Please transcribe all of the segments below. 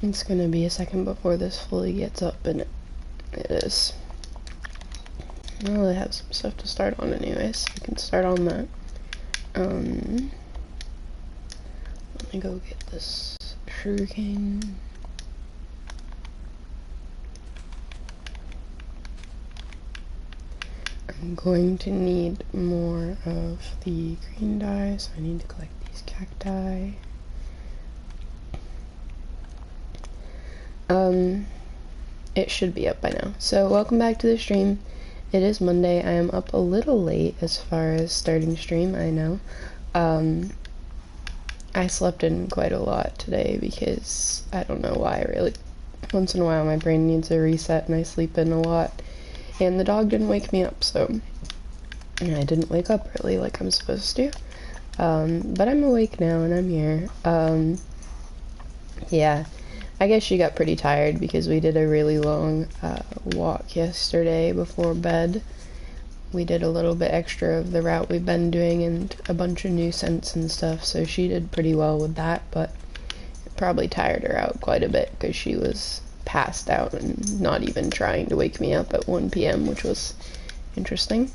It's gonna be a second before this fully gets up, and it is. I really have some stuff to start on anyways. We can start on that. Let me go get this sugarcane. I'm going to need more of the green dye, so I need to collect these cacti. It should be up by now. So welcome back to the stream. It is Monday. I am up a little late as far as starting stream, I know. I slept in quite a lot today because I don't know why, really. Once in a while my brain needs a reset and I sleep in a lot. And the dog didn't wake me up, so I didn't wake up early like I'm supposed to. But I'm awake now and I'm here. Yeah. I guess she got pretty tired because we did a really long walk yesterday before bed. We did a little bit extra of the route we've been doing and a bunch of new scents and stuff, so she did pretty well with that, but it probably tired her out quite a bit because she was passed out and not even trying to wake me up at 1 p.m., which was interesting.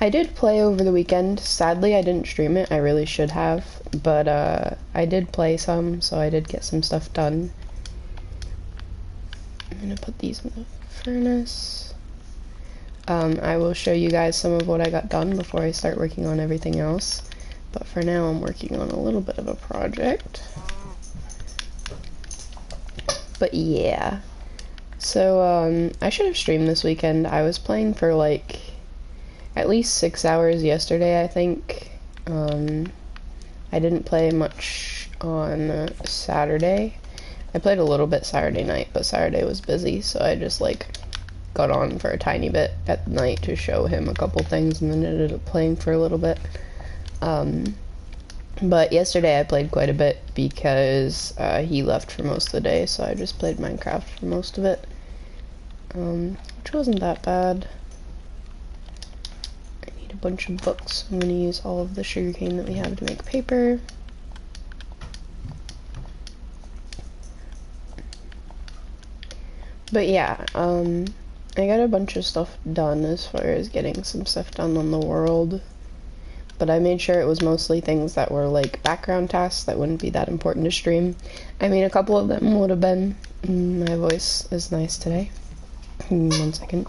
I did play over the weekend. Sadly, I didn't stream it. I really should have, but I did play some, so I did get some stuff done. I'm gonna put these in the furnace. I will show you guys some of what I got done before I start working on everything else, but for now I'm working on a little bit of a project. But yeah, so I should have streamed this weekend. I was playing for like at least 6 hours yesterday, I think. I didn't play much on Saturday. I played a little bit Saturday night, but Saturday was busy, so I just like got on for a tiny bit at night to show him a couple things and then ended up playing for a little bit. But yesterday I played quite a bit because he left for most of the day, so I just played Minecraft for most of it, which wasn't that bad. A bunch of books. I'm going to use all of the sugarcane that we have to make paper. But yeah, I got a bunch of stuff done as far as getting some stuff done on the world, but I made sure it was mostly things that were like background tasks that wouldn't be that important to stream. I mean, a couple of them would have been. My voice is nice today. 1 second.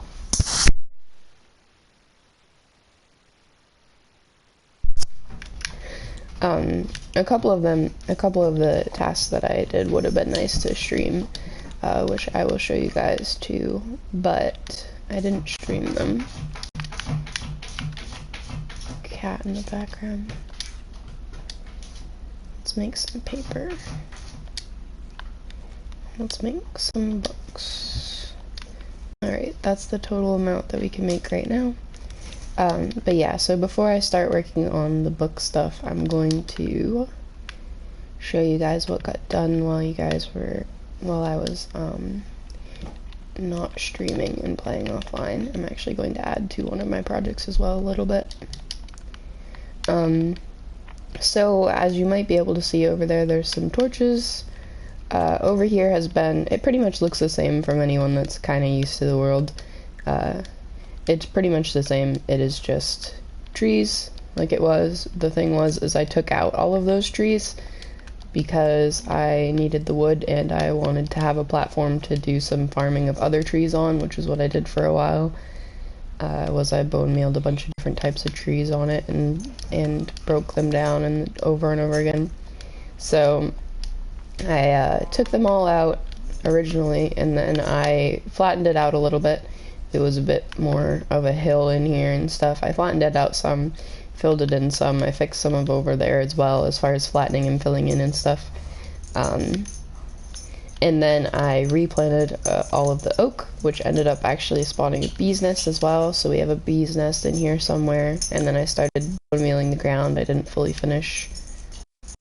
A couple of the tasks that I did would have been nice to stream, which I will show you guys too, but I didn't stream them. Cat in the background. Let's make some paper. Let's make some books. Alright, that's the total amount that we can make right now. But yeah, so before I start working on the book stuff, I'm going to show you guys what got done while I was, not streaming and playing offline. I'm actually going to add to one of my projects as well a little bit. So as you might be able to see over there, there's some torches. Over here it pretty much looks the same from anyone that's kind of used to the world. It's pretty much the same. It is just trees, like it was. The thing is I took out all of those trees because I needed the wood and I wanted to have a platform to do some farming of other trees on, which is what I did for a while. I bone mealed a bunch of different types of trees on it and broke them down and over again. So I took them all out originally and then I flattened it out a little bit. It was a bit more of a hill in here and stuff. I flattened it out some, filled it in some. I fixed some of over there as well as far as flattening and filling in and stuff. And then I replanted all of the oak, which ended up actually spawning a bee's nest as well. So we have a bee's nest in here somewhere. And then I started bone mealing the ground. I didn't fully finish.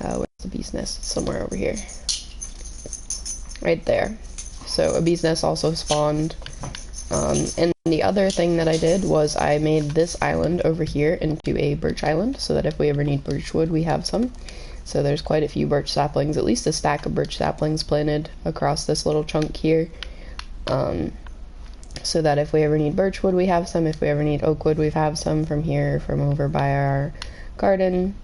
Where's the bee's nest? It's somewhere over here. Right there. So a bee's nest also spawned. And the other thing that I did was I made this island over here into a birch island, so that if we ever need birch wood, we have some. So there's quite a few birch saplings, at least a stack of birch saplings planted across this little chunk here. So that if we ever need birch wood, we have some. If we ever need oak wood, we have some from here, from over by our garden.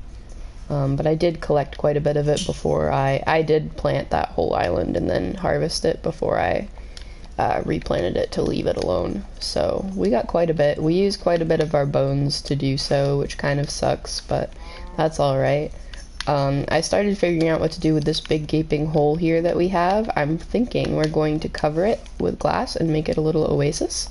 But I did collect quite a bit of it before I did plant that whole island and then harvest it before I replanted it to leave it alone. So we got quite a bit. We used quite a bit of our bones to do so, which kind of sucks, but that's alright. I started figuring out what to do with this big gaping hole here that we have. I'm thinking we're going to cover it with glass and make it a little oasis.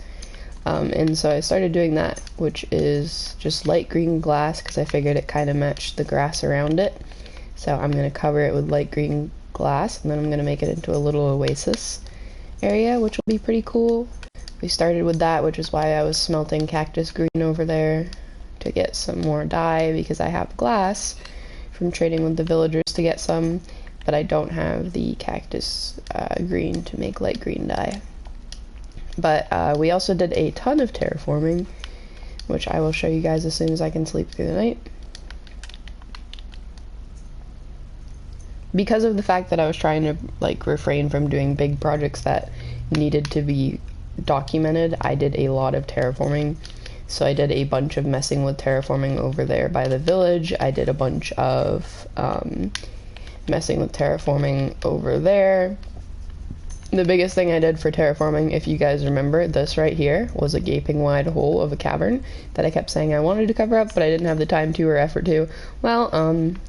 And so I started doing that, which is just light green glass because I figured it kind of matched the grass around it. So I'm going to cover it with light green glass, and then I'm going to make it into a little oasis area, which will be pretty cool. We started with that, which is why I was smelting cactus green over there to get some more dye, because I have glass from trading with the villagers to get some, but I don't have the cactus green to make light green dye. But we also did a ton of terraforming, which I will show you guys as soon as I can sleep through the night. Because of the fact that I was trying to refrain from doing big projects that needed to be documented, I did a lot of terraforming. So I did a bunch of messing with terraforming over there by the village. I did a bunch of messing with terraforming over there. The biggest thing I did for terraforming, if you guys remember, this right here was a gaping wide hole of a cavern that I kept saying I wanted to cover up, but I didn't have the time to or effort to. Well,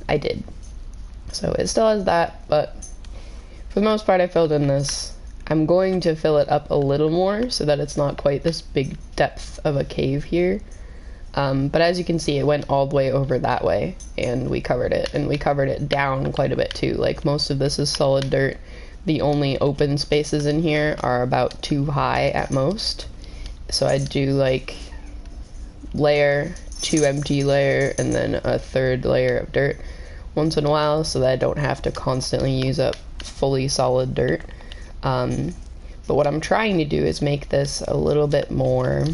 I did. So it still has that, but for the most part I filled in this. I'm going to fill it up a little more so that it's not quite this big depth of a cave here. But as you can see, it went all the way over that way, and we covered it, and we covered it down quite a bit too. Like, most of this is solid dirt. The only open spaces in here are about 2 high at most. So I do like layer, 2 empty layer, and then a 3rd layer of dirt once in a while, so that I don't have to constantly use up fully solid dirt. But what I'm trying to do is make this a little bit more...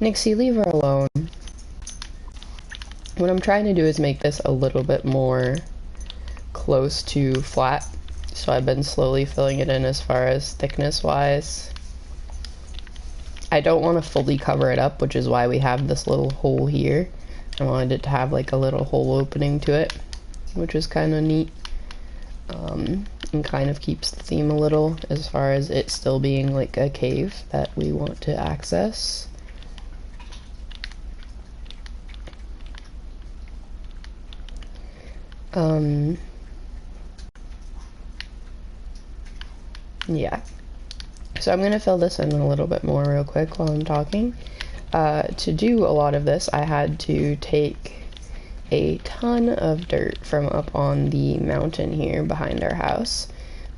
Nixie, leave her alone. What I'm trying to do is make this a little bit more close to flat. So I've been slowly filling it in as far as thickness wise. I don't want to fully cover it up, which is why we have this little hole here. I wanted it to have like a little hole opening to it, which is kind of neat. And kind of keeps the theme a little as far as it still being like a cave that we want to access. Yeah. So I'm gonna fill this in a little bit more real quick while I'm talking. To do a lot of this, I had to take a ton of dirt from up on the mountain here behind our house,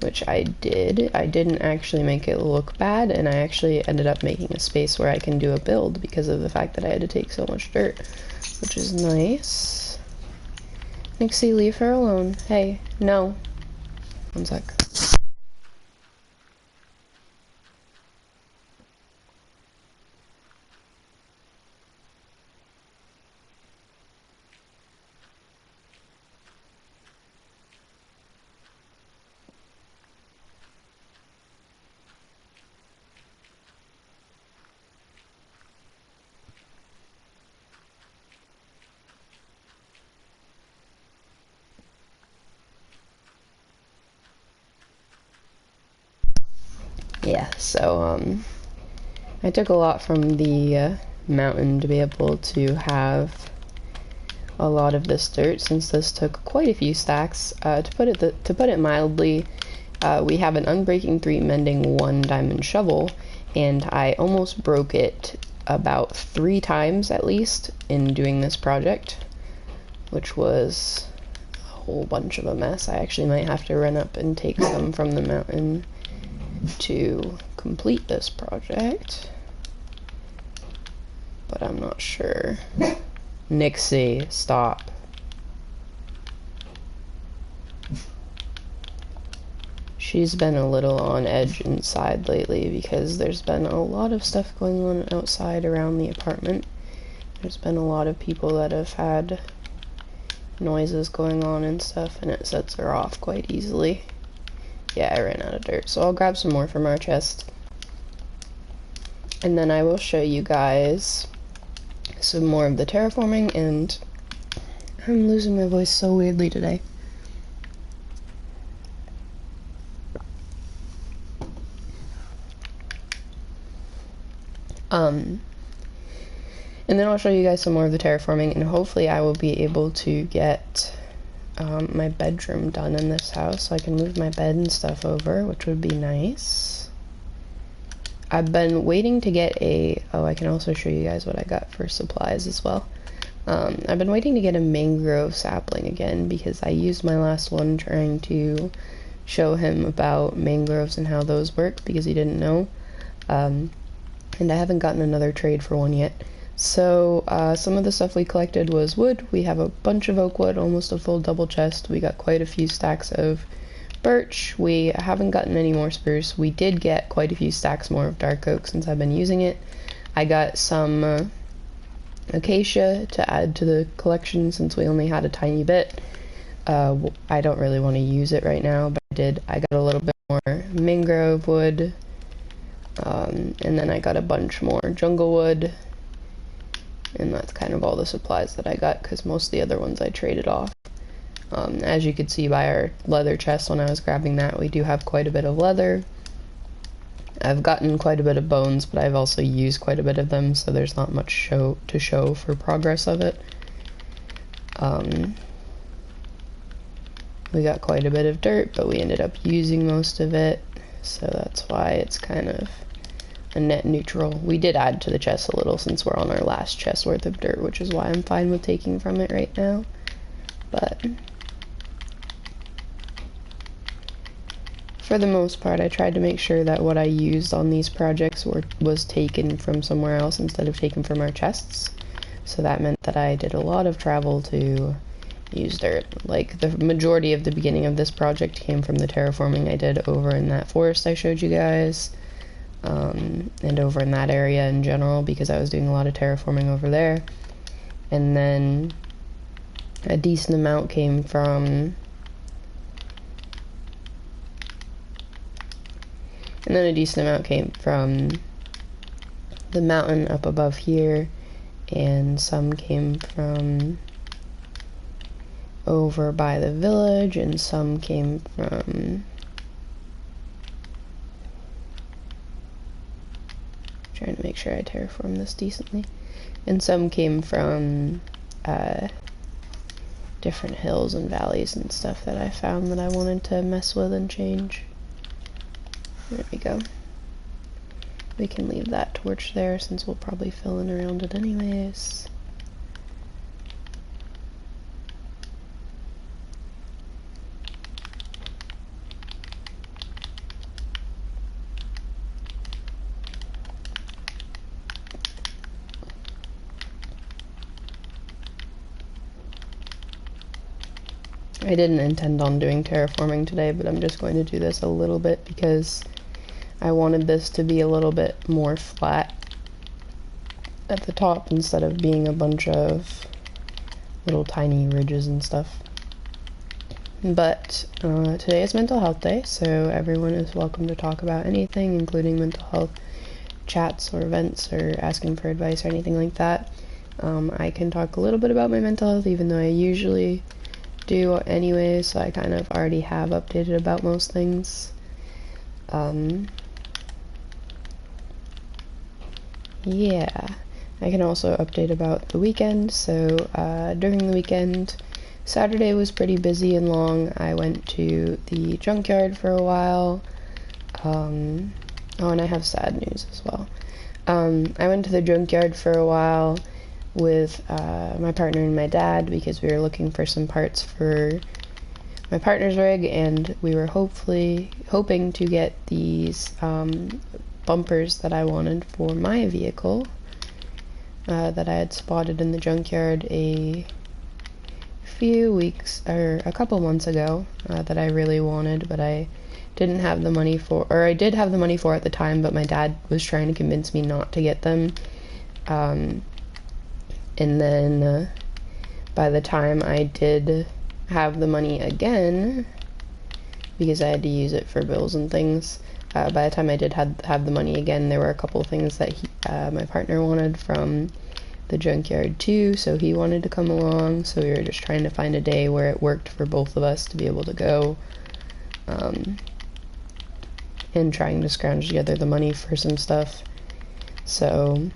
which I did. I didn't actually make it look bad, and I actually ended up making a space where I can do a build because of the fact that I had to take so much dirt, which is nice. Nixie, leave her alone. Hey, no. One sec. Yeah, so, I took a lot from the mountain to be able to have a lot of this dirt, since this took quite a few stacks. To put it mildly, we have an Unbreaking 3 Mending 1 diamond shovel, and I almost broke it about 3 times at least in doing this project, which was a whole bunch of a mess. I actually might have to run up and take some from the mountain to complete this project, but I'm not sure. Nixie, stop. She's been a little on edge inside lately because there's been a lot of stuff going on outside around the apartment. There's been a lot of people that have had noises going on and stuff, and it sets her off quite easily. Yeah, I ran out of dirt, so I'll grab some more from our chest. And then I will show you guys some more of the terraforming, and I'm losing my voice so weirdly today. And then I'll show you guys some more of the terraforming, and hopefully I will be able to get my bedroom done in this house, so I can move my bed and stuff over, which would be nice. I've been waiting to get I can also show you guys what I got for supplies as well. I've been waiting to get a mangrove sapling again, because I used my last one trying to show him about mangroves and how those work, because he didn't know. And I haven't gotten another trade for one yet. So some of the stuff we collected was wood. We have a bunch of oak wood, almost a full double chest. We got quite a few stacks of birch. We haven't gotten any more spruce. We did get quite a few stacks more of dark oak since I've been using it. I got some acacia to add to the collection since we only had a tiny bit. I don't really want to use it right now, but I got a little bit more mangrove wood, and then I got a bunch more jungle wood, and that's kind of all the supplies that I got, because most of the other ones I traded off. As you could see by our leather chest when I was grabbing that, we do have quite a bit of leather. I've gotten quite a bit of bones, but I've also used quite a bit of them, so there's not much to show for progress of it. We got quite a bit of dirt, but we ended up using most of it, so that's why it's kind of a net neutral. We did add to the chest a little since we're on our last chest worth of dirt, which is why I'm fine with taking from it right now. But for the most part, I tried to make sure that what I used on these projects was taken from somewhere else instead of taken from our chests. So that meant that I did a lot of travel to use dirt. Like, the majority of the beginning of this project came from the terraforming I did over in that forest I showed you guys. And over in that area in general, because I was doing a lot of terraforming over there. And then a decent amount came from the mountain up above here, and some came from over by the village, and some came from trying to make sure I terraform this decently, and some came from different hills and valleys and stuff that I found that I wanted to mess with and change. There we go. We can leave that torch there since we'll probably fill in around it anyways. I didn't intend on doing terraforming today, but I'm just going to do this a little bit because I wanted this to be a little bit more flat at the top instead of being a bunch of little tiny ridges and stuff. But today is Mental Health Day, so everyone is welcome to talk about anything, including mental health chats or events or asking for advice or anything like that. I can talk a little bit about my mental health, even though I usually do anyway, so I kind of already have updated about most things. Yeah, I can also update about the weekend. So during the weekend, Saturday was pretty busy and long. I went to the junkyard for a while. Oh, and I have sad news as well. I went to the junkyard for a while with my partner and my dad because we were looking for some parts for my partner's rig, and we were hoping to get these bumpers that I wanted for my vehicle that I had spotted in the junkyard a few weeks or a couple months ago that I really wanted, but I didn't have the money for, or I did have the money for at the time, but my dad was trying to convince me not to get them. And then by the time I did have the money again, because I had to use it for bills and things, by the time I did have the money again, there were a couple of things that my partner wanted from the junkyard too, so he wanted to come along, so we were just trying to find a day where it worked for both of us to be able to go, and trying to scrounge together the money for some stuff. So,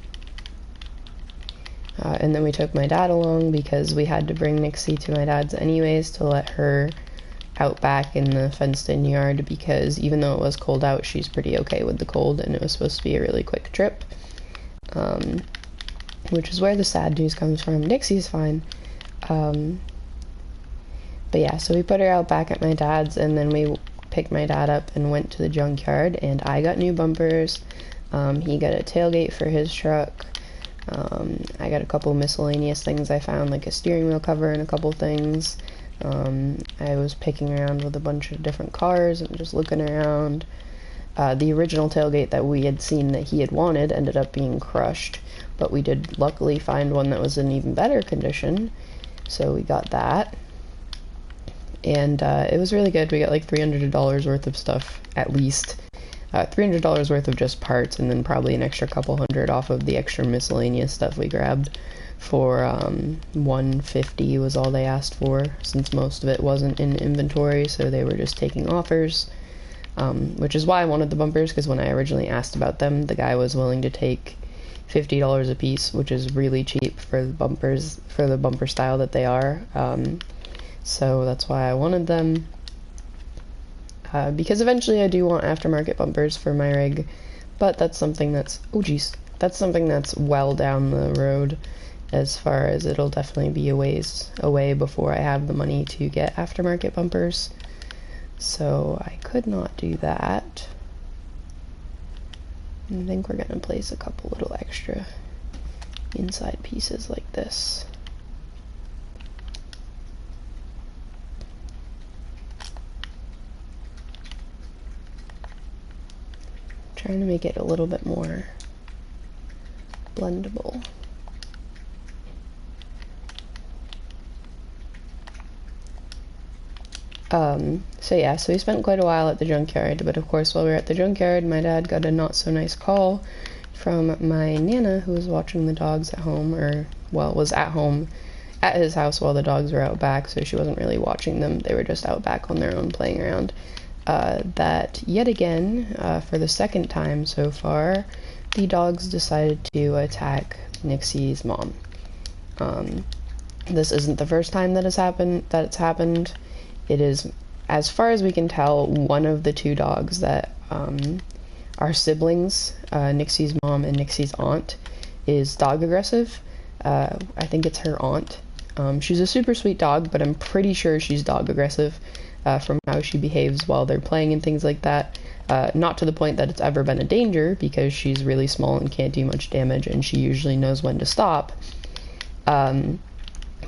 and then we took my dad along because we had to bring Nixie to my dad's anyways to let her out back in the fenced-in yard, because even though it was cold out, she's pretty okay with the cold, and it was supposed to be a really quick trip. Which is where the sad news comes from. Nixie's fine. But yeah, so we put her out back at my dad's, and then we picked my dad up and went to the junkyard, and I got new bumpers. He got a tailgate for his truck. I got a couple miscellaneous things I found, like a steering wheel cover and a couple things. I was picking around with a bunch of different cars and just looking around. The original tailgate that we had seen that he had wanted ended up being crushed, but we did luckily find one that was in even better condition, so we got that. And it was really good. We got like $300 worth of stuff, at least. $300 worth of just parts, and then probably an extra couple hundred off of the extra miscellaneous stuff we grabbed. For $150 was all they asked for, since most of it wasn't in inventory, so they were just taking offers. Which is why I wanted the bumpers, because when I originally asked about them, the guy was willing to take $50 a piece, which is really cheap for the bumpers, for the bumper style that they are. So that's why I wanted them. Because eventually I do want aftermarket bumpers for my rig, but that's something that's, that's something that's well down the road, as far as it'll definitely be a ways away before I have the money to get aftermarket bumpers. So I could not do that. I think we're gonna place a couple little extra inside pieces like this. Trying to make it a little bit more blendable. So yeah, so we spent quite a while at the junkyard, but of course while we were at the junkyard, my dad got a not so nice call from my Nana, who was watching the dogs at home, or, well, was at home at his house while the dogs were out back, so she wasn't really watching them, they were just out back on their own playing around. That yet again, for the second time so far, the dogs decided to attack Nixie's mom. This isn't the first time that it's happened. It is, as far as we can tell, one of the two dogs that are siblings, Nixie's mom and Nixie's aunt, is dog aggressive. I think it's her aunt. She's a super sweet dog, but I'm pretty sure she's dog aggressive from how she behaves while they're playing and things like that. Not to the point that it's ever been a danger, because she's really small and can't do much damage, and she usually knows when to stop.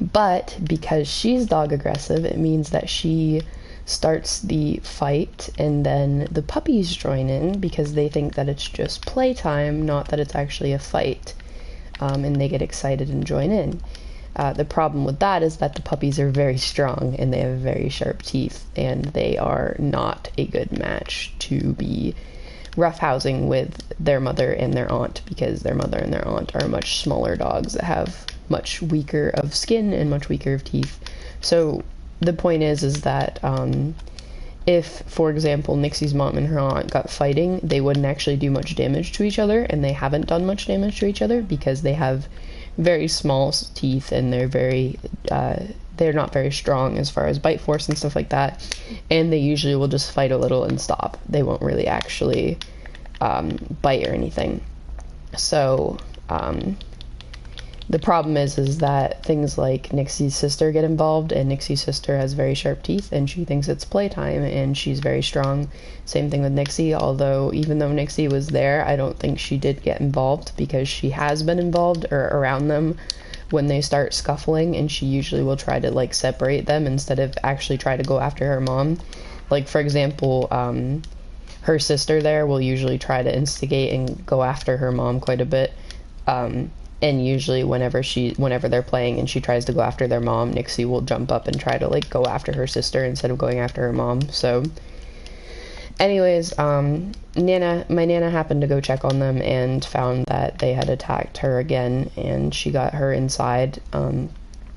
But because she's dog aggressive, it means that she starts the fight, and then the puppies join in because they think that it's just playtime, not that it's actually a fight, and they get excited and join in. The problem with that is that the puppies are very strong and they have very sharp teeth, and they are not a good match to be roughhousing with their mother and their aunt, because their mother and their aunt are much smaller dogs that have much weaker of skin and much weaker of teeth. So the point is that if, for example, Nixie's mom and her aunt got fighting, they wouldn't actually do much damage to each other, and they haven't done much damage to each other because they have very small teeth, and they're not very strong as far as bite force and stuff like that, and they usually will just fight a little and stop. They won't really actually bite or anything. So the problem is that things like Nixie's sister get involved, and Nixie's sister has very sharp teeth, and she thinks it's playtime, and she's very strong. Same thing with Nixie, although even though Nixie was there, I don't think she did get involved, because she has been involved or around them when they start scuffling, and she usually will try to like separate them instead of actually try to go after her mom. Like, for example, her sister there will usually try to instigate and go after her mom quite a bit. And usually whenever they're playing and she tries to go after their mom, Nixie will jump up and try to like go after her sister instead of going after her mom. So anyways, my Nana happened to go check on them and found that they had attacked her again, and she got her inside.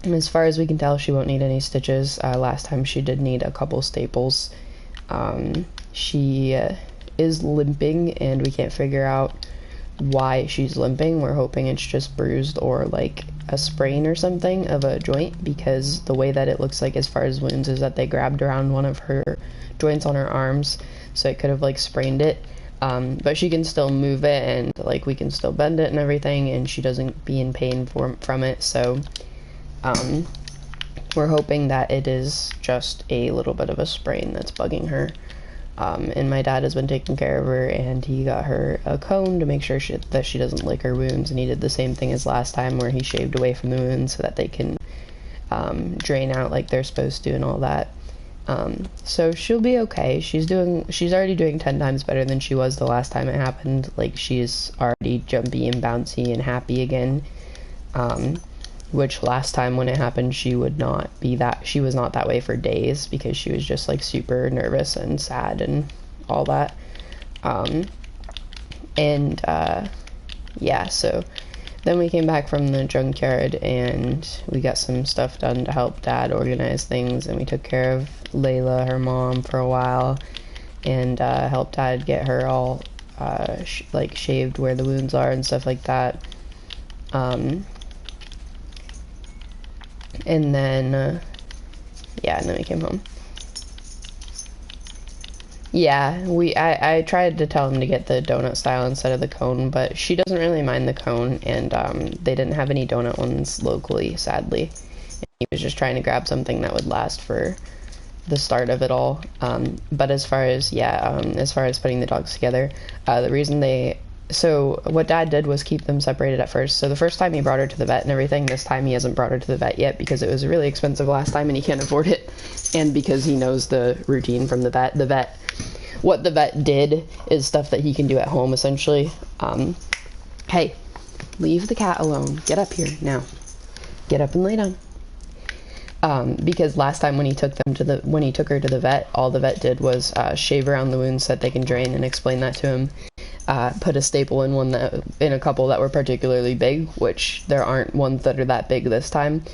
As far as we can tell, she won't need any stitches. Last time she did need a couple staples. She is limping, and we can't figure out why she's limping. We're hoping it's just bruised or like a sprain or something of a joint, because the way that it looks like as far as wounds is that they grabbed around one of her joints on her arms, so it could have like sprained it. But she can still move it, and like we can still bend it and everything, and she doesn't be in pain from it. So we're hoping that it is just a little bit of a sprain that's bugging her. And my dad has been taking care of her, and he got her a cone to make sure that she doesn't lick her wounds, and he did the same thing as last time where he shaved away from the wounds so that they can drain out like they're supposed to and all that. So she'll be okay. She's already doing 10 times better than she was the last time it happened. Like, she's already jumpy and bouncy and happy again. Which last time when it happened, she was not that way for days, because she was just like super nervous and sad and all that. Yeah, so then we came back from the junkyard and we got some stuff done to help Dad organize things, and we took care of Layla, her mom, for a while, and helped Dad get her all like shaved where the wounds are and stuff like that. And then we came home. Yeah, I tried to tell him to get the donut style instead of the cone, but she doesn't really mind the cone, and they didn't have any donut ones locally, sadly. And he was just trying to grab something that would last for the start of it all. But as far as putting the dogs together, so what Dad did was keep them separated at first. So the first time he brought her to the vet and everything, this time he hasn't brought her to the vet yet because it was really expensive last time and he can't afford it. And because he knows the routine from the vet, what the vet did is stuff that he can do at home, essentially. Hey, leave the cat alone. Get up here now. Get up and lay down. Because last time when he took her to the vet, all the vet did was shave around the wounds so that they can drain, and explain that to him. Put a staple in a couple that were particularly big, which there aren't ones that are that big this time,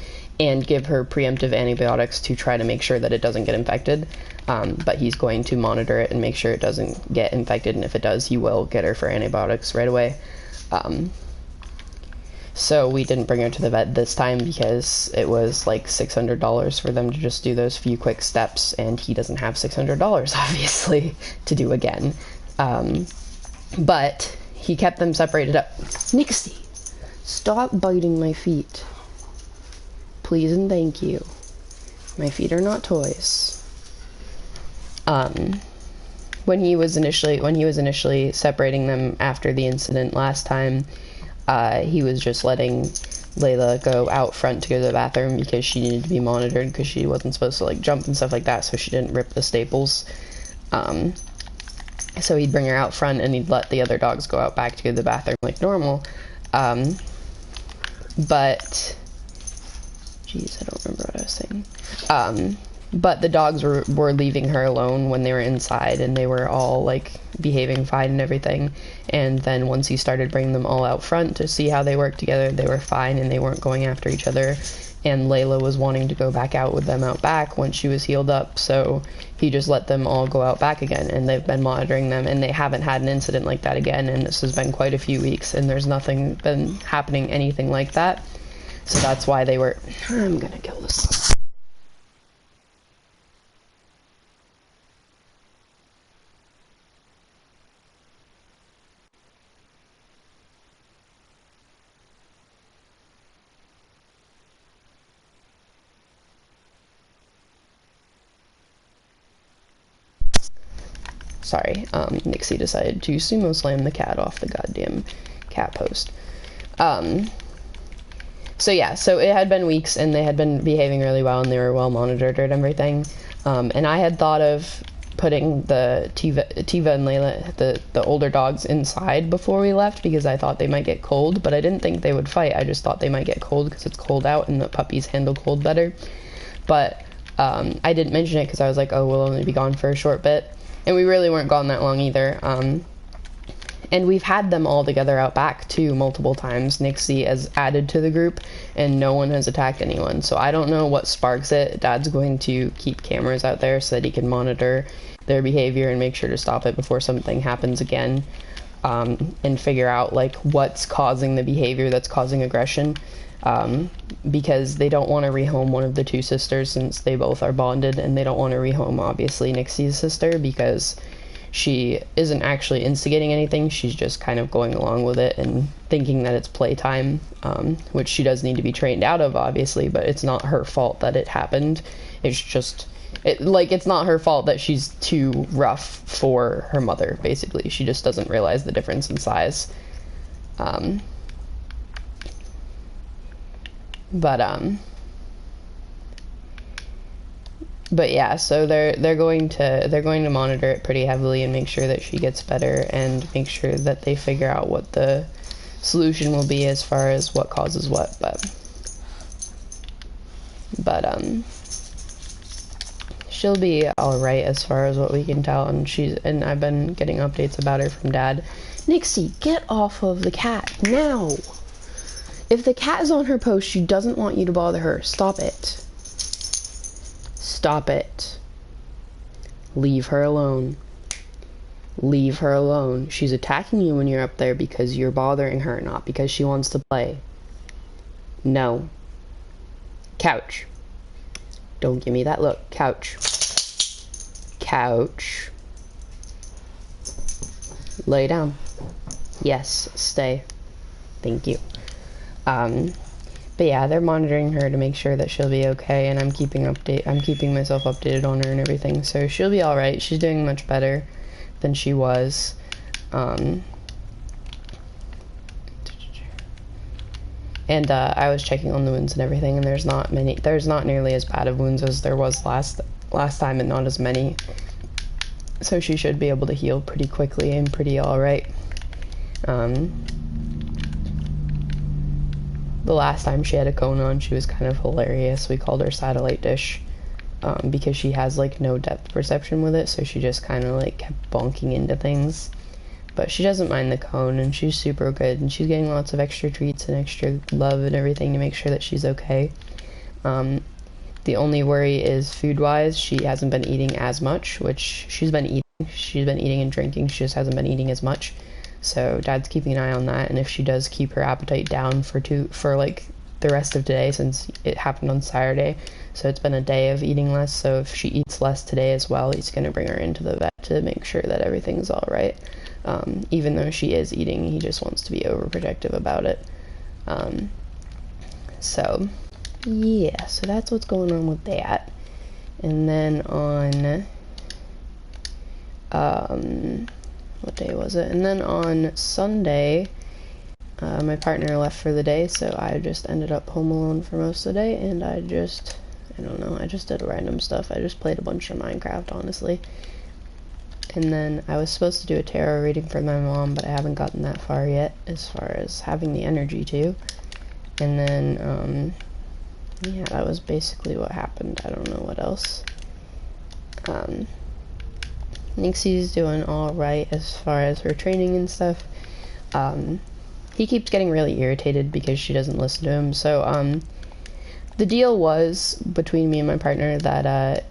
and give her preemptive antibiotics to try to make sure that it doesn't get infected. But he's going to monitor it and make sure it doesn't get infected, and if it does, he will get her for antibiotics right away. So we didn't bring her to the vet this time because it was like $600 for them to just do those few quick steps, and he doesn't have $600, obviously, to do again. But he kept them separated up. Nixie, stop biting my feet. Please and thank you. My feet are not toys. When he was initially separating them after the incident last time, he was just letting Layla go out front to go to the bathroom because she needed to be monitored because she wasn't supposed to like jump and stuff like that, so she didn't rip the staples. So he'd bring her out front and he'd let the other dogs go out back to go to the bathroom like normal. But jeez, I don't remember what I was saying. But the dogs were leaving her alone when they were inside, and they were all like behaving fine and everything. And then once he started bringing them all out front to see how they worked together, they were fine and they weren't going after each other. And Layla was wanting to go back out with them out back once she was healed up, so he just let them all go out back again, and they've been monitoring them, and they haven't had an incident like that again, and this has been quite a few weeks, and there's nothing been happening anything like that. So that's why they were... I'm gonna kill this. Sorry, Nixie decided to sumo slam the cat off the goddamn cat post. So yeah, so it had been weeks, and they had been behaving really well, and they were well monitored and everything. And I had thought of putting the Tiva and Layla, the older dogs, inside before we left because I thought they might get cold, but I didn't think they would fight. I just thought they might get cold because it's cold out and the puppies handle cold better. But I didn't mention it because I was like, oh, we'll only be gone for a short bit. And we really weren't gone that long either. And we've had them all together out back too multiple times. Nixie has added to the group and no one has attacked anyone. So I don't know what sparks it. Dad's going to keep cameras out there so that he can monitor their behavior and make sure to stop it before something happens again. And figure out like what's causing the behavior that's causing aggression. Because they don't want to rehome one of the two sisters since they both are bonded, and they don't want to rehome obviously Nixie's sister because she isn't actually instigating anything. She's just kind of going along with it and thinking that it's playtime, which she does need to be trained out of obviously, but it's not her fault that it happened. It's just it's not her fault that she's too rough for her mother, basically. She just doesn't realize the difference in size. But yeah, so they're going to monitor it pretty heavily and make sure that she gets better and make sure that they figure out what the solution will be as far as what causes what. But she'll be all right as far as what we can tell, and I've been getting updates about her from Dad. Nixie, get off of the cat now. If the cat is on her post, she doesn't want you to bother her. Stop it. Stop it. Leave her alone. Leave her alone. She's attacking you when you're up there because you're bothering her, not because she wants to play. No. Couch. Don't give me that look. Couch. Couch. Lay down. Yes, stay. Thank you. But yeah, they're monitoring her to make sure that she'll be okay, and I'm keeping myself updated on her and everything, so she'll be alright. She's doing much better than she was. And I was checking on the wounds and everything, and there's not nearly as bad of wounds as there was last time, and not as many. So she should be able to heal pretty quickly and pretty alright. The last time she had a cone on, she was kind of hilarious. We called her Satellite Dish, because she has like no depth perception with it, so she just kind of like kept bonking into things. But she doesn't mind the cone, and she's super good, and she's getting lots of extra treats and extra love and everything to make sure that she's okay. The only worry is food-wise. She hasn't been eating as much, which she's been eating. She's been eating and drinking, she just hasn't been eating as much. So Dad's keeping an eye on that, and if she does keep her appetite down for like the rest of today, since it happened on Saturday, so it's been a day of eating less, so if she eats less today as well, he's going to bring her into the vet to make sure that everything's alright. Even though she is eating, he just wants to be overprotective about it. So yeah, so that's what's going on with that. And then on what day was it? And then on Sunday, my partner left for the day, so I just ended up home alone for most of the day, and I don't know, I just did random stuff. I just played a bunch of Minecraft, honestly. And then I was supposed to do a tarot reading for my mom, but I haven't gotten that far yet, as far as having the energy to. And then, yeah, that was basically what happened. I don't know what else. Nixie's doing alright as far as her training and stuff. He keeps getting really irritated because she doesn't listen to him. So, the deal was, between me and my partner, that,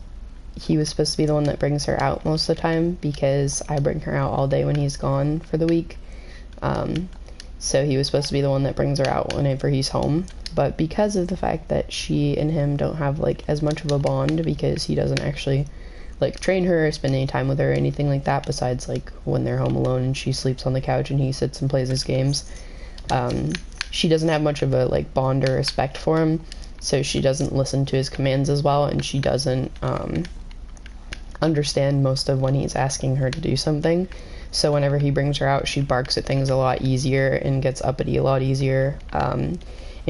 he was supposed to be the one that brings her out most of the time, because I bring her out all day when he's gone for the week. So he was supposed to be the one that brings her out whenever he's home. But because of the fact that she and him don't have, like, as much of a bond, because he doesn't actually, like, train her or spend any time with her or anything like that, besides, like, when they're home alone and she sleeps on the couch and he sits and plays his games, she doesn't have much of a, like, bond or respect for him, so she doesn't listen to his commands as well, and she doesn't, understand most of when he's asking her to do something. So whenever he brings her out, she barks at things a lot easier and gets uppity a lot easier, and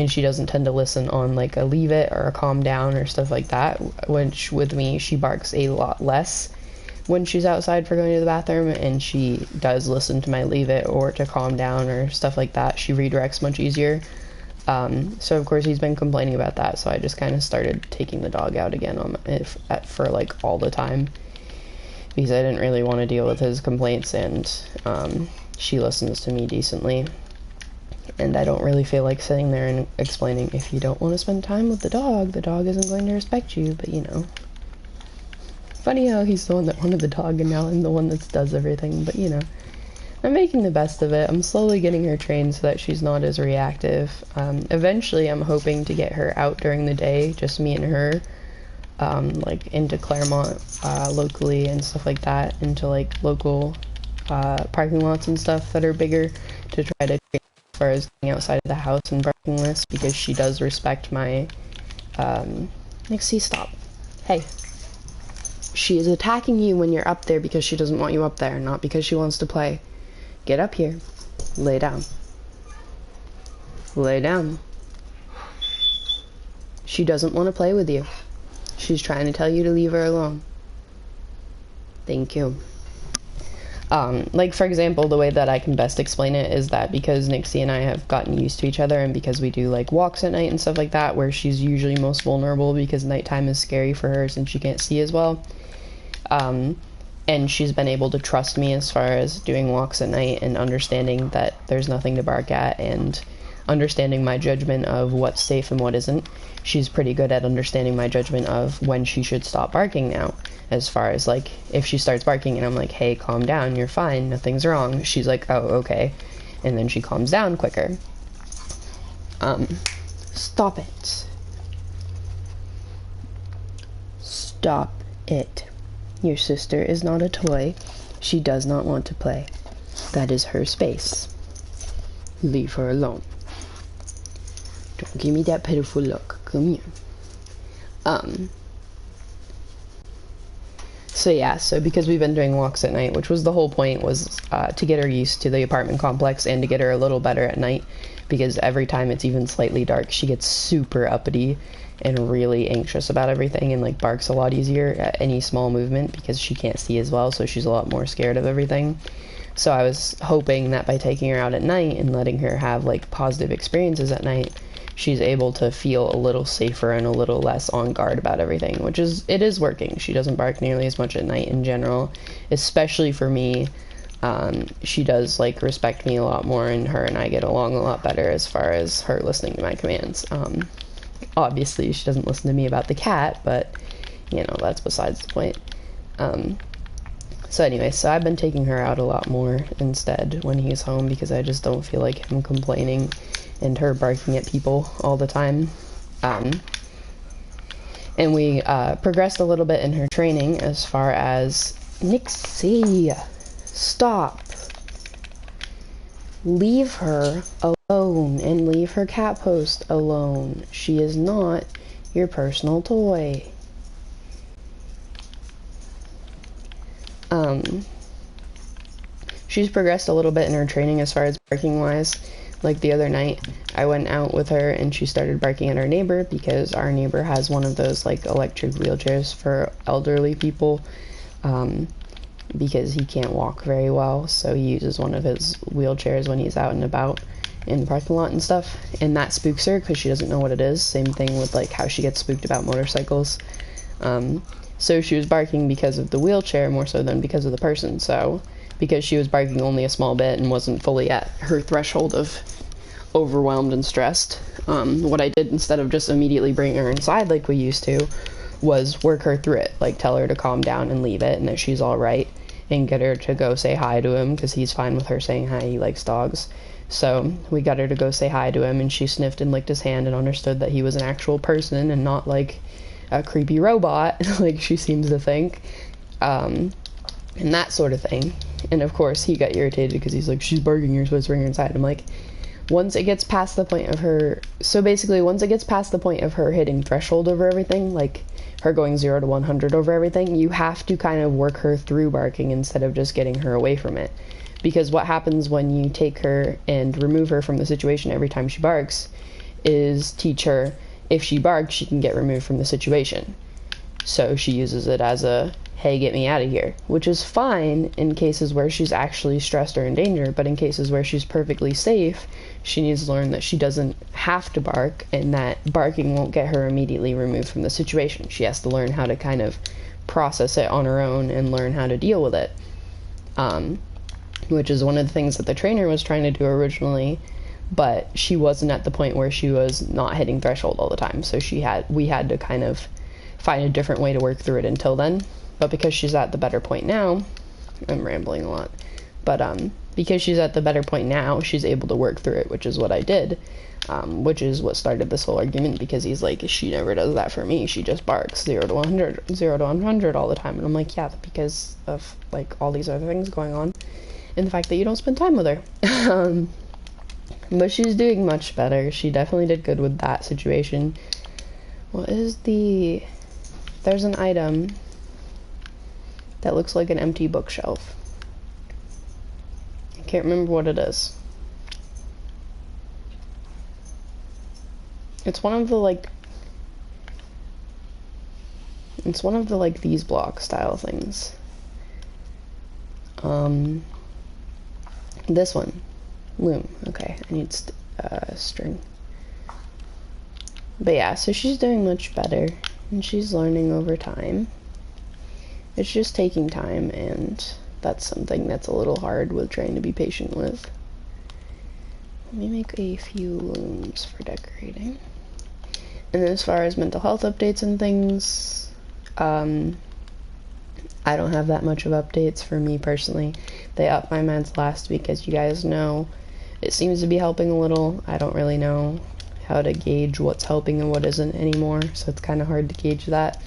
she doesn't tend to listen on like a leave it or a calm down or stuff like that, which with me she barks a lot less, when she's outside for going to the bathroom, and she does listen to my leave it or to calm down or stuff like that. She redirects much easier. So of course he's been complaining about that, so I just kind of started taking the dog out again for like all the time, because I didn't really want to deal with his complaints, and she listens to me decently, and I don't really feel like sitting there and explaining, if you don't want to spend time with the dog isn't going to respect you. But you know, funny how he's the one that wanted the dog and now I'm the one that does everything. But you know, I'm making the best of it. I'm slowly getting her trained so that she's not as reactive. Eventually I'm hoping to get her out during the day, just me and her, like into Claremont locally and stuff like that, into like local parking lots and stuff that are bigger, to try to train as far as getting outside of the house and barking less, because she does respect my Nixie, stop. Hey. She is attacking you when you're up there because she doesn't want you up there, not because she wants to play. Get up here. Lay down. Lay down. She doesn't want to play with you. She's trying to tell you to leave her alone. Thank you. Like, for example, the way that I can best explain it is that because Nixie and I have gotten used to each other, and because we do, like, walks at night and stuff like that, where she's usually most vulnerable because nighttime is scary for her since she can't see as well. And she's been able to trust me as far as doing walks at night and understanding that there's nothing to bark at, and understanding my judgment of what's safe and what isn't. She's pretty good at understanding my judgment of when she should stop barking now. As far as, like, if she starts barking and I'm like, hey, calm down, you're fine, nothing's wrong, she's like, oh, okay. And then she calms down quicker. Stop it. Stop it. Your sister is not a toy. She does not want to play. That is her space. Leave her alone. Don't give me that pitiful look. Come here. So yeah, so because we've been doing walks at night, which was the whole point, was to get her used to the apartment complex and to get her a little better at night, because every time it's even slightly dark, she gets super uppity and really anxious about everything, and like barks a lot easier at any small movement because she can't see as well, so she's a lot more scared of everything. So I was hoping that by taking her out at night and letting her have like positive experiences at night, she's able to feel a little safer and a little less on guard about everything, which it is working. She doesn't bark nearly as much at night in general, especially for me. She does like respect me a lot more, and her and I get along a lot better as far as her listening to my commands. Obviously she doesn't listen to me about the cat, but you know, that's besides the point. So anyway, so I've been taking her out a lot more instead when he's home, because I just don't feel like him complaining and her barking at people all the time. And we progressed a little bit in her training as far as, Nixie, stop. Leave her alone and leave her cat post alone. She is not your personal toy. She's progressed a little bit in her training as far as barking wise. Like the other night, I went out with her and she started barking at our neighbor, because our neighbor has one of those like electric wheelchairs for elderly people, because he can't walk very well, so he uses one of his wheelchairs when he's out and about in the parking lot and stuff, and that spooks her because she doesn't know what it is. Same thing with like how she gets spooked about motorcycles. So she was barking because of the wheelchair more so than because of the person. So because she was barking only a small bit and wasn't fully at her threshold of overwhelmed and stressed, what I did, instead of just immediately bringing her inside like we used to, was work her through it, like tell her to calm down and leave it and that she's all right, and get her to go say hi to him, because he's fine with her saying hi, he likes dogs. So we got her to go say hi to him, and she sniffed and licked his hand and understood that he was an actual person and not like a creepy robot like she seems to think, and that sort of thing. And of course he got irritated because he's like, she's barking, you're supposed to bring her inside. I'm like, once it gets past the point of her, so basically once it gets past the point of her hitting threshold over everything, like her going 0 to 100 over everything, you have to kind of work her through barking instead of just getting her away from it. Because what happens when you take her and remove her from the situation every time she barks is teach her, if she barks, she can get removed from the situation. So she uses it as a, hey, get me out of here, which is fine in cases where she's actually stressed or in danger, but in cases where she's perfectly safe, she needs to learn that she doesn't have to bark, and that barking won't get her immediately removed from the situation. She has to learn how to kind of process it on her own and learn how to deal with it, which is one of the things that the trainer was trying to do originally, but she wasn't at the point where she was not hitting threshold all the time, so we had to kind of find a different way to work through it until then. But because she's at the better point now, I'm rambling a lot, but because she's at the better point now, she's able to work through it, which is what I did, which is what started this whole argument, because he's like, she never does that for me, she just barks 0 to 100, 0 to 100 all the time, and I'm like, yeah, because of, like, all these other things going on, and the fact that you don't spend time with her. But she's doing much better. She definitely did good with that situation. What is there's an item that looks like an empty bookshelf. I can't remember what it is. It's one of the these block style things. This one. Loom. Okay, I need string. But yeah, so she's doing much better, and she's learning over time. It's just taking time, and that's something that's a little hard with trying to be patient with. Let me make a few looms for decorating. And then as far as mental health updates and things, I don't have that much of updates for me personally. They upped my meds last week, as you guys know. It seems to be helping a little. I don't really know how to gauge what's helping and what isn't anymore, so it's kind of hard to gauge that.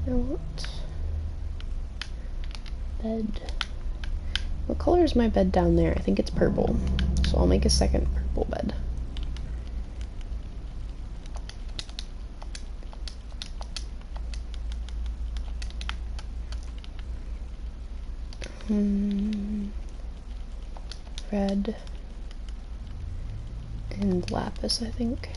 What? Bed. What color is my bed down there? I think it's purple, so I'll make a second purple bed. Red and lapis, I think.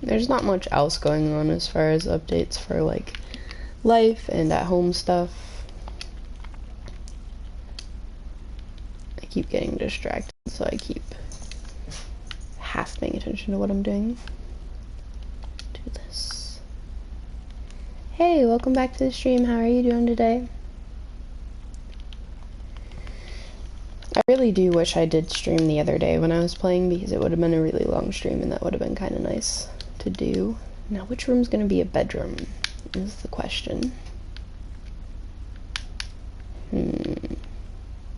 There's not much else going on as far as updates for like life and at home stuff. I keep getting distracted, so I keep half paying attention to what I'm doing. Do this. Hey, welcome back to the stream. How are you doing today? I really do wish I did stream the other day when I was playing, because it would have been a really long stream and that would have been kind of nice to do. Now, which room's going to be a bedroom is the question.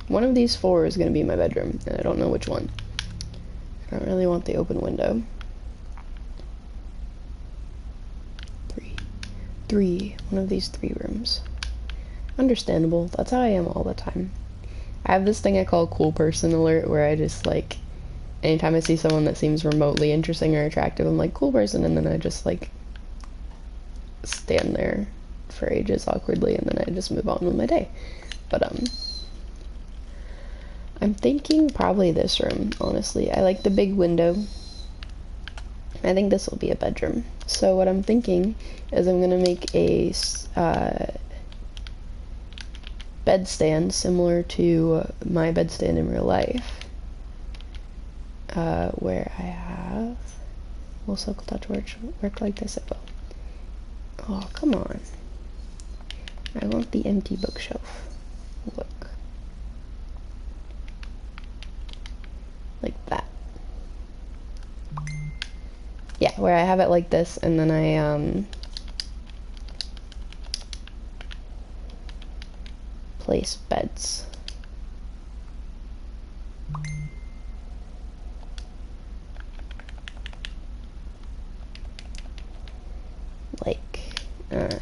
One of these four is going to be my bedroom, and I don't know which one. I don't really want the open window. Three. One of these 3 rooms. Understandable. That's how I am all the time. I have this thing I call cool person alert, where I just, like, anytime I see someone that seems remotely interesting or attractive, I'm like, cool person, and then I just, like, stand there for ages awkwardly, and then I just move on with my day. But, I'm thinking probably this room, honestly. I like the big window. I think this will be a bedroom. So what I'm thinking is I'm gonna make a bedstand similar to my bedstand in real life, where I have, will silk touch work like this? It will. Oh, come on. I want the empty bookshelf. Look. Like that. Yeah, where I have it like this, and then I, place beds.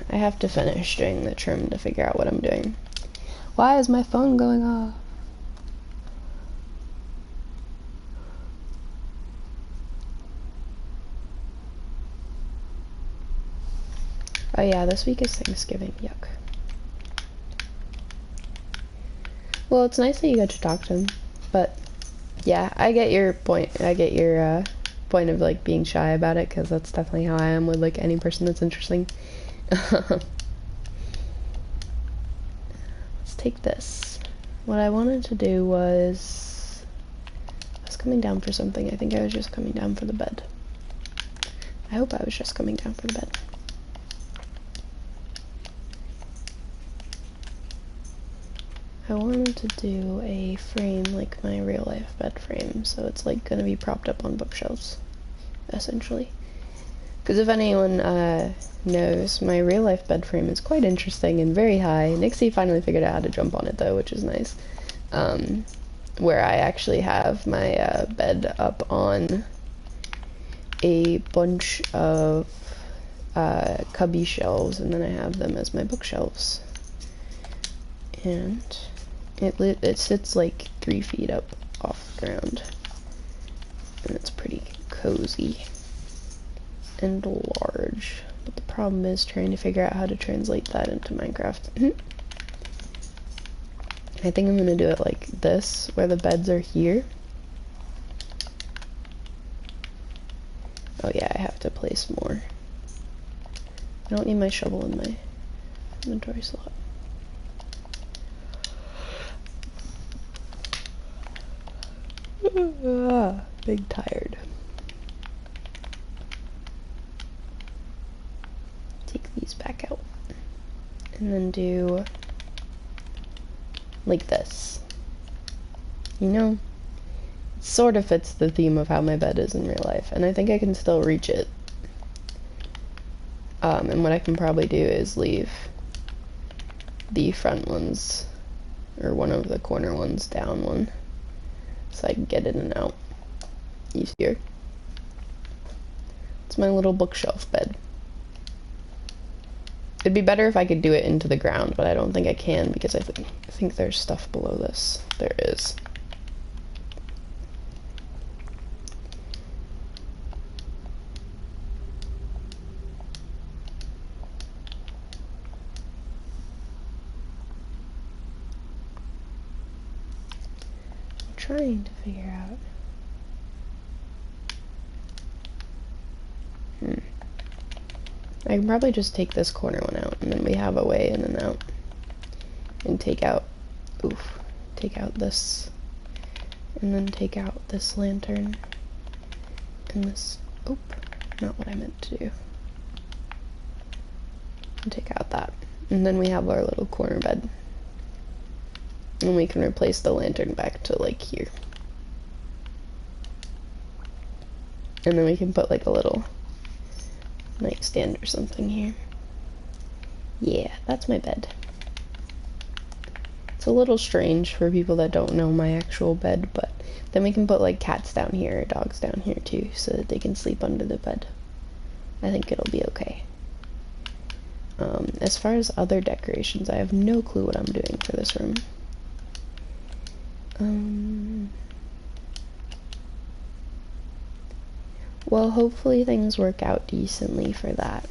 I have to finish doing the trim to figure out what I'm doing. Why is my phone going off? Oh yeah, this week is Thanksgiving. Yuck. Well, it's nice that you get to talk to him, but Yeah, I get your point. I get your point of like being shy about it, because that's definitely how I am with like any person that's interesting. Let's take this. What I wanted to do was, I was coming down for something. I think I was just coming down for the bed. I hope I was just coming down for the bed. I wanted to do a frame like my real life bed frame, so it's like gonna be propped up on bookshelves, essentially. Because if anyone knows, my real life bed frame is quite interesting and very high. Nixie finally figured out how to jump on it though, which is nice. Where I actually have my bed up on a bunch of cubby shelves, and then I have them as my bookshelves. And it sits like 3 feet up off the ground, and it's pretty cozy and large. But the problem is trying to figure out how to translate that into Minecraft. I think I'm gonna do it like this, where the beds are here. Oh yeah, I have to place more. I don't need my shovel in my inventory slot. Big tired. Take these back out. And then do like this. You know, it sort of fits the theme of how my bed is in real life, and I think I can still reach it. And what I can probably do is leave the front ones, or one of the corner ones, down one, so I can get in and out easier. It's my little bookshelf bed. It'd be better if I could do it into the ground, but I don't think I can, because I think there's stuff below this. There is. I'm trying to figure out. I can probably just take this corner one out, and then we have a way in and out. And take out this, and then take out this lantern, and this, not what I meant to do. And take out that. And then we have our little corner bed. And we can replace the lantern back to like here. And then we can put like a little nightstand or something here. Yeah, that's my bed. It's a little strange for people that don't know my actual bed, but then we can put like cats down here or dogs down here too, so that they can sleep under the bed. I think it'll be okay. As far as other decorations, I have no clue what I'm doing for this room. Well, hopefully things work out decently for that.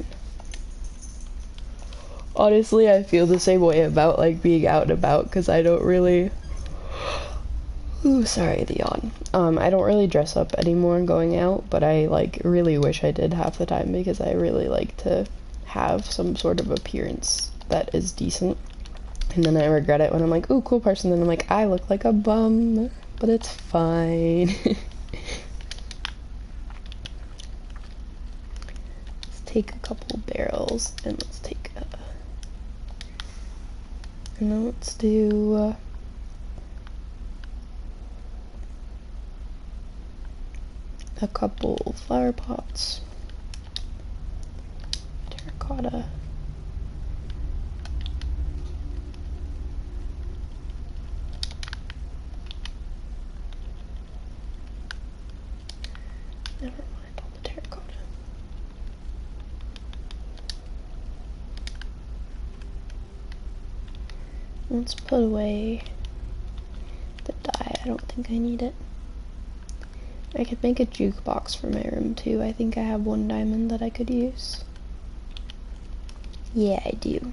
Honestly, I feel the same way about like being out and about, because I don't really, sorry, the yawn. I don't really dress up anymore going out, but I like really wish I did half the time, because I really like to have some sort of appearance that is decent. And then I regret it when I'm like, ooh, cool person, then I'm like, I look like a bum, but it's fine. Let's take a couple barrels, and let's take and then let's do a couple flower pots, terracotta, never mind all the terracotta. Let's put away the dye. I don't think I need it. I could make a jukebox for my room too. I think I have 1 diamond that I could use. Yeah, I do.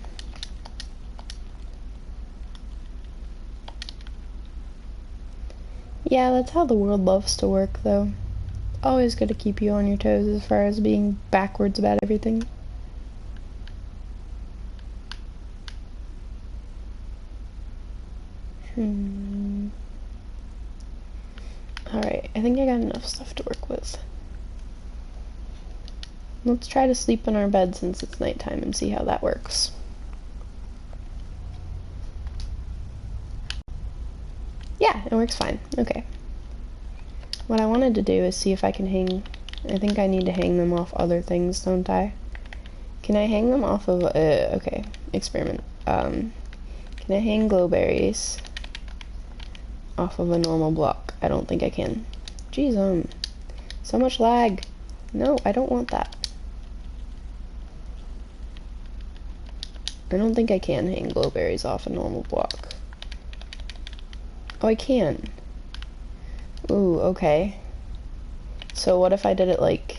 Yeah, that's how the world loves to work, though. Always gotta keep you on your toes as far as being backwards about everything. Alright, I think I got enough stuff to work with. Let's try to sleep in our bed since it's nighttime and see how that works. Yeah, it works fine. Okay. What I wanted to do is see if I can hang... I think I need to hang them off other things, don't I? Can I hang them off of... okay, experiment. Can I hang glowberries off of a normal block? I don't think I can. Jeez, so much lag. No, I don't want that. I don't think I can hang glowberries off a normal block. Oh, I can. Ooh, okay. So what if I did it like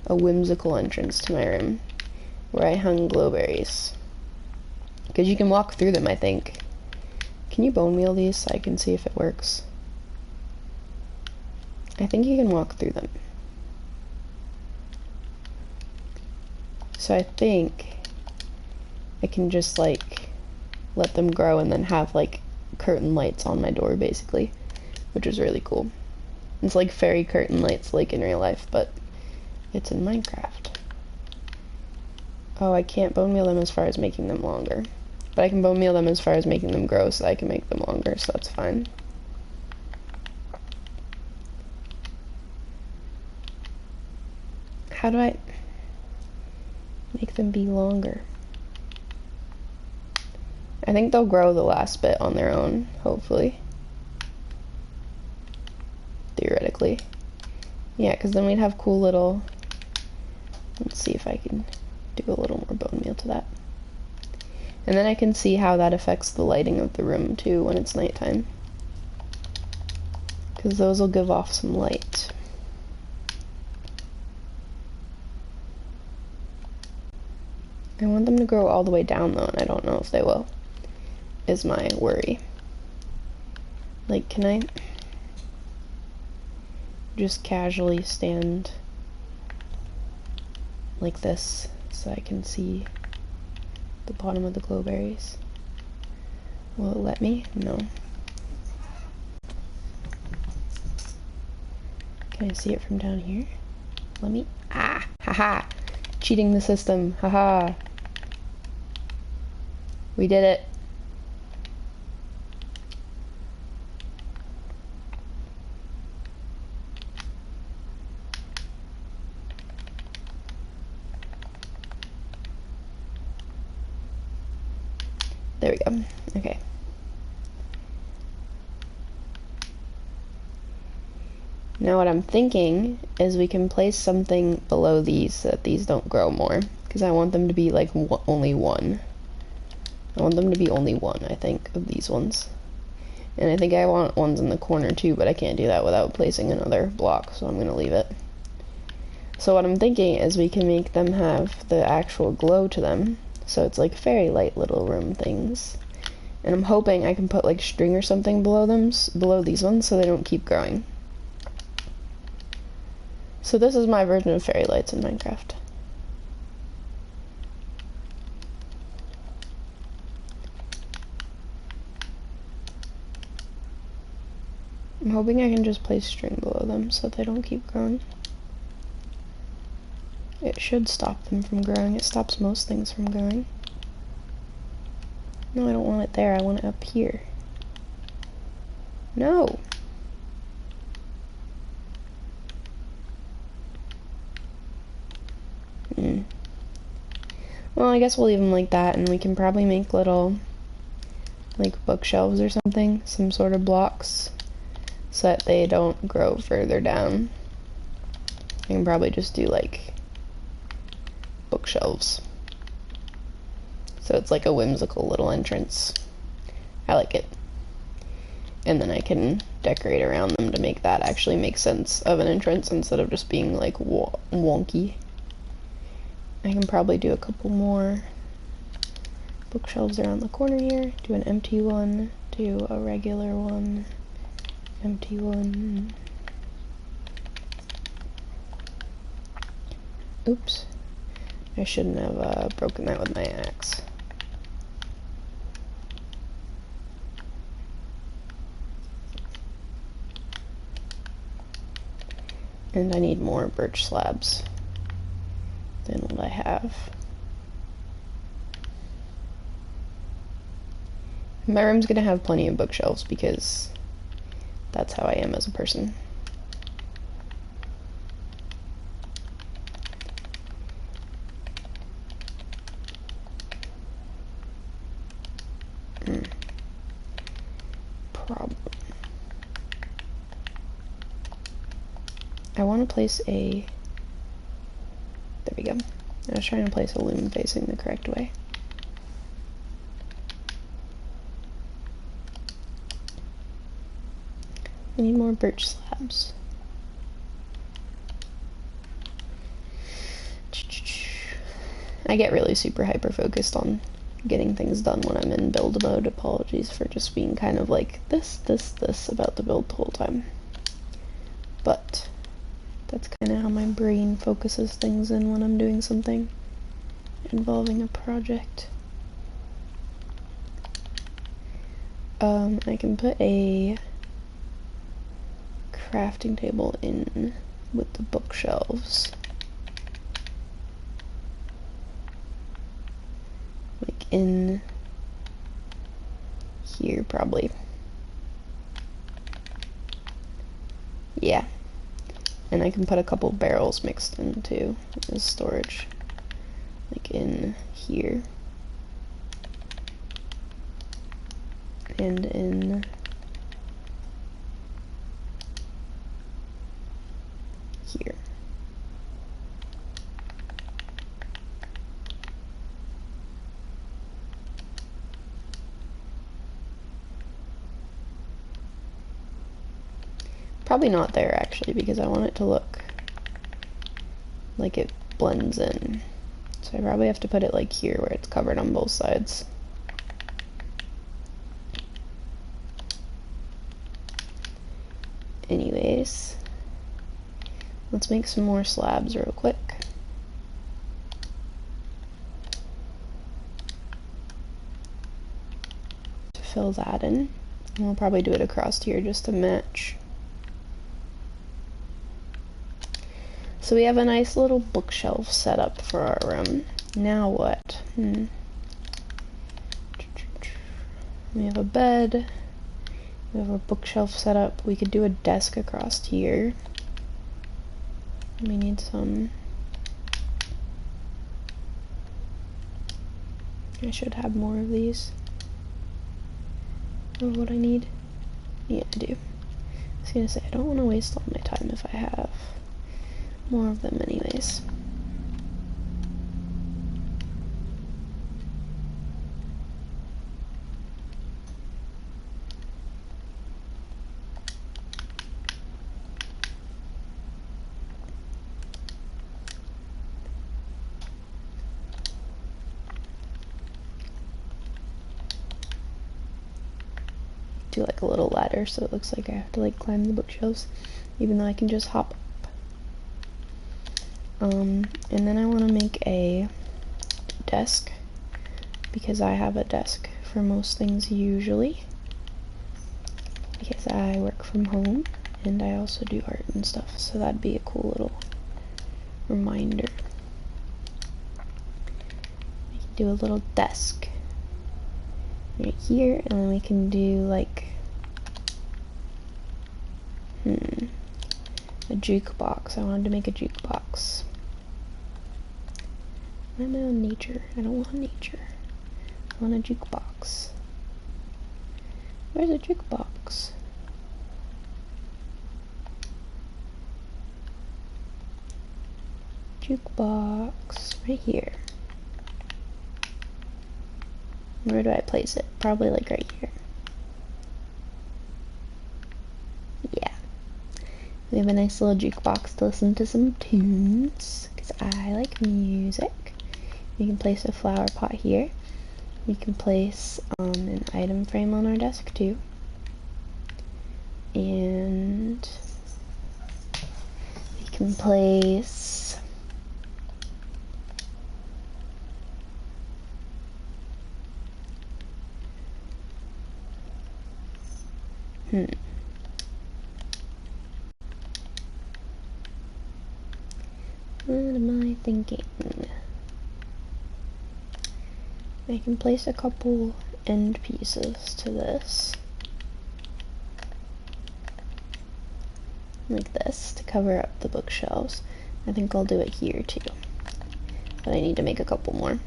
a whimsical entrance to my room, where I hung glowberries? Because you can walk through them, I think. Can you bone meal these so I can see if it works? I think you can walk through them. So I think I can just like let them grow and then have like curtain lights on my door basically, which is really cool. It's like fairy curtain lights like in real life, but it's in Minecraft. Oh, I can't bone meal them as far as making them longer. But I can bone meal them as far as making them grow so I can make them longer, so that's fine. How do I make them be longer? I think they'll grow the last bit on their own, hopefully. Theoretically. Yeah, because then we'd have cool little... Let's see if I can do a little more bone meal to that. And then I can see how that affects the lighting of the room too when it's nighttime. Because those will give off some light. I want them to grow all the way down though, and I don't know if they will, is my worry. Like, can I just casually stand like this so I can see the bottom of the glowberries? Will it let me? No. Can I see it from down here? Let me... Ah! Haha! Cheating the system. Haha! We did it. There we go. Okay. Now what I'm thinking is we can place something below these so that these don't grow more. Because I want them to be like only one. I want them to be only one, I think, of these ones. And I think I want ones in the corner too, but I can't do that without placing another block, so I'm going to leave it. So what I'm thinking is we can make them have the actual glow to them. So it's like fairy light little room things. And I'm hoping I can put like string or something below them, below these ones, so they don't keep growing. So this is my version of fairy lights in Minecraft. I'm hoping I can just place string below them so they don't keep growing. It should stop them from growing. It stops most things from growing. No, I don't want it there. I want it up here. No! Well, I guess we'll leave them like that, and we can probably make little, like, bookshelves or something. Some sort of blocks, so that they don't grow further down. I can probably just do, like, bookshelves. So it's like a whimsical little entrance. I like it. And then I can decorate around them to make that actually make sense of an entrance instead of just being like wonky. I can probably do a couple more bookshelves around the corner here. Do an empty one, do a regular one, Empty one. Oops. I shouldn't have broken that with my axe. And I need more birch slabs than what I have. My room's gonna have plenty of bookshelves because that's how I am as a person. Problem. I want to place a... There we go. I was trying to place a loom facing the correct way. I need more birch slabs. I get really super hyper focused on getting things done when I'm in build mode. Apologies for just being kind of like this about the build the whole time. But that's kind of how my brain focuses things in when I'm doing something involving a project. I can put a crafting table in with the bookshelves. Like in here probably. Yeah. And I can put a couple barrels mixed in too as storage. Like in here. And in here. Probably not there actually, because I want it to look like it blends in. So I probably have to put it like here where it's covered on both sides. Anyways, let's make some more slabs real quick. To fill that in. And we'll probably do it across here just to match. So we have a nice little bookshelf set up for our room. Now what? We have a bed. We have a bookshelf set up. We could do a desk across here. We need some... I should have more of these. Of what I need. Yeah, I do. I was gonna say, I don't want to waste all my time if I have more of them anyways. Do like a little ladder so it looks like I have to like climb the bookshelves, even though I can just hop up. And then I want to make a desk, because I have a desk for most things usually, because I work from home and I also do art and stuff, so that'd be a cool little reminder. We can do a little desk right here, and then we can do like a jukebox. I wanted to make a jukebox. I'm on nature. I don't want nature. I want a jukebox. Where's a jukebox? Jukebox. Right here. Where do I place it? Probably like right here. Yeah. We have a nice little jukebox to listen to some tunes, because I like music. We can place a flower pot here. We can place an item frame on our desk too. And we can place what am I thinking? I can place a couple end pieces to this. Like this, to cover up the bookshelves. I think I'll do it here too. But I need to make a couple more.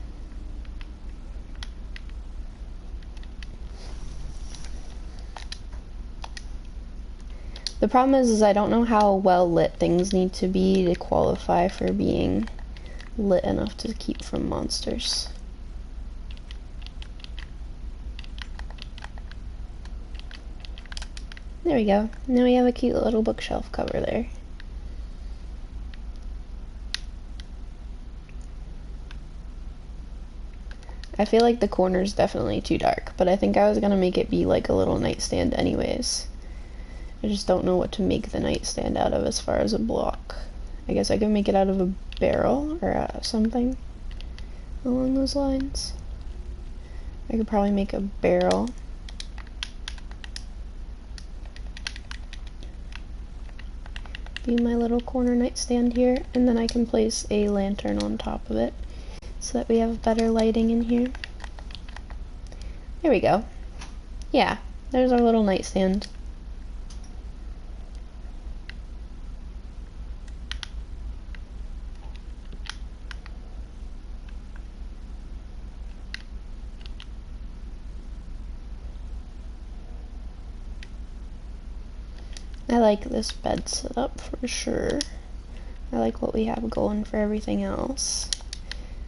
The problem is I don't know how well lit things need to be to qualify for being lit enough to keep from monsters. There we go. Now we have a cute little bookshelf cover there. I feel like the corner's definitely too dark, but I think I was gonna make it be like a little nightstand anyways. I just don't know what to make the nightstand out of as far as a block. I guess I could make it out of a barrel or something along those lines. I could probably make a barrel. Be my little corner nightstand here, and then I can place a lantern on top of it so that we have better lighting in here. There we go. Yeah, there's our little nightstand. I like this bed setup for sure. I like what we have going for everything else.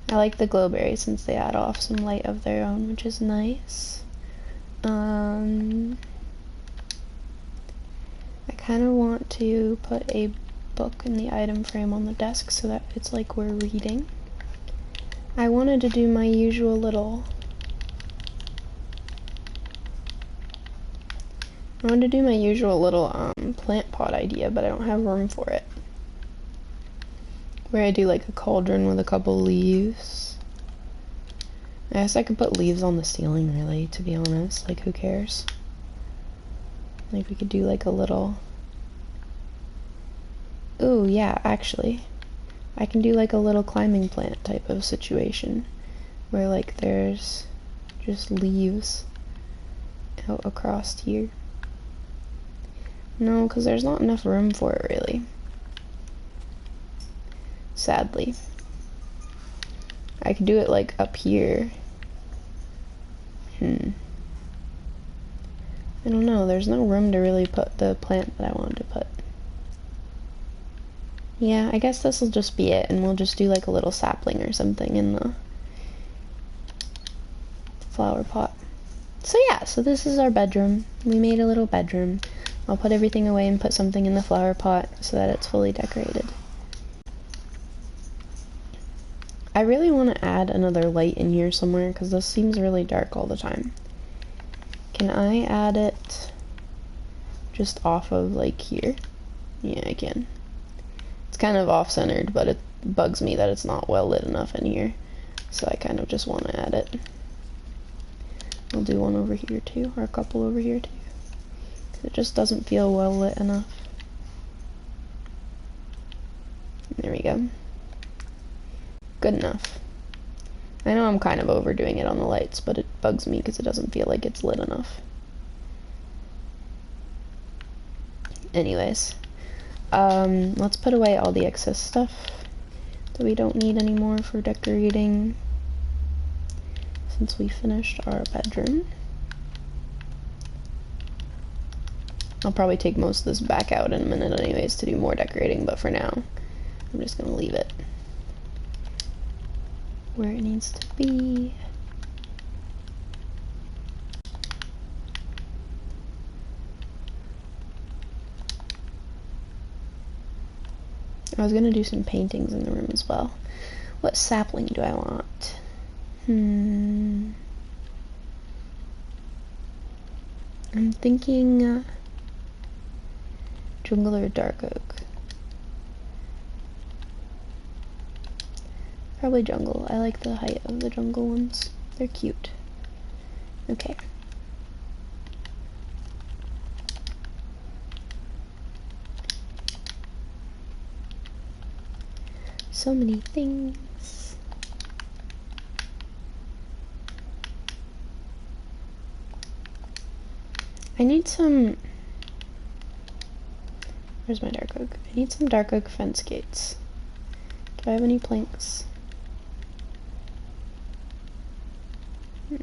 I like the glowberries since they add off some light of their own, which is nice. I kind of want to put a book in the item frame on the desk so that it's like we're reading. I wanted to do my usual little plant pot idea, but I don't have room for it. Where I do like a cauldron with a couple leaves. I guess I could put leaves on the ceiling, really, to be honest. Like, who cares? Like, we could do like a little... Ooh, yeah, actually. I can do like a little climbing plant type of situation. Where like there's just leaves out across here. No, because there's not enough room for it, really. Sadly. I could do it like up here. I don't know, there's no room to really put the plant that I wanted to put. Yeah, I guess this will just be it, and we'll just do like a little sapling or something in the flower pot. So yeah, so this is our bedroom. We made a little bedroom. I'll put everything away and put something in the flower pot so that it's fully decorated. I really want to add another light in here somewhere because this seems really dark all the time. Can I add it just off of like here? Yeah, I can. It's kind of off-centered, but it bugs me that it's not well lit enough in here. So I kind of just want to add it. I'll do one over here too, or a couple over here too. It just doesn't feel well lit enough. There we go. Good enough. I know I'm kind of overdoing it on the lights, but it bugs me because it doesn't feel like it's lit enough. Anyways, let's put away all the excess stuff that we don't need anymore for decorating since we finished our bedroom. I'll probably take most of this back out in a minute anyways to do more decorating, but for now, I'm just gonna leave it where it needs to be. I was gonna do some paintings in the room as well. What sapling do I want? I'm thinking Jungle or dark oak? Probably jungle. I like the height of the jungle ones. They're cute. Okay. So many things. I need some... Where's my dark oak? I need some dark oak fence gates. Do I have any planks?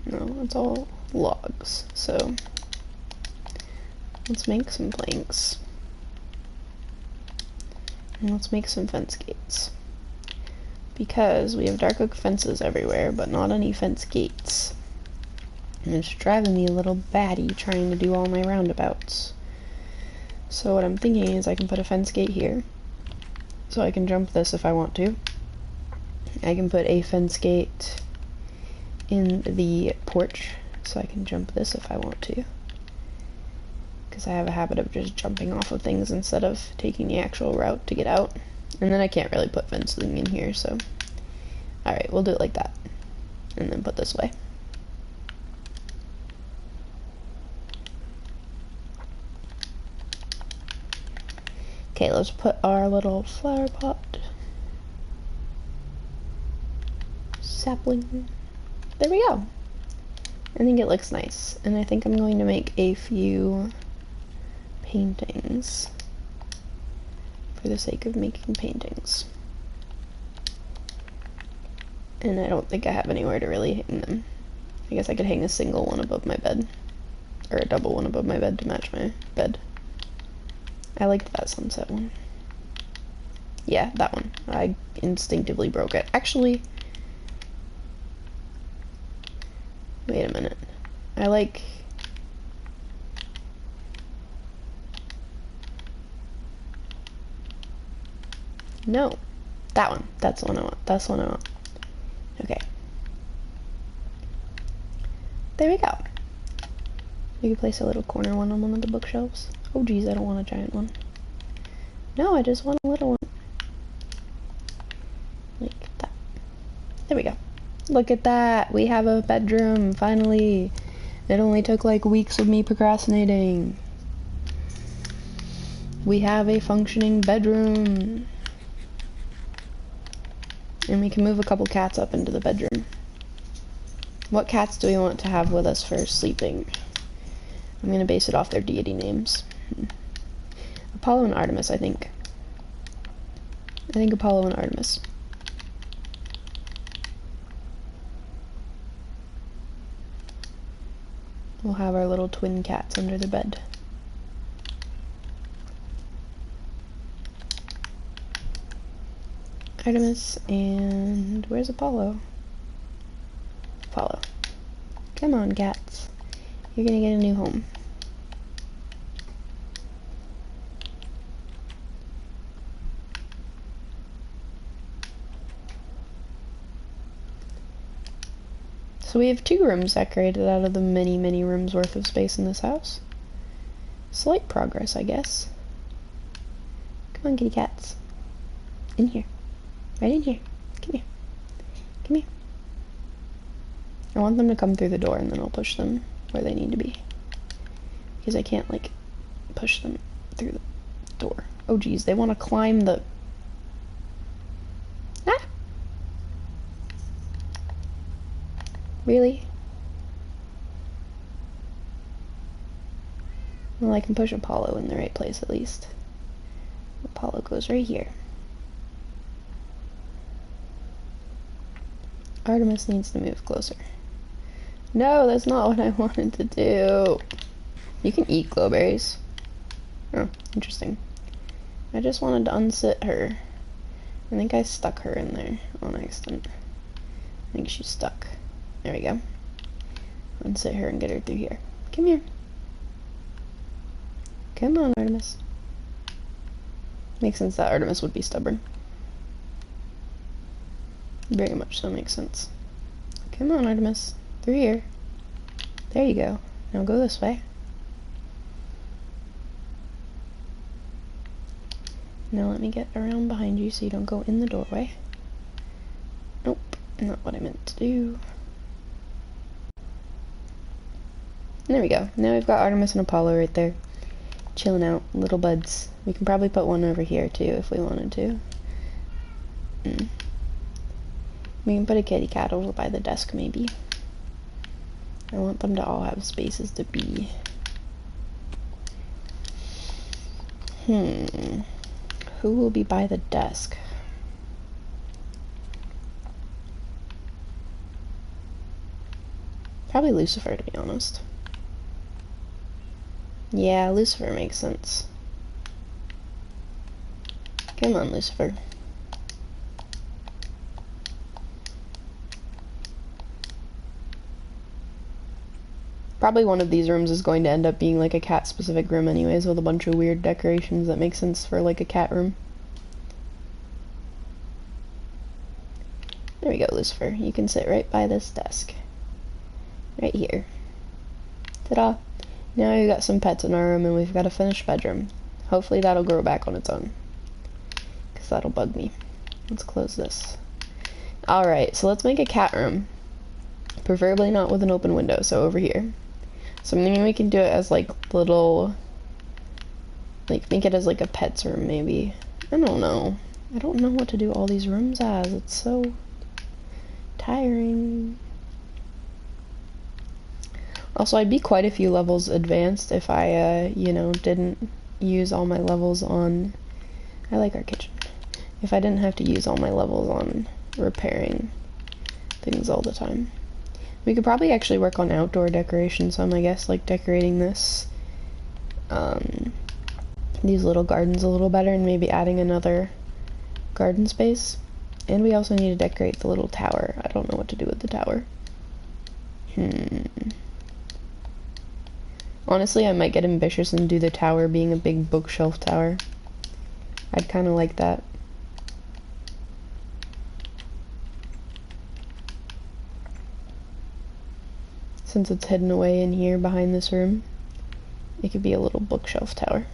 No, it's all logs, so let's make some planks. And let's make some fence gates. Because we have dark oak fences everywhere, but not any fence gates. And it's driving me a little batty trying to do all my roundabouts. So what I'm thinking is I can put a fence gate here. So I can jump this if I want to. I can put a fence gate in the porch, so I can jump this if I want to. Because I have a habit of just jumping off of things instead of taking the actual route to get out. And then I can't really put fencing in here, so... Alright, we'll do it like that. And then put this way. Okay, let's put our little flower pot. Sapling. There we go. I think it looks nice. And I think I'm going to make a few paintings for the sake of making paintings. And I don't think I have anywhere to really hang them. I guess I could hang a single one above my bed. Or a double one above my bed to match my bed. I liked that sunset one. Yeah, that one. I instinctively broke it. Actually, wait a minute. I like... No. That one. That's the one I want. That's the one I want. Okay. There we go. We could place a little corner one on one of the bookshelves. Oh geez, I don't want a giant one. No, I just want a little one. Like that. There we go. Look at that. We have a bedroom, finally. It only took like weeks of me procrastinating. We have a functioning bedroom. And we can move a couple cats up into the bedroom. What cats do we want to have with us for sleeping? I'm going to base it off their deity names. Apollo and Artemis, I think. I think Apollo and Artemis. We'll have our little twin cats under the bed. Artemis, and where's Apollo? Apollo. Come on, cats. You're gonna get a new home. So we have 2 rooms decorated out of the many, many rooms worth of space in this house. Slight progress, I guess. Come on, kitty cats. In here. Right in here. Come here. Come here. I want them to come through the door and then I'll push them where they need to be. Because I can't, like, push them through the door. Oh geez, they want to climb the... Ah! Really? Well, I can push Apollo in the right place at least. Apollo goes right here. Artemis needs to move closer. No, that's not what I wanted to do. You can eat glowberries. Oh, interesting. I just wanted to unsit her. I think I stuck her in there on accident. I think she's stuck. There we go. Unsit her and get her through here. Come here. Come on, Artemis. Makes sense that Artemis would be stubborn. Very much so makes sense. Come on, Artemis. Through here. There you go. Now go this way. Now let me get around behind you so you don't go in the doorway. Nope, not what I meant to do. There we go. Now we've got Artemis and Apollo right there. Chilling out, little buds. We can probably put one over here too if we wanted to. We can put a kitty cat over by the desk maybe. I want them to all have spaces to be. Who will be by the desk? Probably Lucifer, to be honest. Yeah, Lucifer makes sense. Come on, Lucifer. Probably one of these rooms is going to end up being like a cat-specific room anyways, with a bunch of weird decorations that make sense for like a cat room. There we go, Lucifer. You can sit right by this desk. Right here. Ta-da! Now we've got some pets in our room and we've got a finished bedroom. Hopefully that'll grow back on its own, because that'll bug me. Let's close this. Alright, so let's make a cat room. Preferably not with an open window, so over here. So I'm thinking we can do it as like little, like make it as like a pet's room maybe. I don't know. I don't know what to do all these rooms as. It's so tiring. Also, I'd be quite a few levels advanced if I, you know, didn't use all my levels on, I like our kitchen. If I didn't have to use all my levels on repairing things all the time. We could probably actually work on outdoor decoration some, I guess, like decorating this, these little gardens a little better and maybe adding another garden space. And we also need to decorate the little tower. I don't know what to do with the tower. Honestly, I might get ambitious and do the tower being a big bookshelf tower. I'd kind of like that. Since it's hidden away in here behind this room, it could be a little bookshelf tower.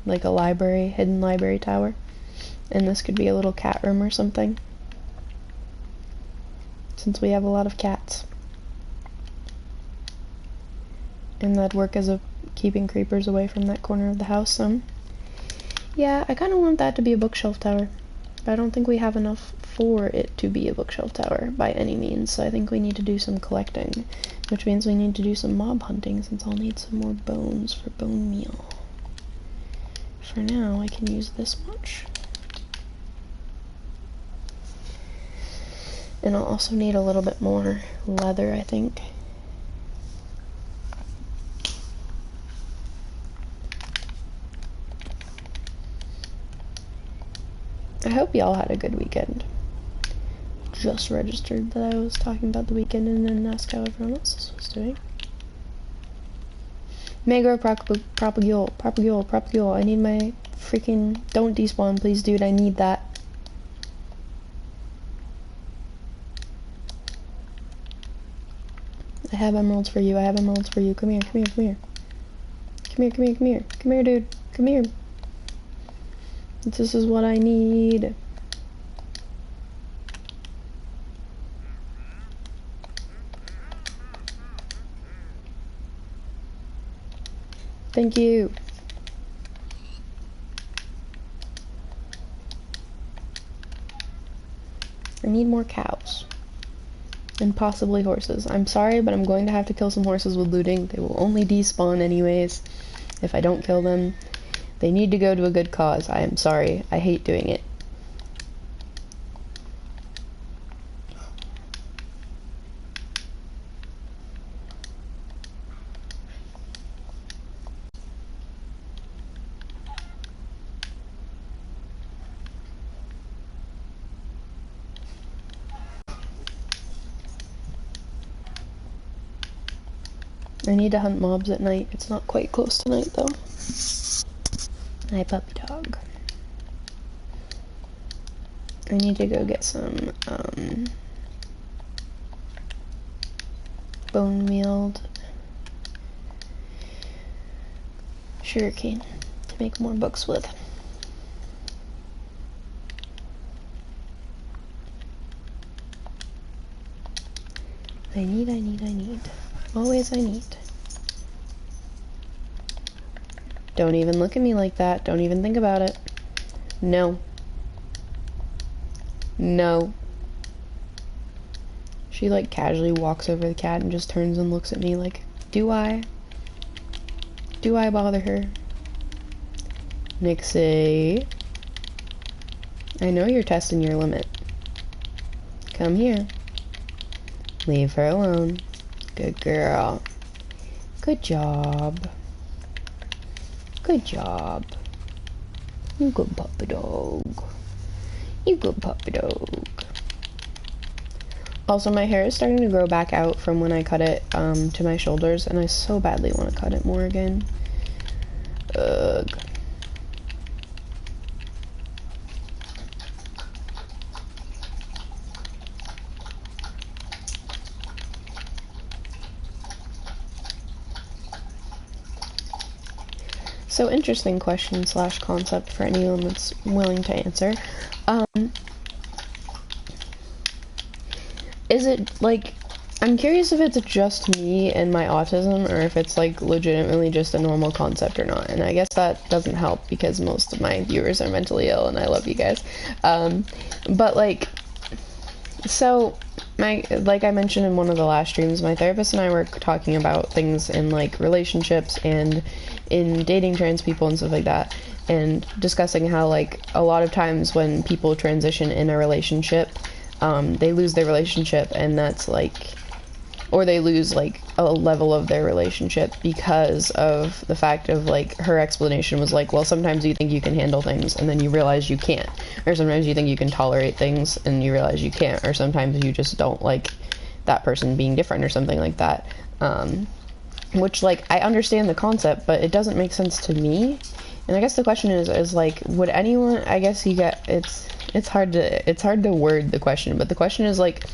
Like a library, hidden library tower. And this could be a little cat room or something, since we have a lot of cats. And that'd work as a keeping creepers away from that corner of the house some. Yeah, I kind of want that to be a bookshelf tower. But I don't think we have enough for it to be a bookshelf tower by any means, so I think we need to do some collecting, which means we need to do some mob hunting, since I'll need some more bones for bone meal. For now, I can use this much. And I'll also need a little bit more leather, I think. I hope y'all had a good weekend. Just registered that I was talking about the weekend and then asked how everyone else was doing. Megro propagule. I need my freaking... Don't despawn, please, dude. I need that. I have emeralds for you. I have emeralds for you. Come here, come here, come here. Come here, come here, come here. Come here, dude. Come here. This is what I need. Thank you. I need more cows. And possibly horses. I'm sorry, but I'm going to have to kill some horses with looting. They will only despawn anyways if I don't kill them. They need to go to a good cause. I am sorry. I hate doing it. I need to hunt mobs at night. It's not quite close to night though. Hi, puppy dog. I need to go get some bone mealed sugarcane to make more books with. I need. Always I need. Don't even look at me like that. Don't even think about it. No. No. She like casually walks over the cat and just turns and looks at me like, do I? Do I bother her? Nixie. I know you're testing your limit. Come here. Leave her alone. Good girl. Good job. Good job. You good puppy dog. You good puppy dog. Also, my hair is starting to grow back out from when I cut it to my shoulders, and I so badly want to cut it more again. Ugh. So, interesting question / concept for anyone that's willing to answer. Is it, like, I'm curious if it's just me and my autism, or if it's, like, legitimately just a normal concept or not. And I guess that doesn't help because most of my viewers are mentally ill, and I love you guys. But, like, so, like I mentioned in one of the last streams, my therapist and I were talking about things in, like, relationships and in dating trans people and stuff like that, and discussing how, like, a lot of times when people transition in a relationship, they lose their relationship, and that's, like, or they lose, like, a level of their relationship because of the fact of, like, her explanation was like, well, sometimes you think you can handle things, and then you realize you can't, or sometimes you think you can tolerate things, and you realize you can't, or sometimes you just don't like that person being different, or something like that, which, like, I understand the concept, but it doesn't make sense to me. And I guess the question is like, would anyone, I guess you get, it's hard to word the question, but the question is, like,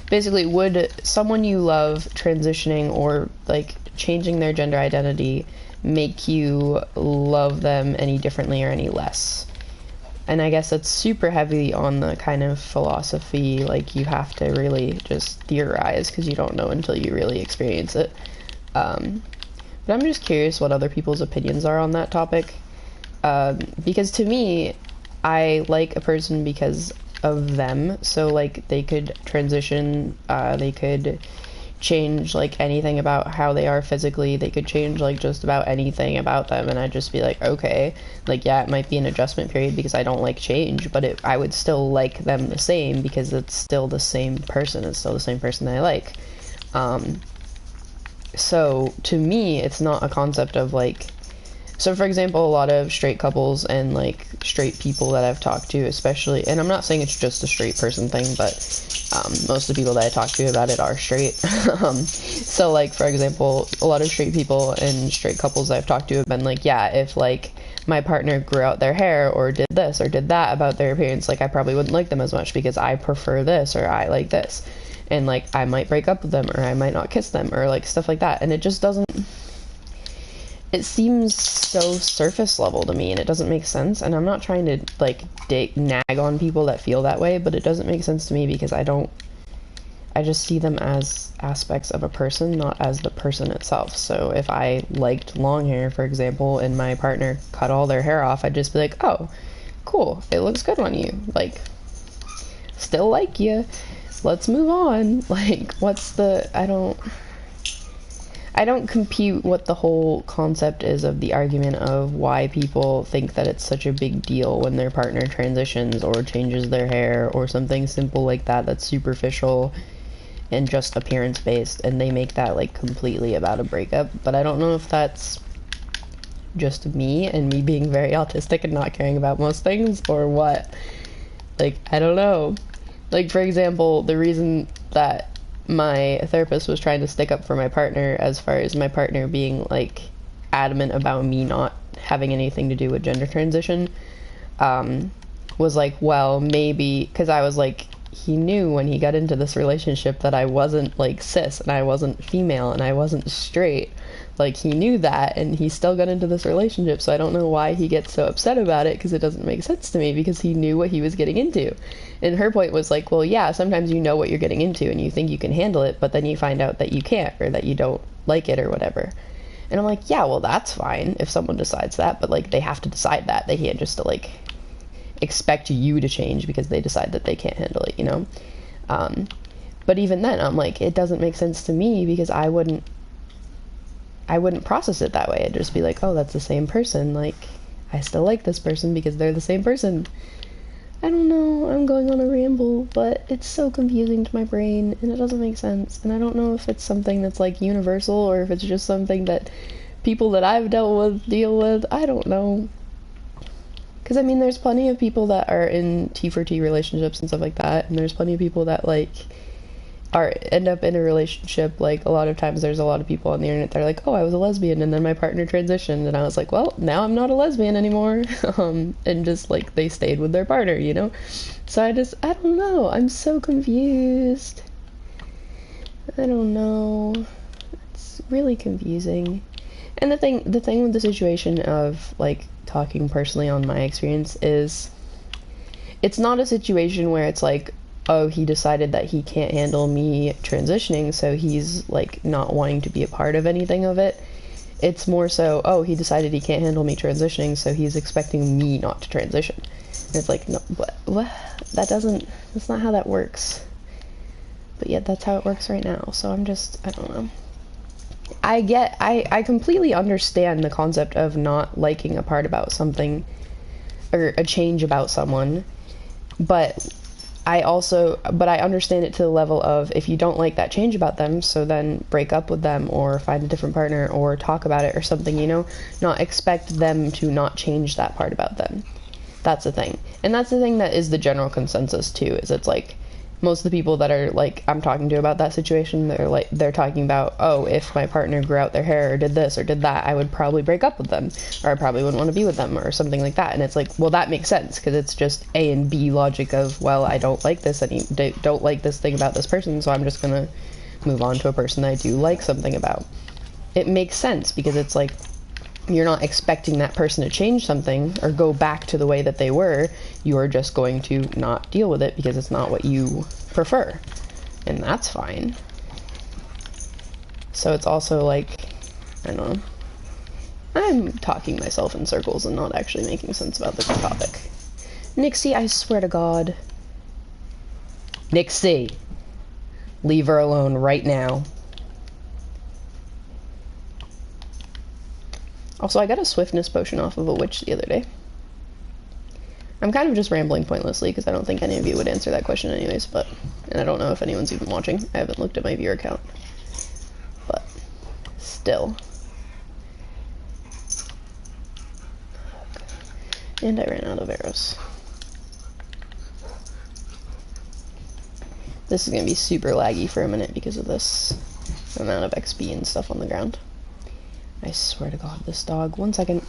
basically, would someone you love transitioning or, like, changing their gender identity make you love them any differently or any less? And I guess it's super heavy on the kind of philosophy, like, you have to really just theorize because you don't know until you really experience it. But I'm just curious what other people's opinions are on that topic. Because to me, I like a person because of them, so, like, they could transition, they could change, like, anything about how they are physically, they could change, like, just about anything about them, and I'd just be like, okay, like, yeah, it might be an adjustment period because I don't like change, but I would still like them the same because it's still the same person, it's still the same person that I like. So, to me, it's not a concept of, like, so, for example, a lot of straight couples and, like, straight people that I've talked to, especially, and I'm not saying it's just a straight person thing, but most of the people that I talk to about it are straight. So, like, for example, a lot of straight people and straight couples that I've talked to have been like, yeah, if, like, my partner grew out their hair or did this or did that about their appearance, like, I probably wouldn't like them as much because I prefer this or I like this. And, like, I might break up with them or I might not kiss them or, like, stuff like that. And it just doesn't... It seems so surface level to me, and it doesn't make sense, and I'm not trying to, like, nag on people that feel that way, but it doesn't make sense to me because I just see them as aspects of a person, not as the person itself. So if I liked long hair, for example, and my partner cut all their hair off, I'd just be like, oh, cool, it looks good on you, like, still like you, let's move on. Like, what's the, I don't compute what the whole concept is of the argument of why people think that it's such a big deal when their partner transitions or changes their hair or something simple like that that's superficial and just appearance based, and they make that, like, completely about a breakup. But I don't know if that's just me and me being very autistic and not caring about most things, or what. Like, I don't know. Like, for example, the reason that my therapist was trying to stick up for my partner, as far as my partner being, like, adamant about me not having anything to do with gender transition, was like, well, maybe, because I was like, he knew when he got into this relationship that I wasn't, like, cis, and I wasn't female, and I wasn't straight. Like, he knew that, and he still got into this relationship, so I don't know why he gets so upset about it, because it doesn't make sense to me, because he knew what he was getting into. And her point was like, well, yeah, sometimes you know what you're getting into, and you think you can handle it, but then you find out that you can't, or that you don't like it, or whatever. And I'm like, yeah, well, that's fine if someone decides that, but, like, they have to decide that. They can't just, like, expect you to change because they decide that they can't handle it, you know? But even then, I'm like, it doesn't make sense to me, because I wouldn't process it that way. I'd just be like, oh, that's the same person. Like, I still like this person because they're the same person. I don't know, I'm going on a ramble, but it's so confusing to my brain, and it doesn't make sense. And I don't know if it's something that's, like, universal, or if it's just something that people that I've dealt with deal with. I don't know. Because, I mean, there's plenty of people that are in T4T relationships and stuff like that, and there's plenty of people that, like, end up in a relationship. Like, a lot of times there's a lot of people on the internet that are like, oh, I was a lesbian, and then my partner transitioned, and I was like, well, now I'm not a lesbian anymore. And just, like, they stayed with their partner, you know? So I don't know, I'm so confused. I don't know. It's really confusing. And the thing with the situation of, like, talking personally on my experience is, it's not a situation where it's like, oh, he decided that he can't handle me transitioning, so he's, like, not wanting to be a part of anything of it. It's more so, oh, he decided he can't handle me transitioning, so he's expecting me not to transition. And it's like, no, what? That's not how that works. But yet, that's how it works right now, so I don't know. I completely understand the concept of not liking a part about something, or a change about someone, but I understand it to the level of, if you don't like that change about them, so then break up with them, or find a different partner, or talk about it, or something, you know? Not expect them to not change that part about them. That's the thing. And that's the thing that is the general consensus, too, is it's like, most of the people that are, like, I'm talking to about that situation, they're talking about, oh, if my partner grew out their hair, or did this, or did that, I would probably break up with them, or I probably wouldn't want to be with them, or something like that. And it's like, well, that makes sense, because it's just A and B logic of, well, I don't like this don't like this thing about this person, so I'm just gonna move on to a person I do like something about. It makes sense, because it's like, you're not expecting that person to change something or go back to the way that they were. You are just going to not deal with it because it's not what you prefer. And that's fine. So it's also like, I don't know. I'm talking myself in circles and not actually making sense about the topic. Nixie, I swear to God. Nixie! Leave her alone right now. Also, I got a swiftness potion off of a witch the other day. I'm kind of just rambling pointlessly, because I don't think any of you would answer that question anyways, and I don't know if anyone's even watching. I haven't looked at my viewer count. But, still. And I ran out of arrows. This is going to be super laggy for a minute because of this amount of XP and stuff on the ground. I swear to God, this dog. 1 second.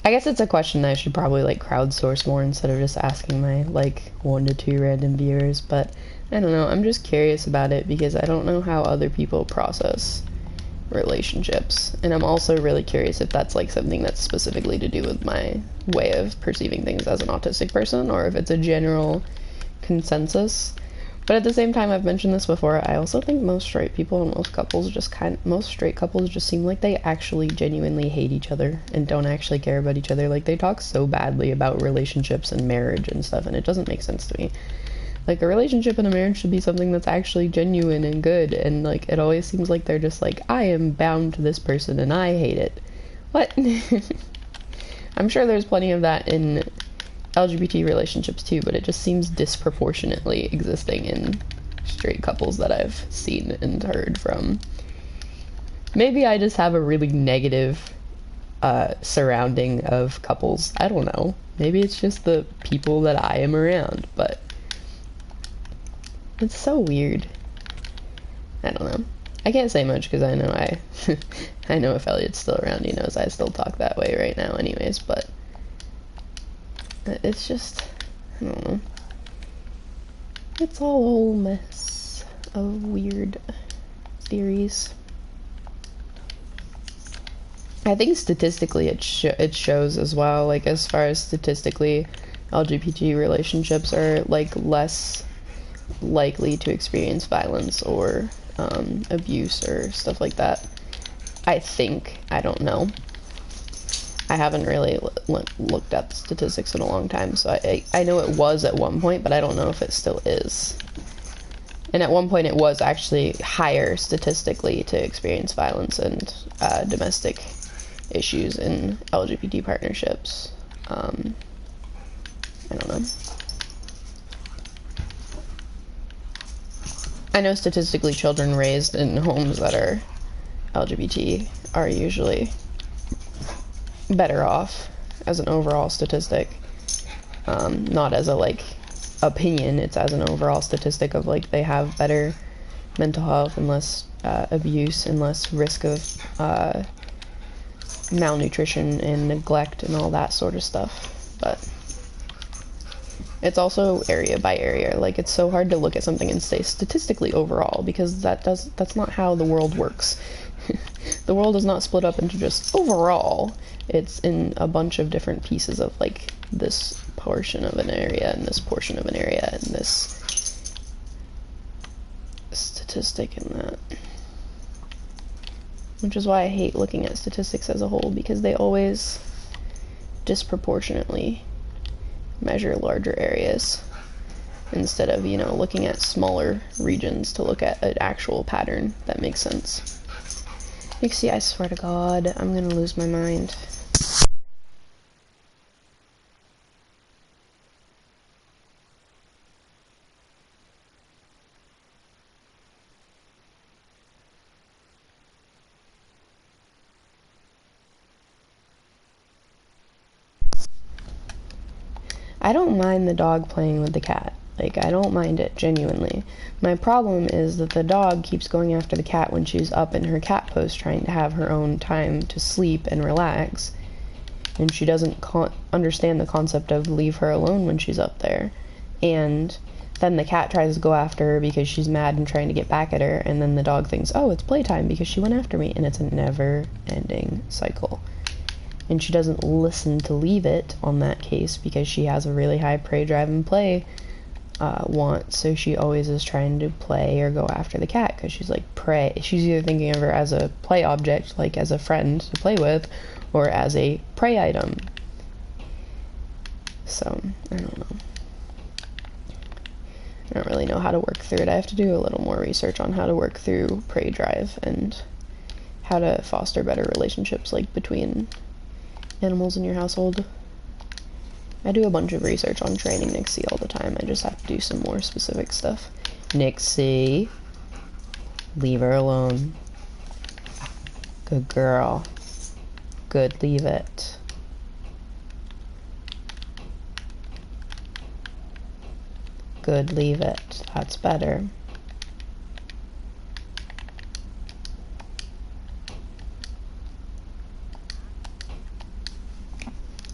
I guess it's a question that I should probably, like, crowdsource more instead of just asking my, like, 1 to 2 random viewers, but I don't know, I'm just curious about it because I don't know how other people process relationships, and I'm also really curious if that's, like, something that's specifically to do with my way of perceiving things as an autistic person, or if it's a general consensus. But at the same time, I've mentioned this before, I also think most straight people and most straight couples just seem like they actually genuinely hate each other and don't actually care about each other. Like, they talk so badly about relationships and marriage and stuff, and it doesn't make sense to me. Like, a relationship and a marriage should be something that's actually genuine and good, and, like, it always seems like they're just like, I am bound to this person and I hate it. What? I'm sure there's plenty of that in LGBT relationships too, but it just seems disproportionately existing in straight couples that I've seen and heard from. Maybe I just have a really negative surrounding of couples. I don't know. Maybe it's just the people that I am around, but it's so weird. I don't know. I can't say much because I know I know if Elliot's still around, he knows I still talk that way right now anyways, but it's just, I don't know. It's all a mess of weird theories. I think statistically it shows as well, like as far as statistically LGBT relationships are like less likely to experience violence or abuse or stuff like that. I think. I don't know. I haven't really looked at the statistics in a long time, so I know it was at one point, but I don't know if it still is. And at one point it was actually higher statistically to experience violence and domestic issues in LGBT partnerships. I don't know. I know statistically children raised in homes that are LGBT are usually better off as an overall statistic. Not as a like opinion, it's as an overall statistic of like they have better mental health and less abuse and less risk of malnutrition and neglect and all that sort of stuff. But it's also area by area. Like, it's so hard to look at something and say statistically overall, because that's not how the world works. The world is not split up into just overall. It's in a bunch of different pieces of like this portion of an area and this portion of an area and this statistic and that. Which is why I hate looking at statistics as a whole, because they always disproportionately measure larger areas instead of, you know, looking at smaller regions to look at an actual pattern that makes sense. Nixie, I swear to God, I'm gonna lose my mind. I don't mind the dog playing with the cat. Like, I don't mind it, genuinely. My problem is that the dog keeps going after the cat when she's up in her cat post trying to have her own time to sleep and relax. And she doesn't understand the concept of leave her alone when she's up there. And then the cat tries to go after her because she's mad and trying to get back at her, and then the dog thinks, oh, it's playtime because she went after me, and it's a never-ending cycle. And she doesn't listen to leave it on that case because she has a really high prey drive and play want, so she always is trying to play or go after the cat because she's like prey. She's either thinking of her as a play object, like as a friend to play with, or as a prey item. So, I don't know. I don't really know how to work through it. I have to do a little more research on how to work through prey drive and how to foster better relationships, like between animals in your household. I do a bunch of research on training Nixie all the time. I just have to do some more specific stuff. Nixie, leave her alone. Good girl. Good, leave it. Good, leave it. That's better.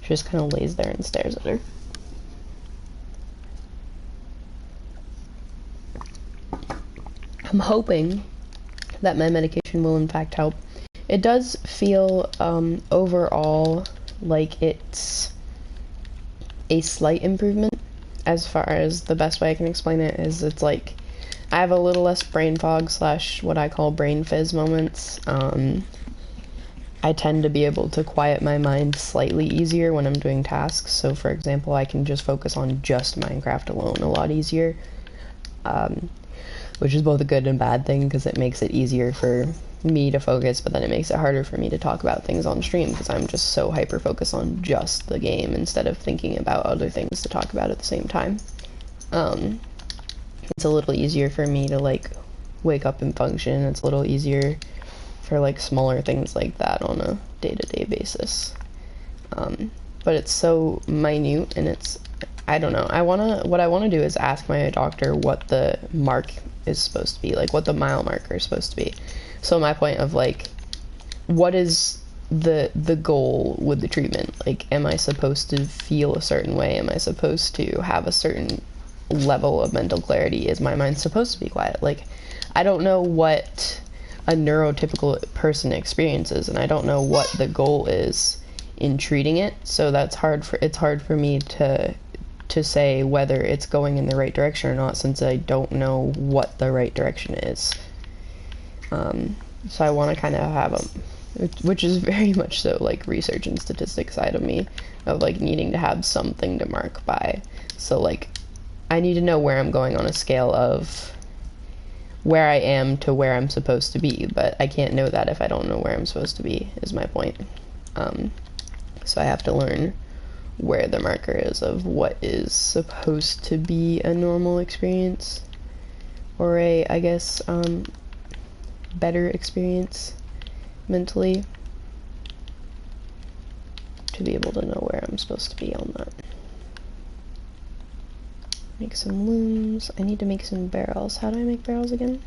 She just kind of lays there and stares at her. I'm hoping that my medication will in fact help. It does feel overall like it's a slight improvement. As far as the best way I can explain it is, it's like I have a little less brain fog / what I call brain fizz moments. I tend to be able to quiet my mind slightly easier when I'm doing tasks. So for example, I can just focus on just Minecraft alone a lot easier, which is both a good and bad thing because it makes it easier for me to focus, but then it makes it harder for me to talk about things on stream because I'm just so hyper focused on just the game instead of thinking about other things to talk about at the same time. it's a little easier for me to like wake up and function. It's a little easier for like smaller things like that on a day-to-day basis. But it's so minute, and it's, I don't know. What I wanna do is ask my doctor what the mark is supposed to be, like what the mile marker is supposed to be. So my point of like, what is the goal with the treatment? Like, am I supposed to feel a certain way? Am I supposed to have a certain level of mental clarity? Is my mind supposed to be quiet? Like, I don't know what a neurotypical person experiences, and I don't know what the goal is in treating it. So it's hard for me to say whether it's going in the right direction or not, since I don't know what the right direction is. So I want to kind of have which is very much so like research and statistics side of me, of like needing to have something to mark by. So like, I need to know where I'm going on a scale of where I am to where I'm supposed to be, but I can't know that if I don't know where I'm supposed to be, is my point. So I have to learn where the marker is of what is supposed to be a normal experience, or a, I guess, better experience mentally, to be able to know where I'm supposed to be on that. Make some looms. I need to make some barrels. How do I make barrels again?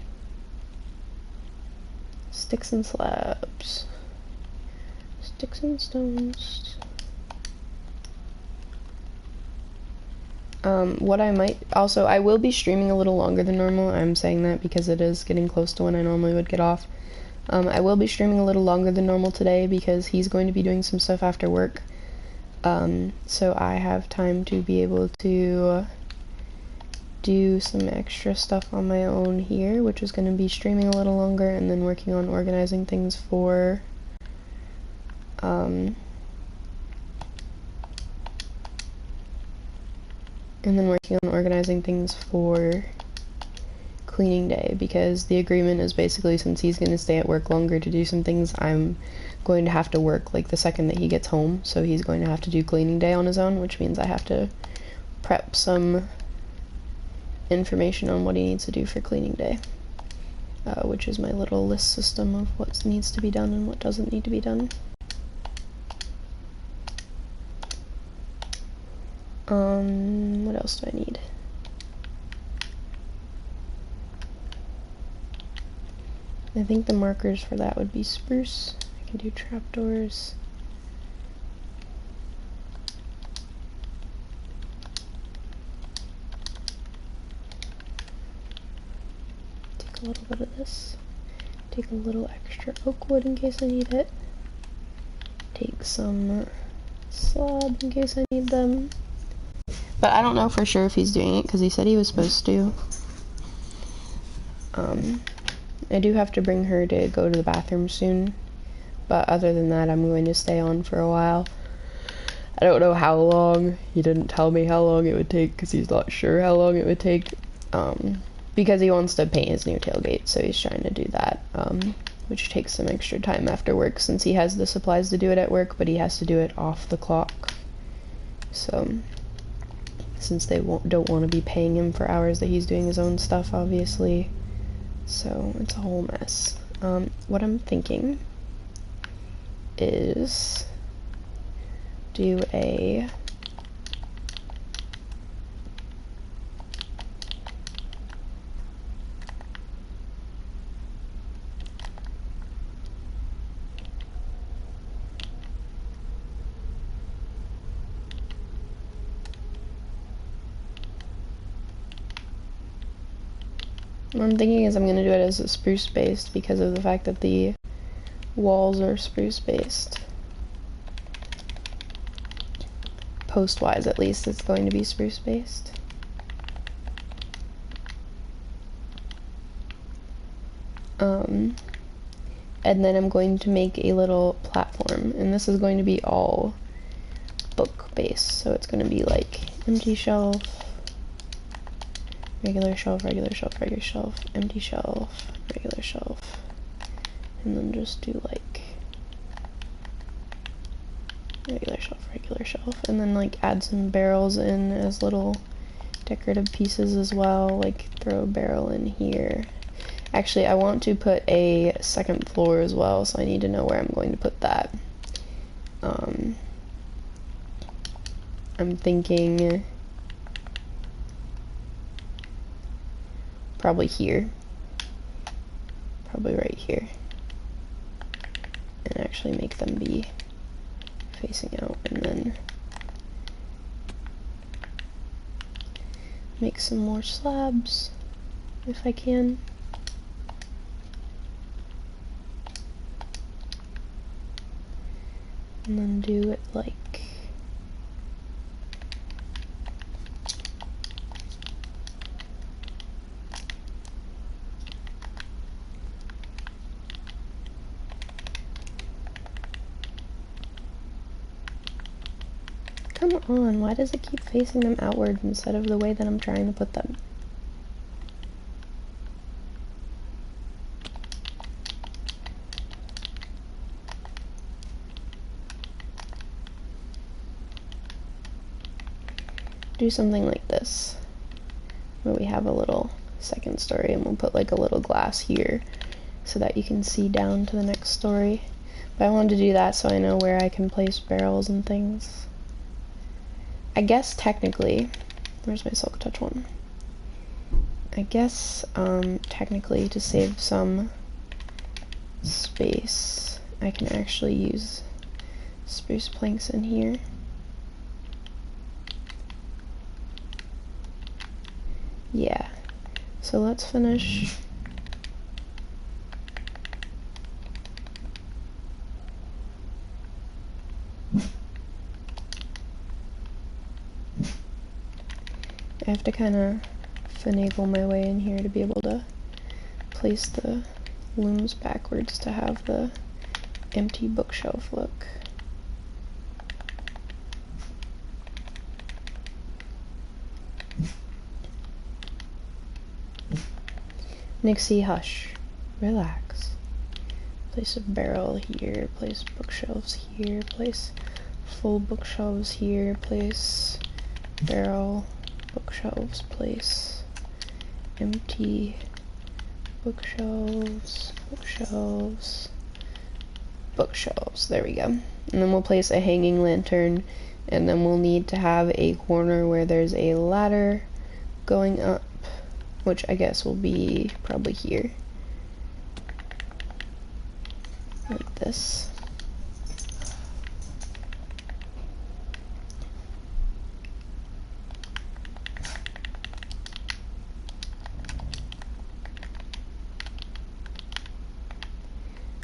Sticks and slabs. Sticks and stones. What I might, also, I will be streaming a little longer than normal. I'm saying that because it is getting close to when I normally would get off. I will be streaming a little longer than normal today because he's going to be doing some stuff after work. So I have time to be able to do some extra stuff on my own here, which is going to be streaming a little longer and then working on organizing things for, cleaning day, because the agreement is basically, since he's going to stay at work longer to do some things, I'm going to have to work like the second that he gets home, so he's going to have to do cleaning day on his own, which means I have to prep some information on what he needs to do for cleaning day, which is my little list system of what needs to be done and what doesn't need to be done. What else do I need? I think the markers for that would be spruce. I can do trapdoors. Take a little bit of this. Take a little extra oak wood in case I need it. Take some slab in case I need them. But I don't know for sure if he's doing it because he said he was supposed to. I do have to bring her to go to the bathroom soon, but other than that, I'm going to stay on for a while. I don't know how long. He didn't tell me how long it would take because he's not sure how long it would take, because he wants to paint his new tailgate, so he's trying to do that, which takes some extra time after work since he has the supplies to do it at work, but he has to do it off the clock. So, since they don't want to be paying him for hours that he's doing his own stuff, obviously. So it's a whole mess. What I'm thinking is do a what I'm thinking is I'm going to do it as a spruce based because of the fact that the walls are spruce based. Post wise, at least, it's going to be spruce based. And then I'm going to make a little platform, and this is going to be all book based, so it's going to be like empty shelf, regular shelf, regular shelf, regular shelf, empty shelf, regular shelf, and then just do like regular shelf, and then like add some barrels in as little decorative pieces as well, like throw a barrel in here. Actually, I want to put a second floor as well, so I need to know where I'm going to put that. I'm thinking probably here. Probably right here. And actually make them be facing out, and then make some more slabs if I can. And then do it like come on, why does it keep facing them outward instead of the way that I'm trying to put them? Do something like this, where we have a little second story, and we'll put like a little glass here so that you can see down to the next story. But I wanted to do that so I know where I can place barrels and things. I guess technically, where's my silk touch one? I guess technically to save some space, I can actually use spruce planks in here. Yeah, so let's finish. I have to kind of finagle my way in here to be able to place the looms backwards to have the empty bookshelf look. Nixie, hush. Relax. Place a barrel here, place bookshelves here, place full bookshelves here, place barrel, bookshelves, place empty bookshelves, bookshelves, bookshelves. There we go. And then we'll place a hanging lantern, and then we'll need to have a corner where there's a ladder going up, which I guess will be probably here. Like this.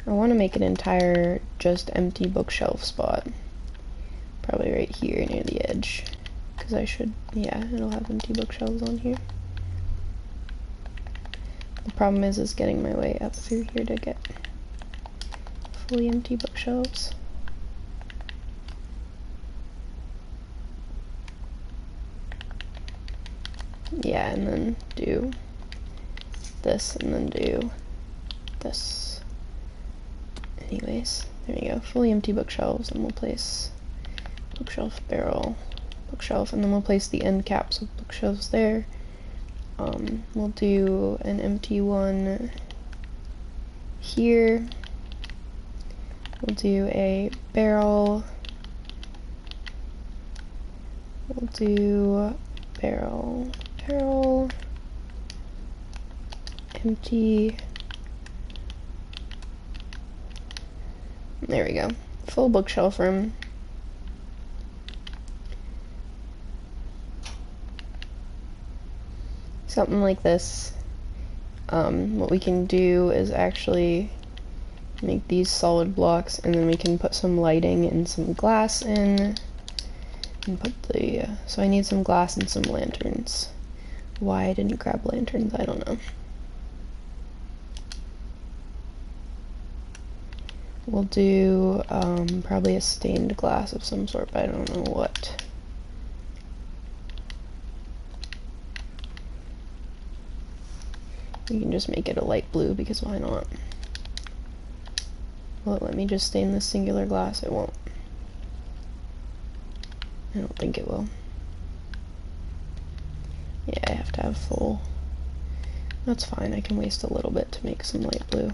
I want to make an entire just empty bookshelf spot. Probably right here near the edge. Because I should, yeah, it'll have empty bookshelves on here. The problem is getting my way up through here to get fully empty bookshelves. Yeah, and then do this, and then do this. Anyways, there you go. Fully empty bookshelves, and we'll place bookshelf, barrel, bookshelf, and then we'll place the end caps of bookshelves there. We'll do an empty one here. We'll do a barrel. We'll do barrel, barrel, empty. There we go. Full bookshelf room. Something like this. What we can do is actually make these solid blocks, and then we can put some lighting and some glass in, and put the, so I need some glass and some lanterns. Why I didn't grab lanterns, I don't know. We'll do probably a stained glass of some sort, but I don't know what. You can just make it a light blue, because why not? Will it let me just stain this singular glass? It won't. I don't think it will. Yeah, I have to have full. That's fine, I can waste a little bit to make some light blue.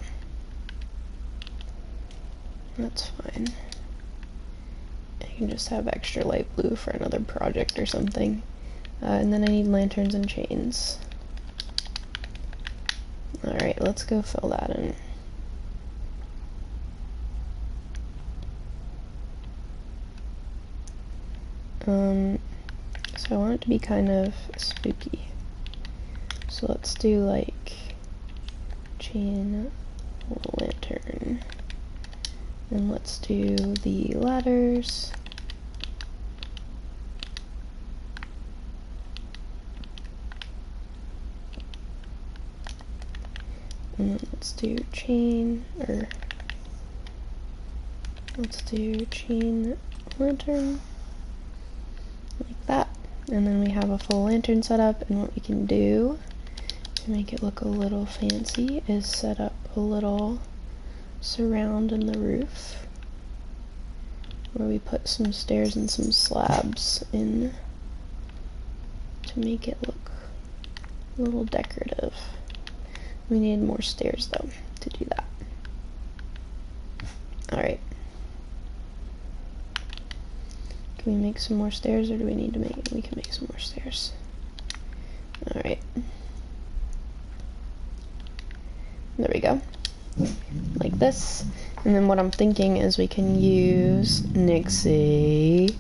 That's fine. I can just have extra light blue for another project or something. And then I need lanterns and chains. Alright, let's go fill that in. So I want it to be kind of spooky. So let's do like chain, lantern. And let's do the ladders. And then let's do chain, or let's do chain lantern, like that. And then we have a full lantern set up, and what we can do to make it look a little fancy is set up a little surround in the roof where we put some stairs and some slabs in to make it look a little decorative. We need more stairs though to do that. Alright. Can we make some more stairs, or do we need to make it? We can make some more stairs. Alright. There we go. Like this. And then what I'm thinking is we can use Nixie.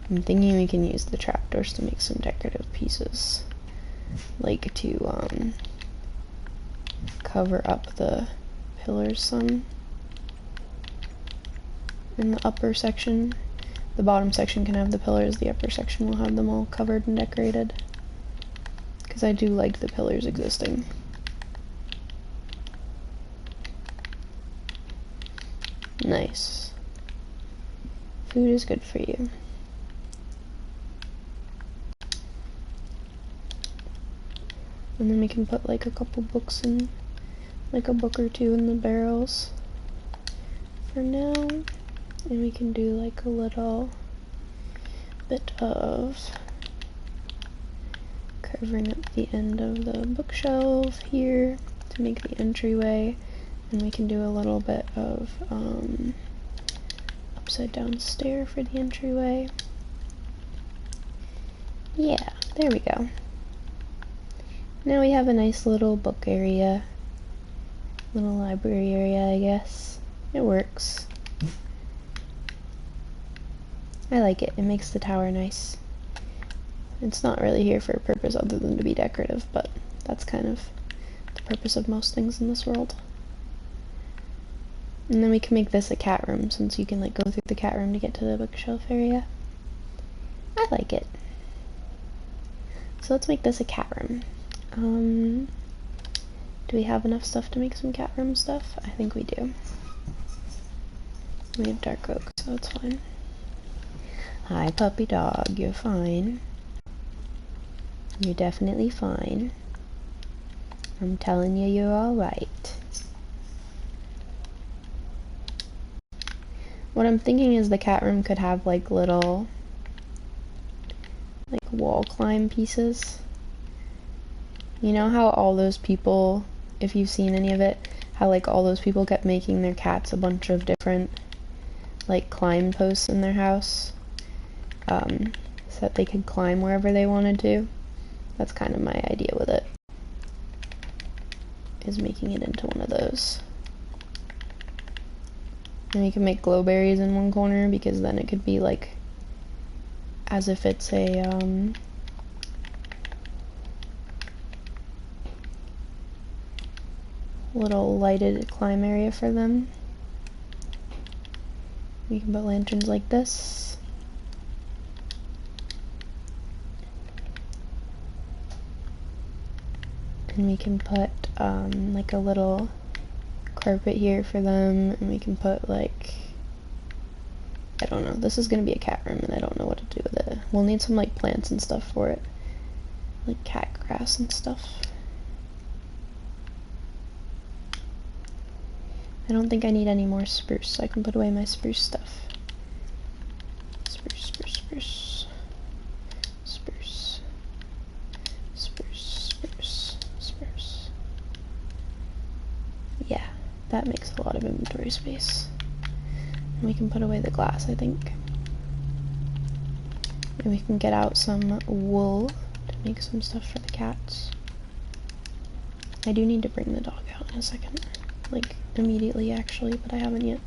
I'm thinking we can use the trapdoors to make some decorative pieces. Like to cover up the pillars some in the upper section. The bottom section can have the pillars, the upper section will have them all covered and decorated. Because I do like the pillars existing. Nice. Food is good for you. And then we can put like a couple books in, like a book or two in the barrels for now. And we can do like a little bit of covering up the end of the bookshelf here to make the entryway. And we can do a little bit of upside down stair for the entryway. Yeah, there we go. Now we have a nice little book area. Little library area, I guess. It works. I like it. It makes the tower nice. It's not really here for a purpose other than to be decorative, but that's kind of the purpose of most things in this world. And then we can make this a cat room, since you can like go through the cat room to get to the bookshelf area. I like it. So let's make this a cat room. Do we have enough stuff to make some cat room stuff? I think we do. We have dark oak, so it's fine. Hi, puppy dog, you're fine. You're definitely fine. I'm telling you, you're alright. What I'm thinking is the cat room could have like little like wall climb pieces. You know how all those people, if you've seen any of it, how like all those people kept making their cats a bunch of different like climb posts in their house, so that they could climb wherever they wanted to. That's kind of my idea with it, is making it into one of those. And you can make glowberries in one corner, because then it could be like as if it's a little lighted climb area for them. We can put lanterns like this. And we can put like a little carpet here for them, and we can put like, I don't know, this is gonna be a cat room and I don't know what to do with it. We'll need some like plants and stuff for it, like cat grass and stuff. I don't think I need any more spruce, so I can put away my spruce stuff. Spruce, spruce, spruce. Spruce. Spruce. That makes a lot of inventory space. And we can put away the glass, I think. And we can get out some wool to make some stuff for the cats. I do need to bring the dog out in a second. Like, immediately actually, but I haven't yet.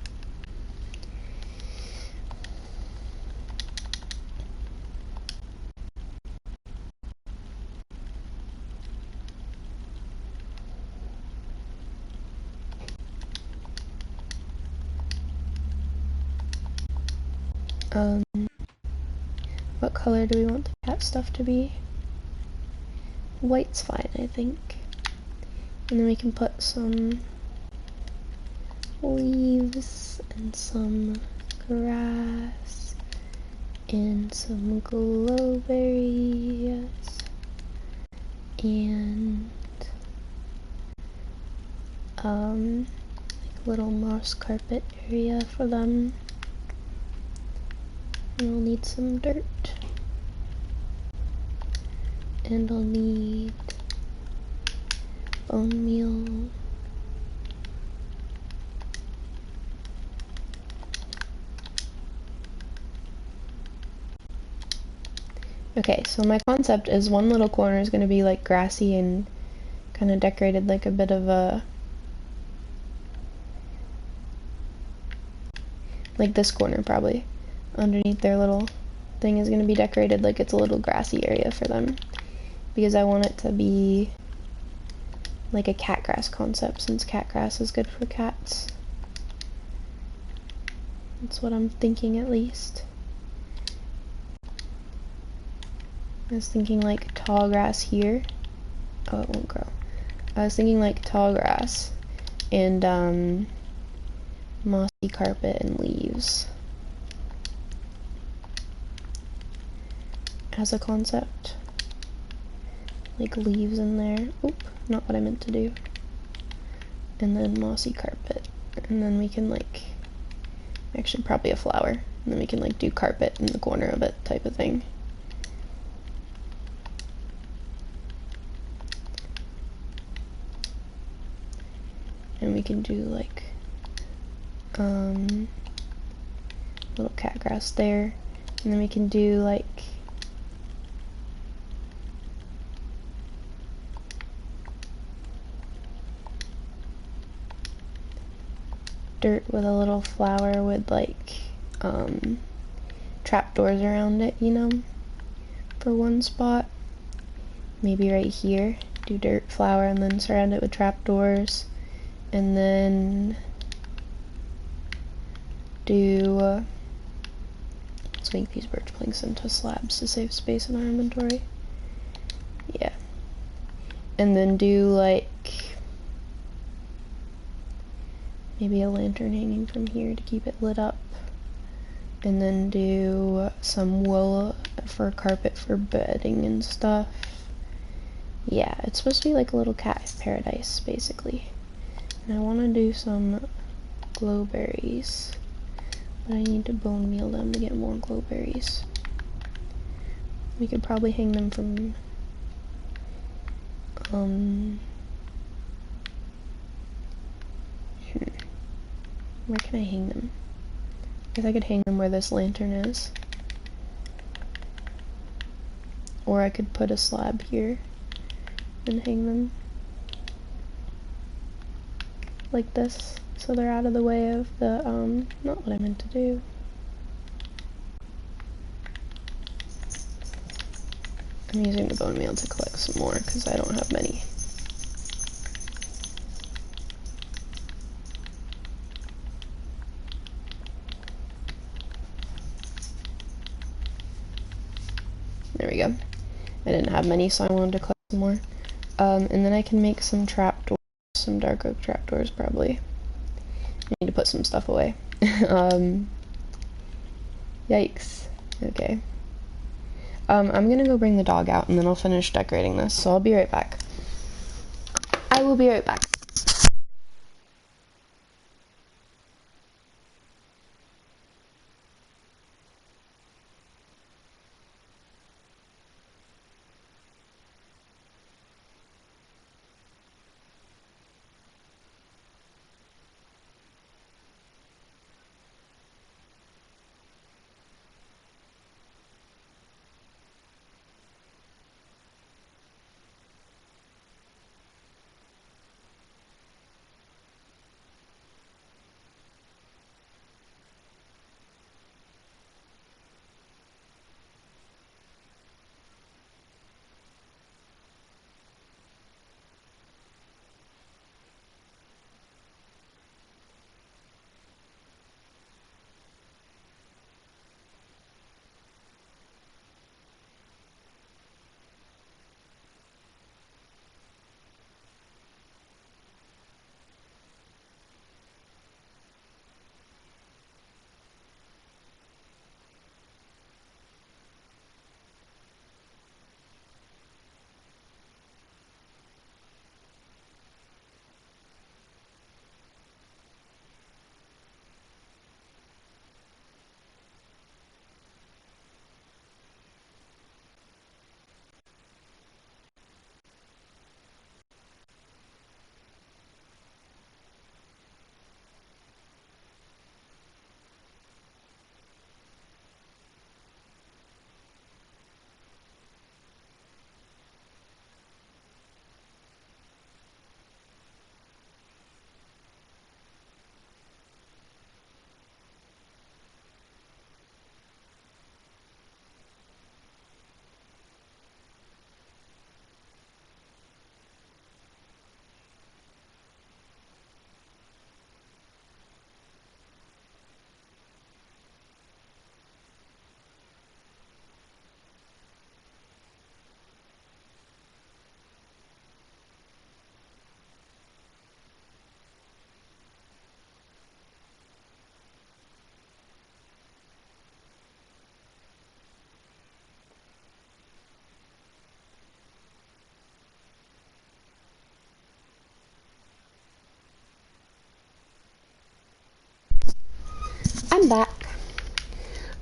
What color do we want the cat stuff to be? White's fine, I think. And then we can put some leaves and some grass and some glowberries and like a little moss carpet area for them. And we'll need some dirt. And I'll need bone meal. Okay, so my concept is one little corner is going to be like grassy and kind of decorated like a bit of a, like this corner probably, underneath their little thing is going to be decorated like it's a little grassy area for them, because I want it to be like a cat grass concept, since cat grass is good for cats. That's what I'm thinking, at least. I was thinking like tall grass here. Oh, it won't grow. I was thinking like tall grass and mossy carpet and leaves as a concept. Like leaves in there. Oop, not what I meant to do. And then mossy carpet. And then we can like, actually probably a flower. And then we can like do carpet in the corner of it type of thing. And we can do like little cat grass there, and then we can do like dirt with a little flower with like trapdoors around it, you know, for one spot. Maybe right here, do dirt, flower, and then surround it with trapdoors. And then do, let's make these birch planks into slabs to save space in our inventory. Yeah. And then do like, maybe a lantern hanging from here to keep it lit up. And then do some wool for carpet for bedding and stuff. Yeah, it's supposed to be like a little cat paradise, basically. And I want to do some glowberries, but I need to bone meal them to get more glowberries. We could probably hang them from, where can I hang them? I guess I could hang them where this lantern is. Or I could put a slab here and hang them like this, so they're out of the way of the, not what I meant to do. I'm using the bone meal to collect some more, because I don't have many. There we go. I didn't have many, so I wanted to collect some more. And then I can make some trapdoors, some dark oak trapdoors, probably. I need to put some stuff away. Yikes. Okay. I'm gonna go bring the dog out, and then I'll finish decorating this, so I'll be right back. I will be right back.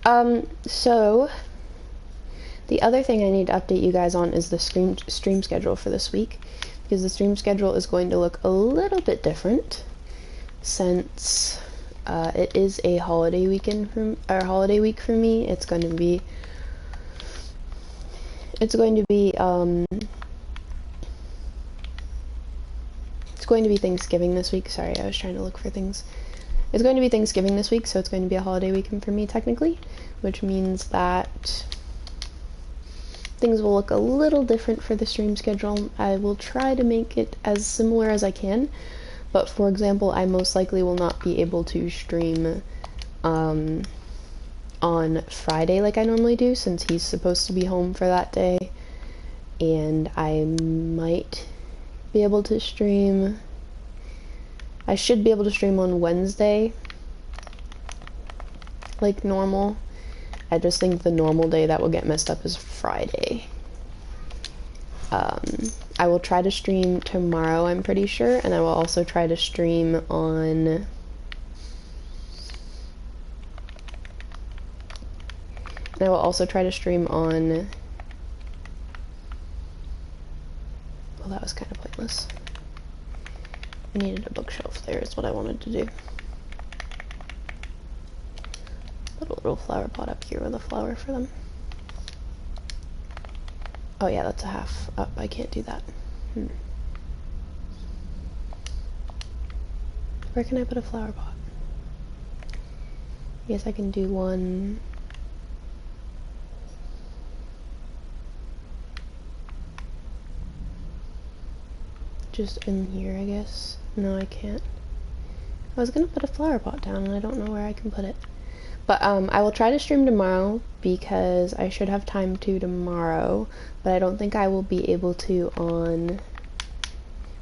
So the other thing I need to update you guys on is the stream schedule for this week, because the stream schedule is going to look a little bit different since it is a holiday weekend holiday week for me. It's going to be it's going to be Thanksgiving this week. Sorry, I was trying to look for things. It's going to be Thanksgiving this week, so it's going to be a holiday weekend for me technically, which means that things will look a little different for the stream schedule. I will try to make it as similar as I can, but for example, I most likely will not be able to stream on Friday like I normally do, since he's supposed to be home for that day, and I might be able to stream. I should be able to stream on Wednesday like normal. I just think the normal day that will get messed up is Friday. I will try to stream tomorrow, I'm pretty sure, and I will also try to stream on well, that was kind of pointless. I needed a bookshelf there is what I wanted to do. Put a little flower pot up here with a flower for them. Oh yeah, that's a half up. I can't do that. Where can I put a flower pot? I guess I can do one. Just in here, I guess. No, I can't. I was gonna put a flower pot down and I don't know where I can put it. But I will try to stream tomorrow because I should have time to tomorrow, but I don't think I will be able to on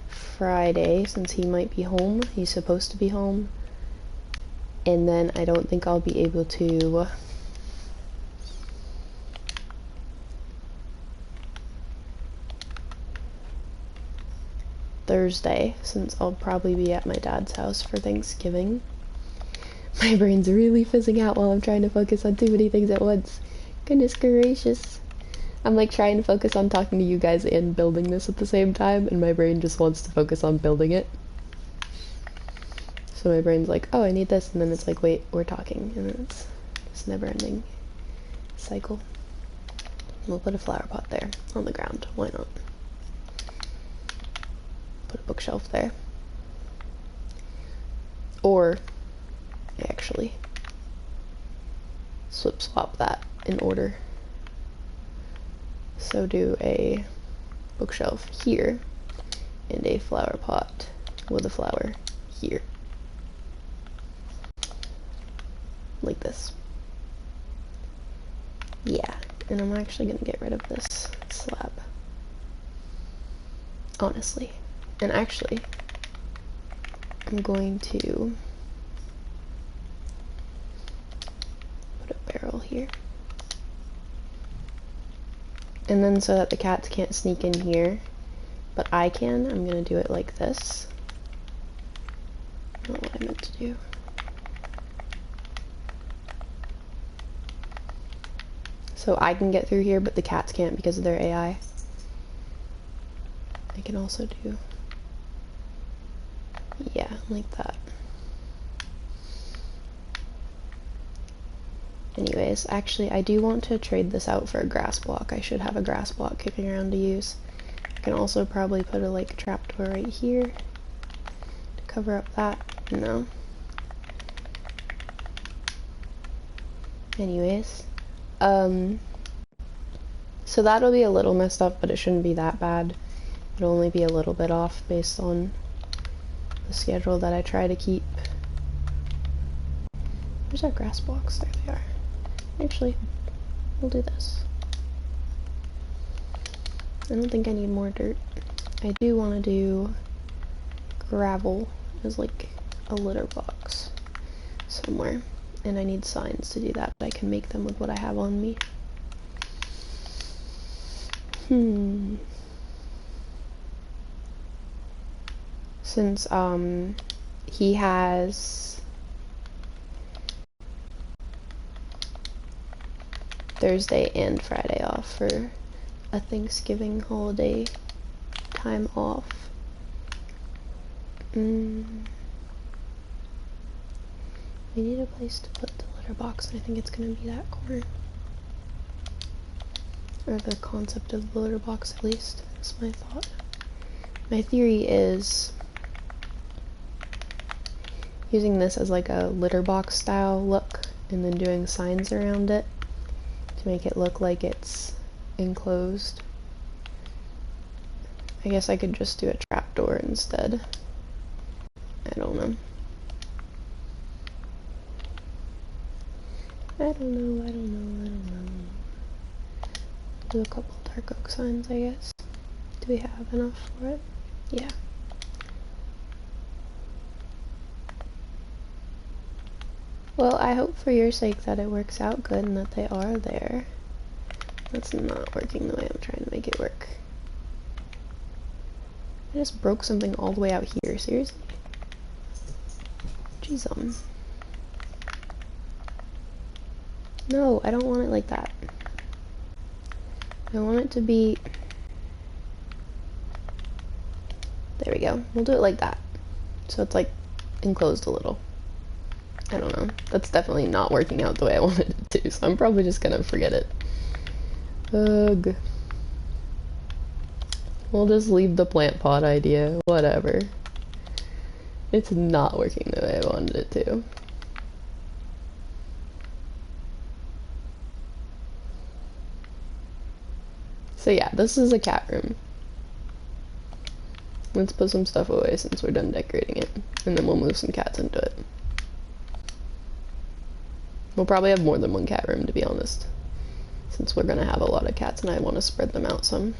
Friday since he might be home. He's supposed to be home. And then I don't think I'll be able to Thursday, since I'll probably be at my dad's house for Thanksgiving. My brain's really fizzing out while I'm trying to focus on too many things at once. Goodness gracious. I'm like trying to focus on talking to you guys and building this at the same time, and my brain just wants to focus on building it. So my brain's like, oh, I need this, and then it's like, wait, we're talking, and then it's this never-ending cycle. We'll put a flower pot there on the ground. Why not? Put a bookshelf there. Or actually swap that in order. So do a bookshelf here and a flower pot with a flower here. Like this. Yeah, and I'm actually gonna get rid of this slab. Honestly. And actually, I'm going to put a barrel here. And then so that the cats can't sneak in here, but I can, I'm gonna do it like this. Not what I meant to do. So I can get through here, but the cats can't because of their AI. I can also do, yeah, like that. Anyways, actually, I do want to trade this out for a grass block. I should have a grass block kicking around to use. I can also probably put a like trapdoor right here to cover up that. No. Anyways, so that'll be a little messed up, but it shouldn't be that bad. It'll only be a little bit off based on the schedule that I try to keep. Where's our grass blocks? There they are. Actually, we'll do this. I don't think I need more dirt. I do want to do gravel as like a litter box somewhere. And I need signs to do that, but I can make them with what I have on me. Since he has Thursday and Friday off for a Thanksgiving holiday time off. We need a place to put the litter box, and I think it's gonna be that corner. Or the concept of the litter box, at least. That's my thought. My theory is using this as like a litter box style look, and then doing signs around it to make it look like it's enclosed. I guess I could just do a trapdoor instead. I don't know. I don't know. Do a couple dark oak signs, I guess. Do we have enough for it? Yeah. Well, I hope for your sake that it works out good and that they are there. That's not working the way I'm trying to make it work. I just broke something all the way out here, seriously? Jeez, no, I don't want it like that. I want it to be... There we go. We'll do it like that. So it's like enclosed a little. I don't know. That's definitely not working out the way I wanted it to, so I'm probably just gonna forget it. Ugh. We'll just leave the plant pot idea. Whatever. It's not working the way I wanted it to. So yeah, this is a cat room. Let's put some stuff away since we're done decorating it, and then we'll move some cats into it. We'll probably have more than one cat room, to be honest, since we're gonna have a lot of cats and I want to spread them out some.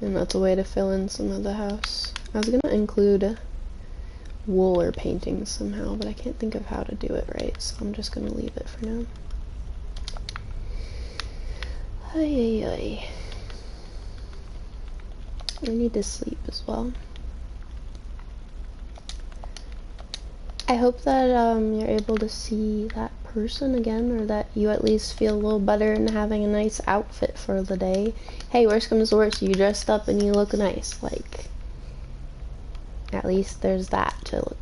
And that's a way to fill in some of the house. I was gonna include wool or paintings somehow, but I can't think of how to do it right, so I'm just gonna leave it for now. Ay, ay, ay. I need to sleep as well. I hope that you're able to see that person again, or that you at least feel a little better in having a nice outfit for the day. Hey, worst comes to worst, you dressed up and you look nice. Like, at least there's that to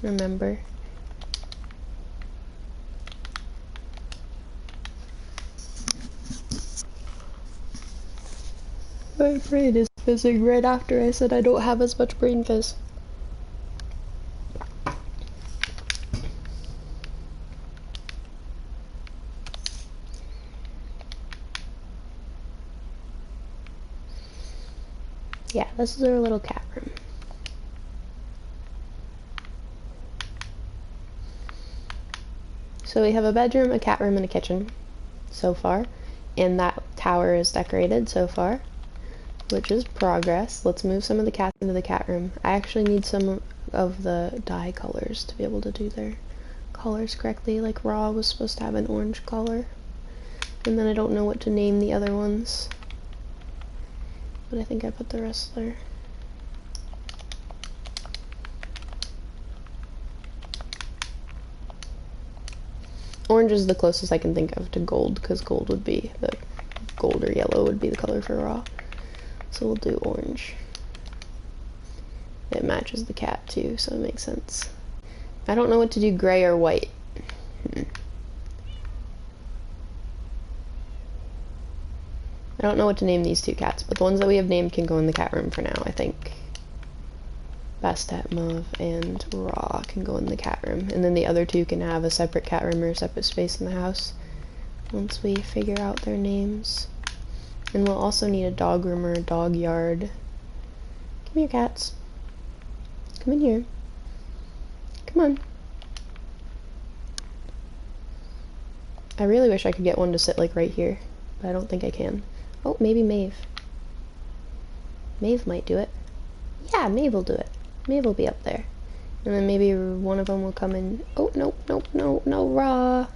remember. My brain is fizzing right after I said I don't have as much brain fizz. Yeah, this is our little cat room. So we have a bedroom, a cat room, and a kitchen so far. And that tower is decorated so far, which is progress. Let's move some of the cats into the cat room. I actually need some of the dye colors to be able to do their colors correctly. Like Raw was supposed to have an orange color. And then I don't know what to name the other ones. But I think I put the rest there. Orange is the closest I can think of to gold, because gold would be the gold, or yellow would be the color for Raw. So we'll do orange. It matches the cat too, so it makes sense. I don't know what to do gray or white. I don't know what to name these two cats, but the ones that we have named can go in the cat room for now, I think. Bastet, Mauve, and Raw can go in the cat room, and then the other two can have a separate cat room or a separate space in the house once we figure out their names. And we'll also need a dog room or a dog yard. Come here, cats. Come in here. Come on. I really wish I could get one to sit like right here, but I don't think I can. Oh, maybe Maeve. Maeve might do it. Yeah, Maeve will do it. Maeve will be up there. And then maybe one of them will come in. Oh, no, Raw. I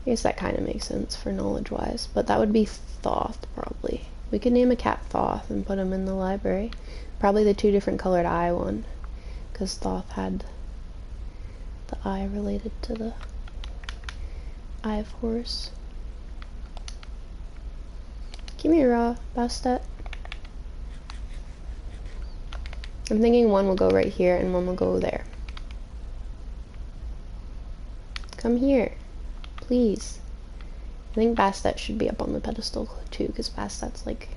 guess that kind of makes sense for knowledge-wise. But that would be Thoth, probably. We could name a cat Thoth and put him in the library. Probably the two different colored eye one. Because Thoth had the eye related to the Eye of Horus. Give me a raw bastet. I'm thinking one will go right here and one will go there. Come here, please. I think Bastet should be up on the pedestal too, because Bastet's like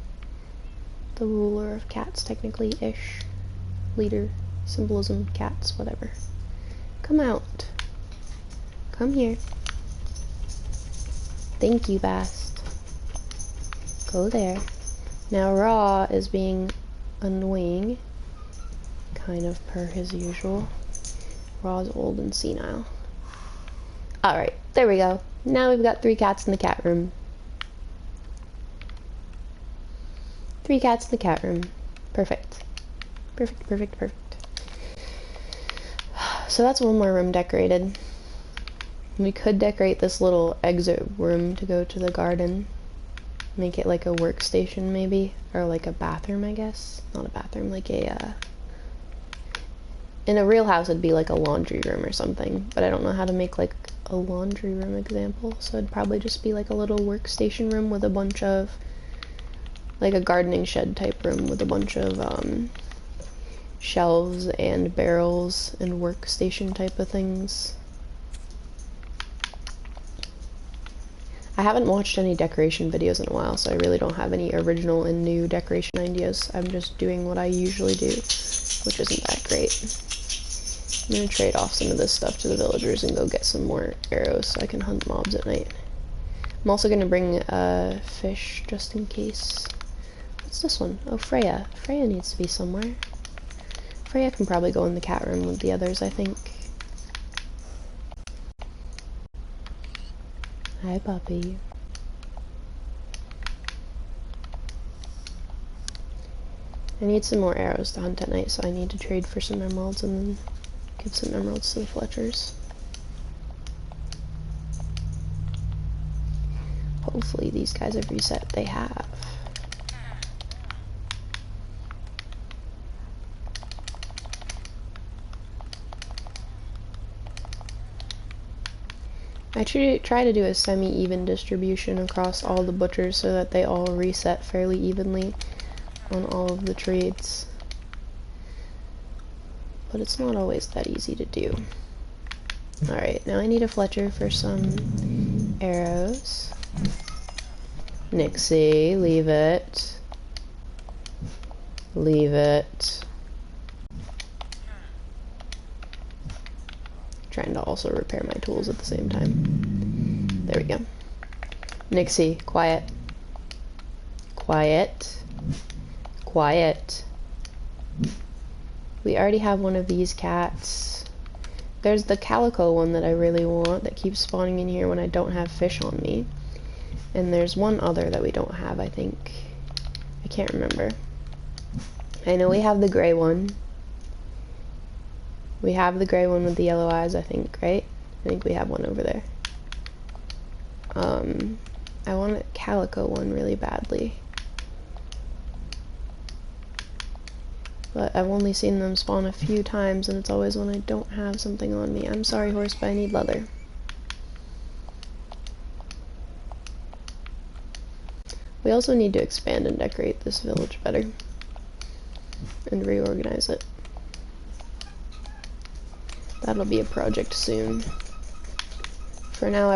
the ruler of cats, technically-ish. Leader, symbolism, cats, whatever. Come out. Come here. Thank you, Bast. Go there. Now Raw is being annoying, kind of per his usual. Raw's old and senile. Alright, there we go. Now we've got 3 cats in the cat room. 3 cats in the cat room. Perfect. Perfect, perfect, perfect. So that's one more room decorated. We could decorate this little exit room to go to the garden. Make it like a workstation maybe, or like a bathroom, I guess. Not a bathroom, like a, in a real house it'd be like a laundry room or something, but I don't know how to make like a laundry room example, so it'd probably just be like a little workstation room with a bunch of, like a gardening shed type room with a bunch of, shelves and barrels and workstation type of things. I haven't watched any decoration videos in a while, so I really don't have any original and new decoration ideas. I'm just doing what I usually do, which isn't that great. I'm gonna trade off some of this stuff to the villagers and go get some more arrows so I can hunt mobs at night. I'm also gonna bring fish just in case. What's this one? Oh, Freya. Freya needs to be somewhere. Freya can probably go in the cat room with the others, I think. Hi, puppy. I need some more arrows to hunt at night, so I need to trade for some emeralds and then give some emeralds to the Fletchers. Hopefully these guys have reset. They have. I try to do a semi-even distribution across all the butchers so that they all reset fairly evenly on all of the trades. But it's not always that easy to do. Alright, now I need a Fletcher for some arrows. Nixie, leave it. Leave it. Trying to also repair my tools at the same time. There we go. Nixie, quiet. Quiet. Quiet. We already have one of these cats. There's the calico one that I really want that keeps spawning in here when I don't have fish on me. And there's one other that we don't have, I think. I can't remember. I know we have the gray one. We have the gray one with the yellow eyes, I think, right? I think we have one over there. I want a calico one really badly. But I've only seen them spawn a few times, and it's always when I don't have something on me. I'm sorry, horse, but I need leather. We also need to expand and decorate this village better. And reorganize it. That'll be a project soon. For now,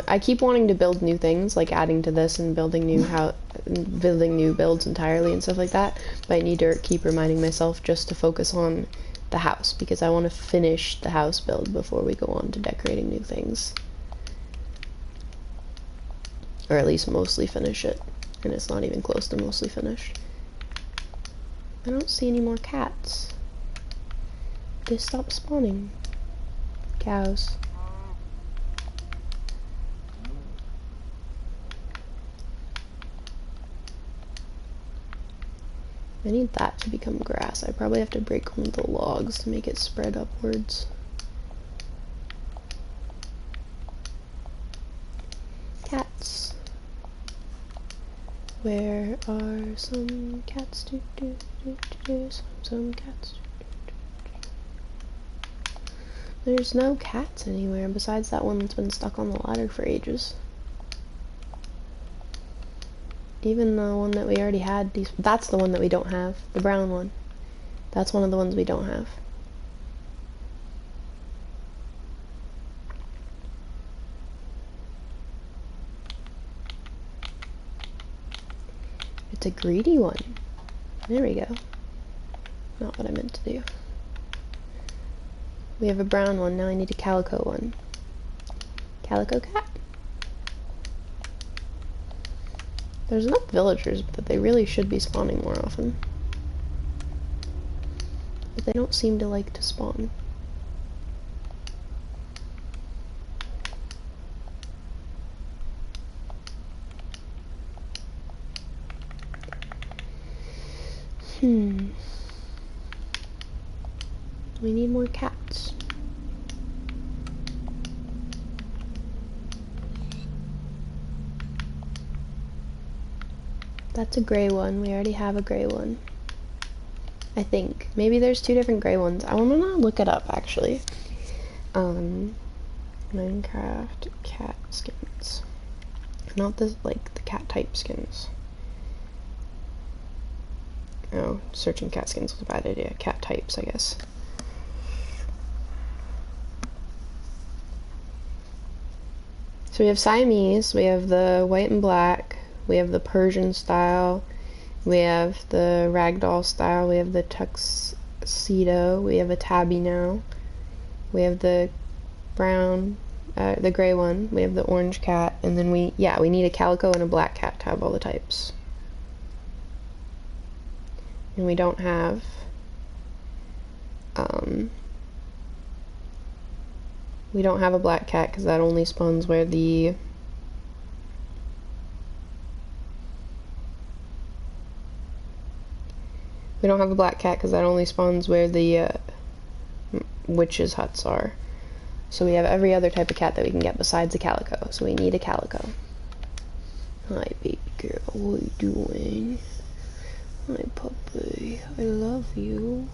I keep wanting to build new things, like adding to this and building new builds entirely and stuff like that, but I need to keep reminding myself just to focus on the house, because I want to finish the house build before we go on to decorating new things. Or at least mostly finish it, and it's not even close to mostly finished. I don't see any more cats. They stopped spawning. Cows. I need that to become grass. I probably have to break one of the logs to make it spread upwards. Cats. Where are some cats? Some cats. There's no cats anywhere besides that one that's been stuck on the ladder for ages. Even the one that we already had, that's the one that we don't have, the brown one. That's one of the ones we don't have. It's a greedy one. There we go. Not what I meant to do. We have a brown one, now I need a calico one. Calico cat? There's enough villagers, but they really should be spawning more often. But they don't seem to like to spawn. We need more cats. That's a gray one. We already have a gray one. I think. Maybe there's two different gray ones. I want to look it up, actually. Minecraft cat skins. Not the, like, the cat type skins. Oh, searching cat skins was a bad idea. Cat types, I guess. So we have Siamese, we have the white and black, we have the Persian style, we have the ragdoll style, we have the tuxedo, we have a tabby now, we have the brown, the gray one, we have the orange cat, and then we need a calico and a black cat to have all the types. And we don't have, we don't have a black cat because that only spawns where the witches' huts are. So we have every other type of cat that we can get besides a calico. So we need a calico. Hi, baby girl. What are you doing? Hi, puppy. I love you.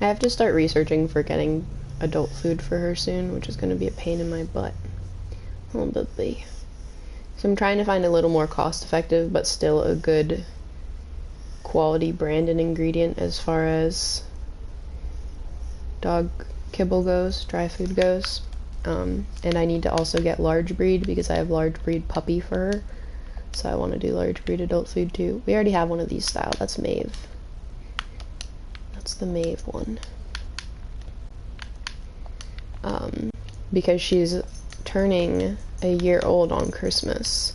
I have to start researching for getting adult food for her soon, which is going to be a pain in my butt. Oh, baby. So I'm trying to find a little more cost-effective, but still a good quality brand and ingredient as far as dog kibble goes, dry food goes. And I need to also get large breed because I have large breed puppy for her. So I want to do large breed adult food too. We already have one of these style. That's Maeve. That's the Maeve one. Because she's turning a year old on Christmas,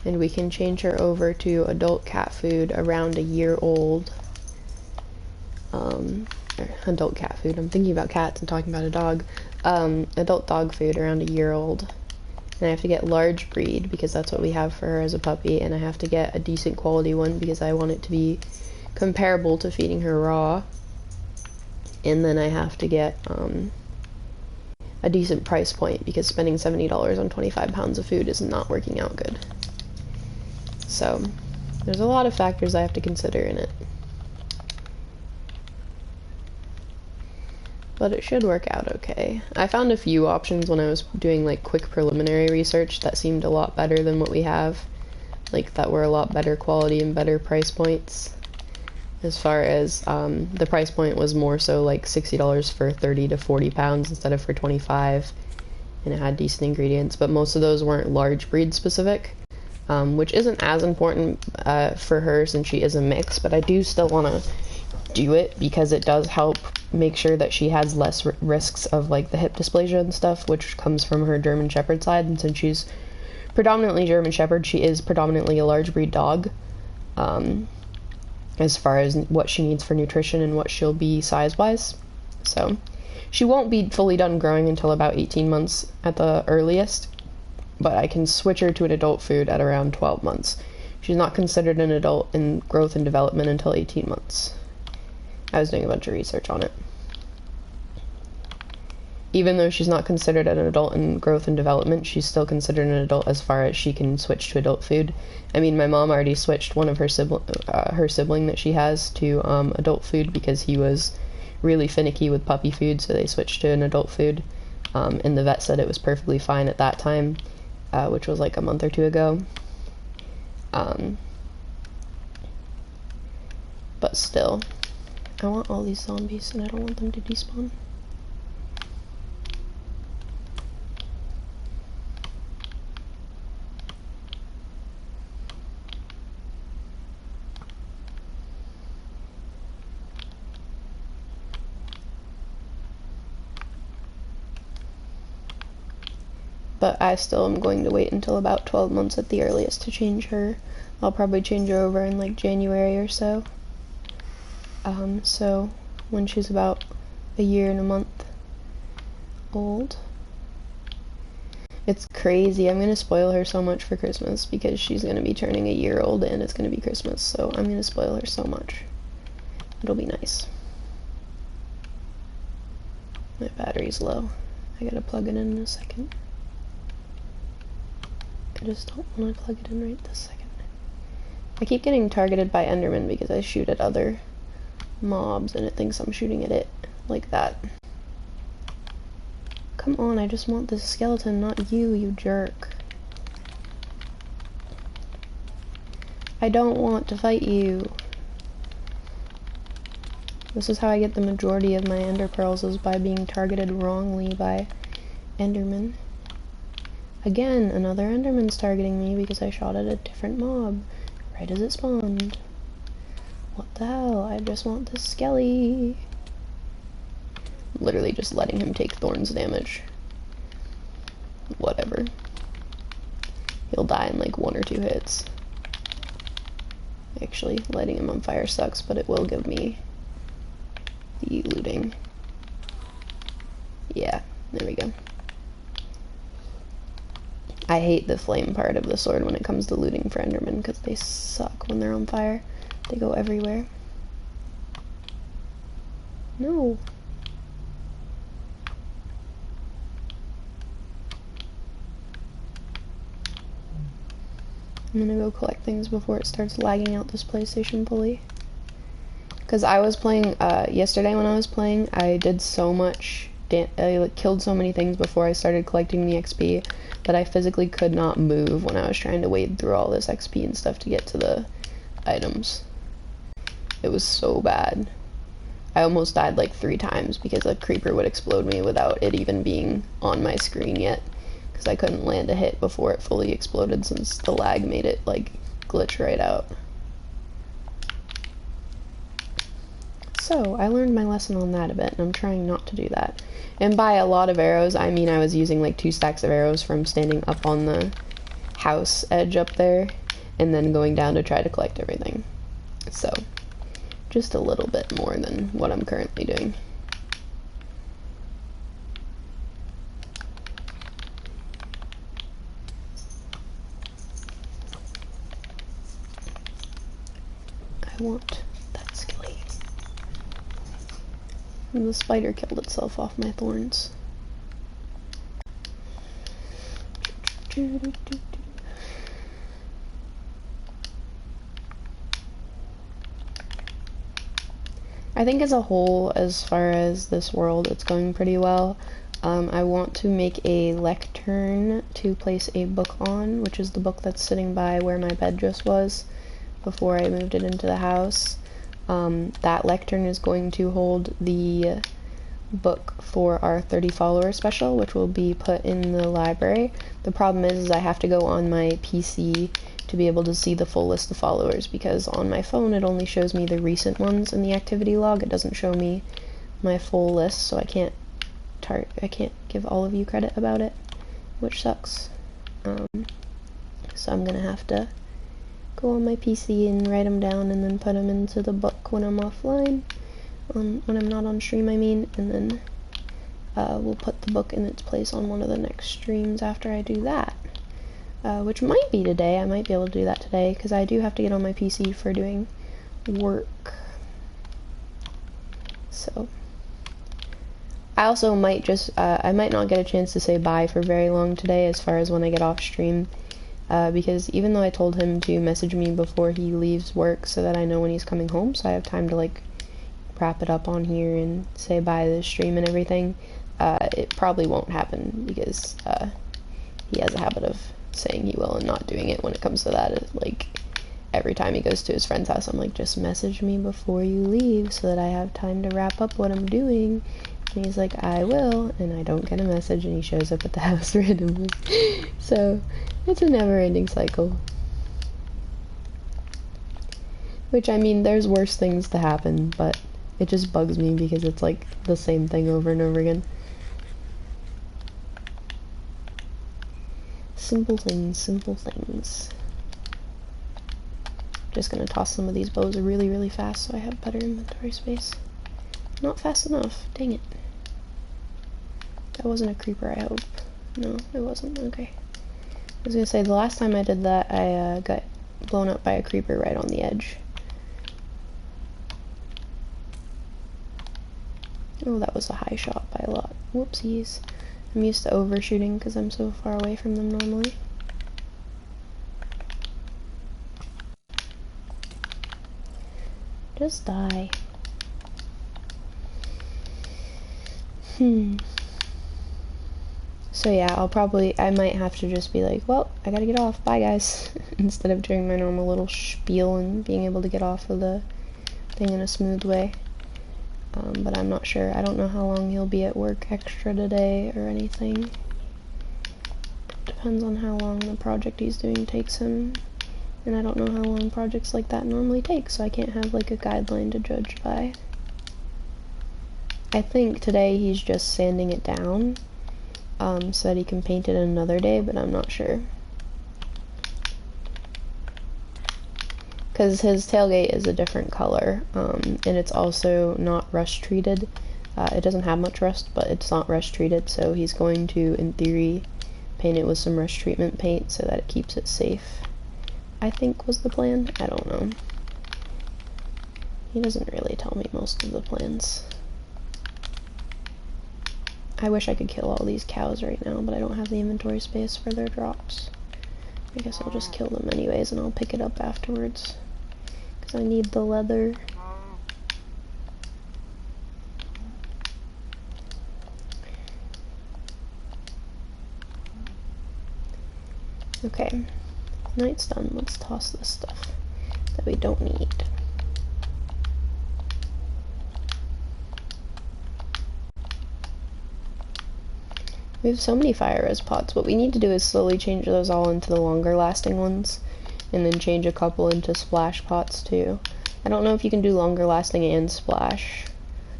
and we can change her over to adult cat food around a year old. Adult cat food. I'm thinking about cats and talking about a dog. Adult dog food around a year old. And I have to get large breed because that's what we have for her as a puppy, and I have to get a decent quality one because I want it to be comparable to feeding her raw. And then I have to get a decent price point because spending $70 on 25 pounds of food is not working out good. So there's a lot of factors I have to consider in it. But it should work out okay. I found a few options when I was doing like quick preliminary research that seemed a lot better than what we have. Like that were a lot better quality and better price points. As far as the price point was more so like $60 for 30 to 40 pounds instead of for 25, and it had decent ingredients, but most of those weren't large breed specific, which isn't as important for her since she is a mix, but I do still want to do it because it does help make sure that she has less risks of like the hip dysplasia and stuff, which comes from her German Shepherd side, and since she's predominantly German Shepherd, she is predominantly a large breed dog. As far as what she needs for nutrition and what she'll be size-wise. So she won't be fully done growing until about 18 months at the earliest, but I can switch her to an adult food at around 12 months. She's not considered an adult in growth and development until 18 months. I was doing a bunch of research on it. Even though she's not considered an adult in growth and development, she's still considered an adult as far as she can switch to adult food. I mean, my mom already switched one of her sibling that she has to adult food because he was really finicky with puppy food, so they switched to an adult food. And the vet said it was perfectly fine at that time, which was like a month or two ago. But still, I want all these zombies and I don't want them to despawn. But I still am going to wait until about 12 months at the earliest to change her. I'll probably change her over in like January or so. So when she's about a year and a month old. It's crazy. I'm gonna spoil her so much for Christmas because she's gonna be turning a year old and it's gonna be Christmas, so I'm gonna spoil her so much. It'll be nice. My battery's low. I gotta plug it in a second. I just don't want to plug it in right this second. I keep getting targeted by Enderman because I shoot at other mobs and it thinks I'm shooting at it like that. Come on, I just want this skeleton, not you, you jerk. I don't want to fight you. This is how I get the majority of my ender pearls, is by being targeted wrongly by Enderman. Again, another Enderman's targeting me because I shot at a different mob right as it spawned. What the hell? I just want this skelly. Literally just letting him take thorns damage. Whatever. He'll die in like 1 or 2 hits. Actually, lighting him on fire sucks, but it will give me the looting. Yeah, there we go. I hate the flame part of the sword when it comes to looting for Endermen because they suck when they're on fire. They go everywhere. No. I'm gonna go collect things before it starts lagging out this PlayStation fully. Because I was playing, yesterday when I was playing, I did so much, I killed so many things before I started collecting the XP that I physically could not move when I was trying to wade through all this XP and stuff to get to the items. It was so bad. I almost died like 3 times because a creeper would explode me without it even being on my screen yet. Because I couldn't land a hit before it fully exploded since the lag made it like glitch right out. So, I learned my lesson on that a bit, and I'm trying not to do that. And by a lot of arrows, I mean I was using like 2 stacks of arrows from standing up on the house edge up there, and then going down to try to collect everything. So, just a little bit more than what I'm currently doing. I want that skilly. And the spider killed itself off my thorns. I think as a whole, as far as this world, it's going pretty well. I want to make a lectern to place a book on, which is the book that's sitting by where my bed just was before I moved it into the house. That lectern is going to hold the book for our 30 follower special, which will be put in the library. The problem is I have to go on my PC to be able to see the full list of followers, because on my phone it only shows me the recent ones in the activity log. It doesn't show me my full list, so I can't give all of you credit about it, which sucks. So I'm gonna have to go on my PC and write them down and then put them into the book when I'm offline, when I'm not on stream, I mean, and then we'll put the book in its place on one of the next streams after I do that, which might be today. I might be able to do that today, because I do have to get on my PC for doing work. So, I also might just, I might not get a chance to say bye for very long today as far as when I get off stream. Because even though I told him to message me before he leaves work so that I know when he's coming home, so I have time to like wrap it up on here and say bye to the stream and everything, it probably won't happen because he has a habit of saying he will and not doing it when it comes to that. It's like every time he goes to his friend's house, I'm like, just message me before you leave so that I have time to wrap up what I'm doing. And he's like, I will, and I don't get a message, and he shows up at the house randomly. So it's a never-ending cycle. Which, I mean, there's worse things to happen, but it just bugs me because it's like the same thing over and over again. Simple things, simple things. Just gonna toss some of these bows really, really fast so I have better inventory space. Not fast enough, dang it. That wasn't a creeper, I hope. No, it wasn't, okay. I was gonna say, the last time I did that, I got blown up by a creeper right on the edge. Oh, that was a high shot by a lot. Whoopsies. I'm used to overshooting because I'm so far away from them normally. Just die. So yeah, I might have to just be like, well, I gotta get off, bye guys, instead of doing my normal little spiel and being able to get off of the thing in a smooth way. But I'm not sure. I don't know how long he'll be at work extra today or anything. Depends on how long the project he's doing takes him. And I don't know how long projects like that normally take, so I can't have like a guideline to judge by. I think today he's just sanding it down, so that he can paint it another day, but I'm not sure. Because his tailgate is a different color, and it's also not rust treated. It doesn't have much rust, but it's not rust treated, so he's going to, in theory, paint it with some rust treatment paint so that it keeps it safe. I think was the plan. I don't know. He doesn't really tell me most of the plans. I wish I could kill all these cows right now, but I don't have the inventory space for their drops. I guess I'll just kill them anyways and I'll pick it up afterwards. Because I need the leather. Okay. Night's done. Let's toss this stuff that we don't need. We have so many fire res pots. What we need to do is slowly change those all into the longer lasting ones, and then change a couple into splash pots too. I don't know if you can do longer lasting and splash.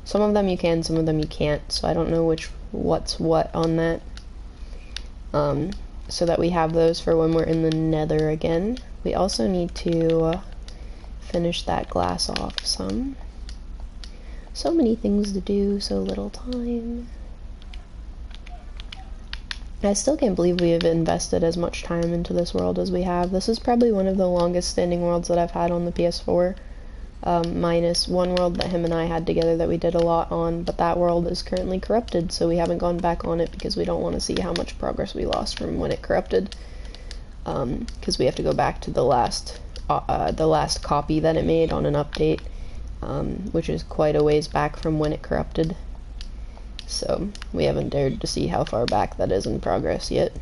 Some of them you can, some of them you can't, so I don't know what's what on that. So that we have those for when we're in the nether again. We also need to finish that glass off some. So many things to do, so little time. I still can't believe we have invested as much time into this world as we have. This is probably one of the longest standing worlds that I've had on the PS4, minus one world that him and I had together that we did a lot on, but that world is currently corrupted, so we haven't gone back on it because we don't want to see how much progress we lost from when it corrupted, because we have to go back to the last copy that it made on an update, which is quite a ways back from when it corrupted. So we haven't dared to see how far back that is in progress yet.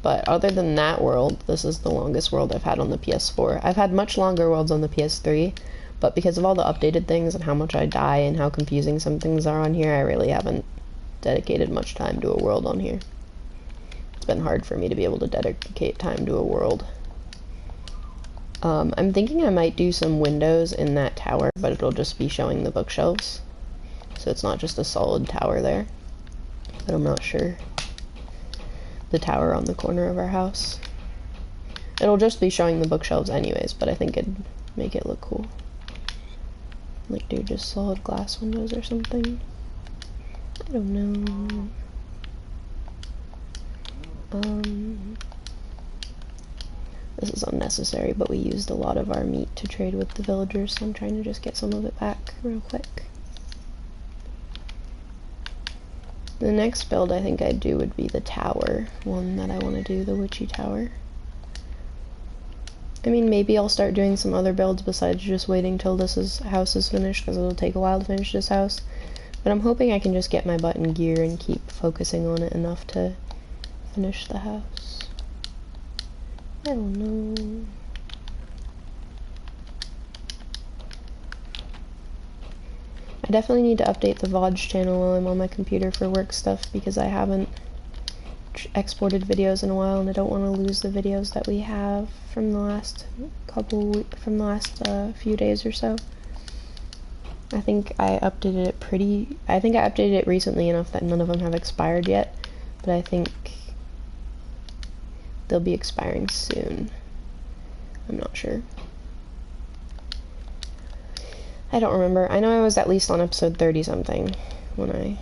But other than that world, this is the longest world I've had on the PS4. I've had much longer worlds on the PS3, but because of all the updated things and how much I die and how confusing some things are on here, I really haven't dedicated much time to a world on here. It's been hard for me to be able to dedicate time to a world. I'm thinking I might do some windows in that tower, but it'll just be showing the bookshelves. So it's not just a solid tower there, but I'm not sure. The tower on the corner of our house. It'll just be showing the bookshelves anyways, but I think it'd make it look cool. Like do just solid glass windows or something. I don't know. This is unnecessary, but we used a lot of our meat to trade with the villagers, so I'm trying to just get some of it back real quick. The next build I think I'd do would be the tower one that I want to do, the witchy tower. I mean, maybe I'll start doing some other builds besides just waiting till house is finished, because it'll take a while to finish this house. But I'm hoping I can just get my butt in gear and keep focusing on it enough to finish the house. I don't know. I definitely need to update the VOD channel while I'm on my computer for work stuff, because I haven't exported videos in a while, and I don't want to lose the videos that we have from the last few days or so. I think I updated it recently enough that none of them have expired yet, but I think they'll be expiring soon. I'm not sure. I don't remember. I know I was at least on episode 30 something when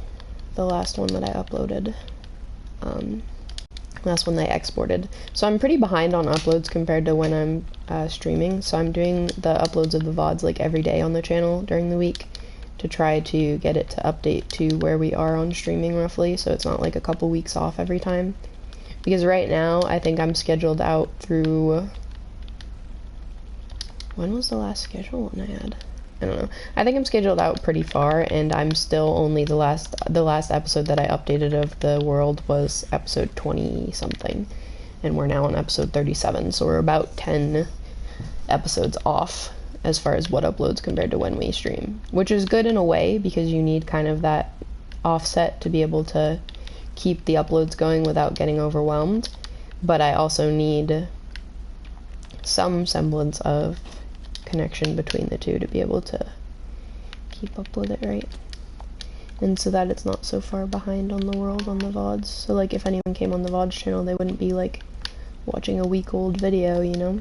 the last one that I uploaded. Last one that I exported. So I'm pretty behind on uploads compared to when I'm streaming. So I'm doing the uploads of the VODs like every day on the channel during the week to try to get it to update to where we are on streaming roughly, so it's not like a couple weeks off every time. Because right now I think I'm scheduled out through... When was the last schedule one I had? I don't know. I think I'm scheduled out pretty far, and I'm still only the last episode that I updated of the world was episode 20 something, and we're now on episode 37, so we're about 10 episodes off as far as what uploads compared to when we stream, which is good in a way because you need kind of that offset to be able to keep the uploads going without getting overwhelmed, but I also need some semblance of connection between the two to be able to keep up with it right, and so that it's not so far behind on the world on the VODs. So like if anyone came on the VODs channel, they wouldn't be like watching a week old video, you know?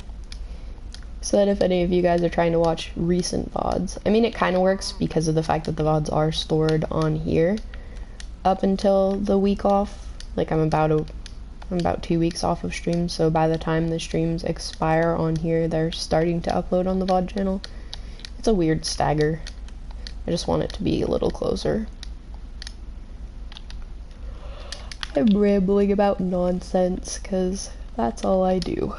So that if any of you guys are trying to watch recent VODs, I mean it kind of works because of the fact that the VODs are stored on here up until the week off. Like I'm about 2 weeks off of streams, so by the time the streams expire on here, they're starting to upload on the VOD channel. It's a weird stagger. I just want it to be a little closer. I'm rambling about nonsense, because that's all I do.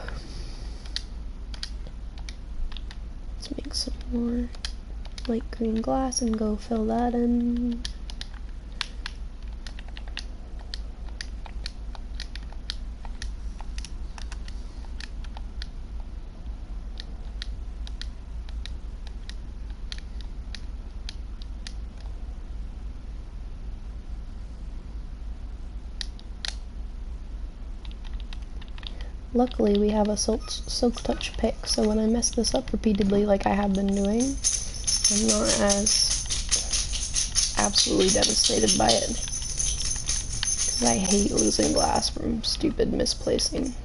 Let's make some more light green glass and go fill that in. Luckily, we have a silk touch pick, so when I mess this up repeatedly like I have been doing, I'm not as absolutely devastated by it. Because I hate losing glass from stupid misplacing.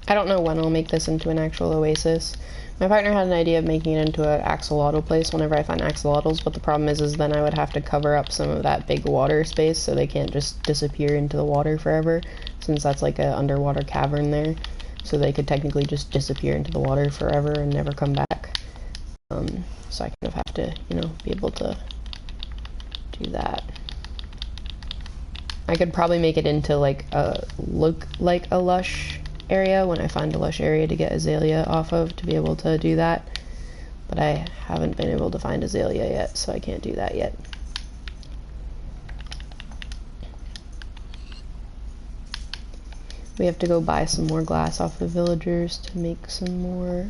I don't know when I'll make this into an actual oasis. My partner had an idea of making it into an axolotl place whenever I find axolotls, but the problem is then I would have to cover up some of that big water space so they can't just disappear into the water forever, since that's like an underwater cavern there. So they could technically just disappear into the water forever and never come back. So I kind of have to, you know, be able to do that. I could probably make it into like look like a lush area when I find a lush area to get azalea off of to be able to do that, but I haven't been able to find azalea yet, so I can't do that yet. We have to go buy some more glass off the villagers to make some more.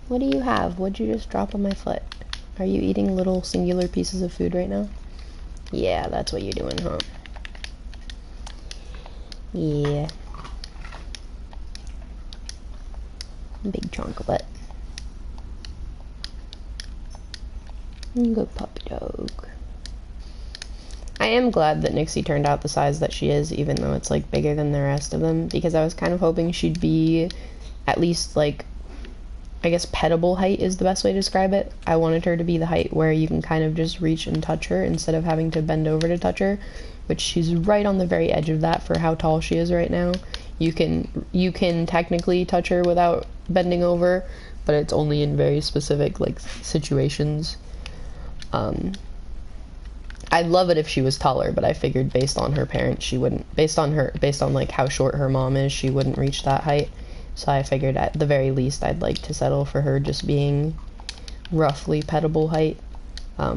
What do you have? What'd you just drop on my foot? Are you eating little singular pieces of food right now? Yeah, that's what you're doing, huh? Yeah. Big chocolate. Good puppy dog. I am glad that Nixie turned out the size that she is, even though it's like bigger than the rest of them, because I was kind of hoping she'd be at least like, I guess pettable height is the best way to describe it. I wanted her to be the height where you can kind of just reach and touch her instead of having to bend over to touch her, which she's right on the very edge of that for how tall she is right now. You can technically touch her without bending over, but it's only in very specific like situations. I'd love it if she was taller, but I figured based on her parents, she wouldn't. Based on like how short her mom is, she wouldn't reach that height. So I figured at the very least, I'd like to settle for her just being roughly petable height,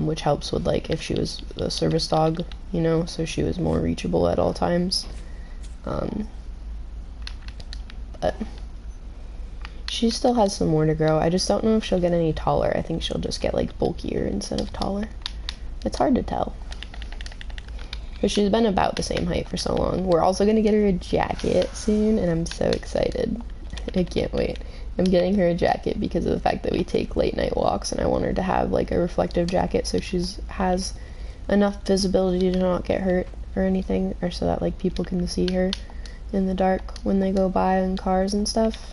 which helps with like if she was a service dog, you know, so she was more reachable at all times. But she still has some more to grow. I just don't know if she'll get any taller. I think she'll just get like bulkier instead of taller. It's hard to tell. But she's been about the same height for so long. We're also gonna get her a jacket soon, and I'm so excited. I can't wait. I'm getting her a jacket because of the fact that we take late night walks, and I want her to have like a reflective jacket so has enough visibility to not get hurt or anything, or so that like people can see her in the dark when they go by in cars and stuff.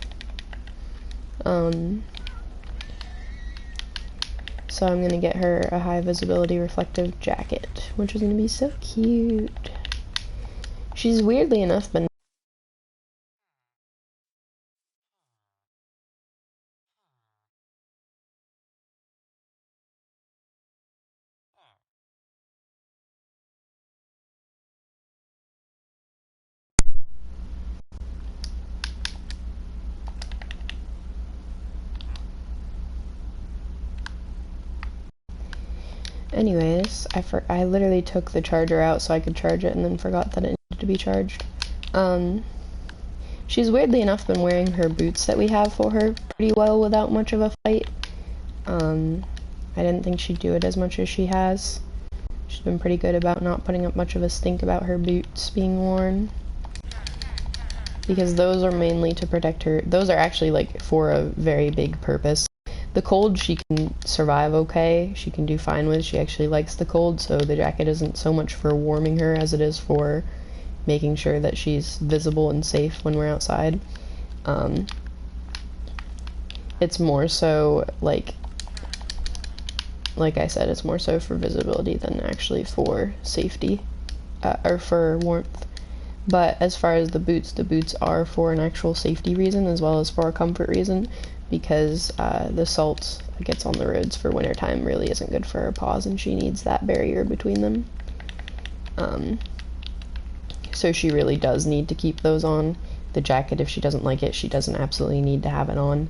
So I'm gonna get her a high visibility reflective jacket, which is gonna be so cute. She's weirdly enough been anyways, I literally took the charger out so I could charge it and then forgot that it needed to be charged. She's weirdly enough been wearing her boots that we have for her pretty well without much of a fight. I didn't think she'd do it as much as she has. She's been pretty good about not putting up much of a stink about her boots being worn. Because those are mainly to protect her. Those are actually like for a very big purpose. The cold she can survive okay, she can do fine with. She actually likes the cold, so the jacket isn't so much for warming her as it is for making sure that she's visible and safe when we're outside. It's more so like I said, it's more so for visibility than actually for safety, or for warmth. But as far as the boots are for an actual safety reason as well as for a comfort reason, because the salt that gets on the roads for wintertime really isn't good for her paws, and she needs that barrier between them. So she really does need to keep those on. The jacket, if she doesn't like it, she doesn't absolutely need to have it on.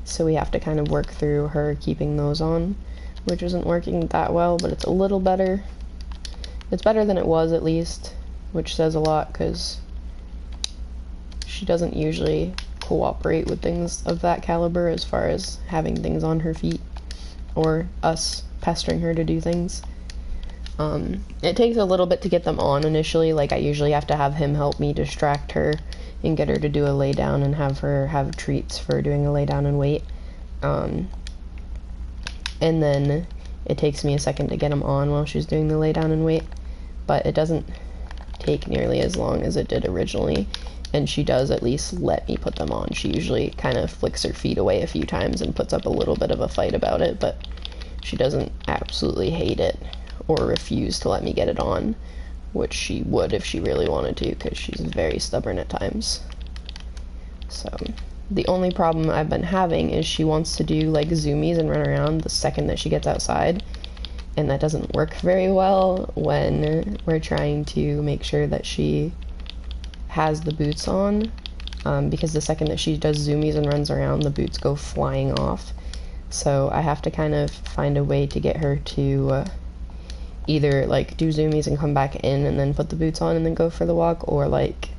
So we have to kind of work through her keeping those on, which isn't working that well, but it's a little better. It's better than it was, at least, which says a lot, because she doesn't usually cooperate with things of that caliber as far as having things on her feet, or us pestering her to do things. It takes a little bit to get them on initially. Like, I usually have to have him help me distract her and get her to do a lay down and have her have treats for doing a lay down and wait. And then it takes me a second to get them on while she's doing the lay down and wait, but it doesn't take nearly as long as it did originally, and she does at least let me put them on. She usually kind of flicks her feet away a few times and puts up a little bit of a fight about it, but she doesn't absolutely hate it or refuse to let me get it on, which she would if she really wanted to, because she's very stubborn at times. So the only problem I've been having is she wants to do like zoomies and run around the second that she gets outside, and that doesn't work very well when we're trying to make sure that she has the boots on, because the second that she does zoomies and runs around, the boots go flying off. So I have to kind of find a way to get her to either like do zoomies and come back in and then put the boots on and then go for the walk, or like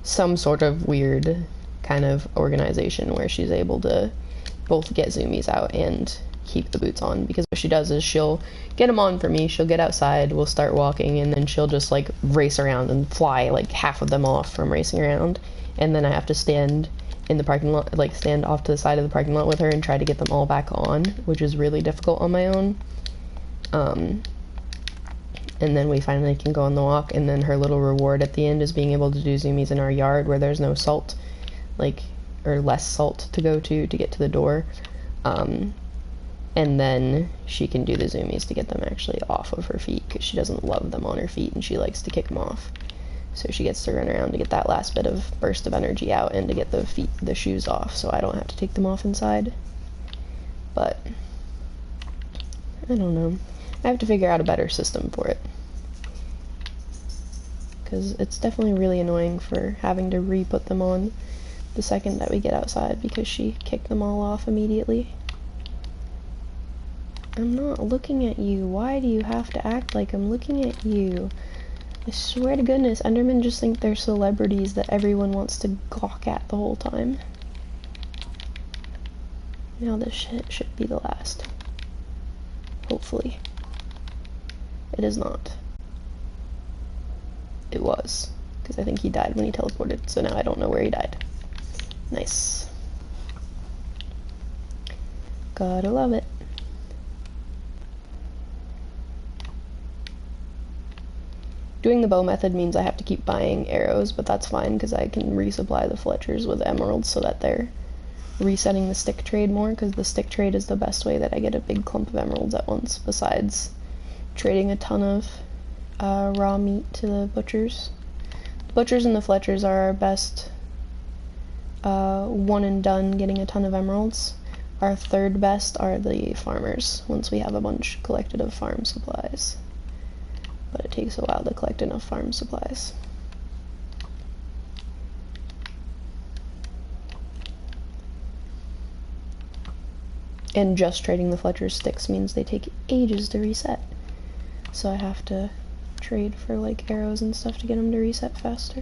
some sort of weird kind of organization where she's able to both get zoomies out and keep the boots on. Because what she does is she'll get them on for me, she'll get outside, we'll start walking, and then she'll just like race around and fly like half of them off from racing around, and then I have to stand in the parking lot, like stand off to the side of the parking lot with her and try to get them all back on, which is really difficult on my own. And then we finally can go on the walk, and then her little reward at the end is being able to do zoomies in our yard where there's no salt, like, or less salt to go to get to the door. And then she can do the zoomies to get them actually off of her feet, because she doesn't love them on her feet and she likes to kick them off. So she gets to run around to get that last bit of burst of energy out and to get the shoes off, so I don't have to take them off inside. But I don't know. I have to figure out a better system for it. Because it's definitely really annoying for having to re-put them on the second that we get outside because she kicked them all off immediately. I'm not looking at you. Why do you have to act like I'm looking at you? I swear to goodness, Endermen just think they're celebrities that everyone wants to gawk at the whole time. Now this shit should be the last. Hopefully. It is not. It was. Because I think he died when he teleported, so now I don't know where he died. Nice. Gotta love it. Doing the bow method means I have to keep buying arrows, but that's fine because I can resupply the Fletchers with emeralds so that they're resetting the stick trade more, because the stick trade is the best way that I get a big clump of emeralds at once, besides trading a ton of raw meat to the butchers. The butchers and the Fletchers are our best one and done getting a ton of emeralds. Our third best are the farmers, once we have a bunch collected of farm supplies. But it takes a while to collect enough farm supplies. And just trading the Fletcher's sticks means they take ages to reset. So I have to trade for like arrows and stuff to get them to reset faster.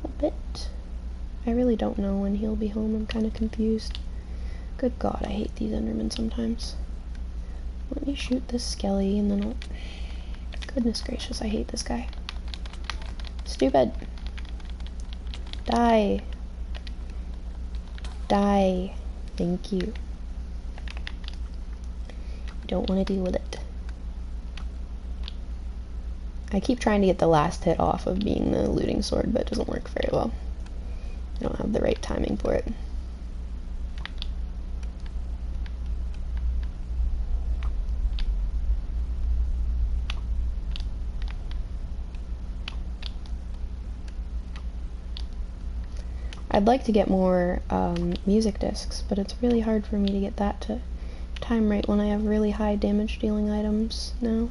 A bit. I really don't know when he'll be home. I'm kind of confused. Good God, I hate these Endermen sometimes. Let me shoot this skelly and then I'll... Goodness gracious, I hate this guy. Stupid. Die. Die. Thank you. You don't want to deal with it. I keep trying to get the last hit off of being the looting sword, but it doesn't work very well. I don't have the right timing for it. I'd like to get more music discs, but it's really hard for me to get that to time right when I have really high damage dealing items now.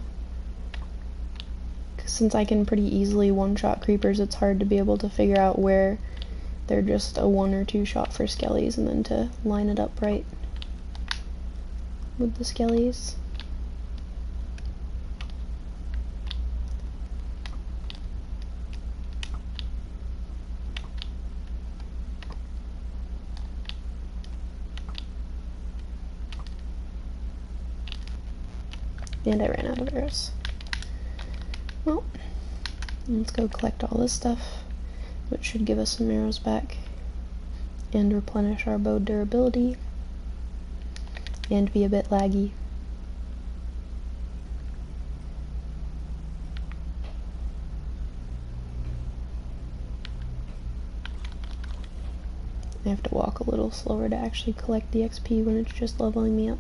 Since I can pretty easily one-shot creepers, it's hard to be able to figure out where they're just a 1 or 2 shot for skellies and then to line it up right with the skellies. And I ran out of arrows. Well, let's go collect all this stuff, which should give us some arrows back, and replenish our bow durability, and be a bit laggy. I have to walk a little slower to actually collect the XP when it's just leveling me up.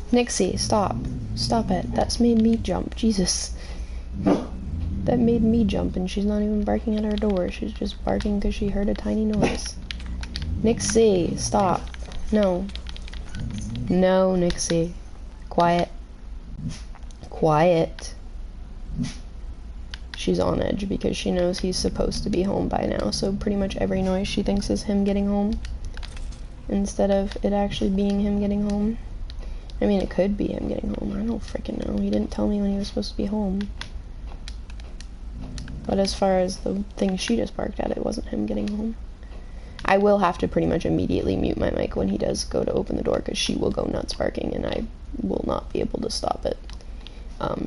Nixie, stop. Stop it. That's made me jump. Jesus. That made me jump, and she's not even barking at our door. She's just barking because she heard a tiny noise. Nixie, stop. No. No, Nixie. Quiet. Quiet. She's on edge because she knows he's supposed to be home by now, so pretty much every noise she thinks is him getting home, instead of it actually being him getting home. I mean, it could be him getting home. I don't freaking know. He didn't tell me when he was supposed to be home. But as far as the thing she just barked at, it wasn't him getting home. I will have to pretty much immediately mute my mic when he does go to open the door, because she will go nuts barking, and I will not be able to stop it.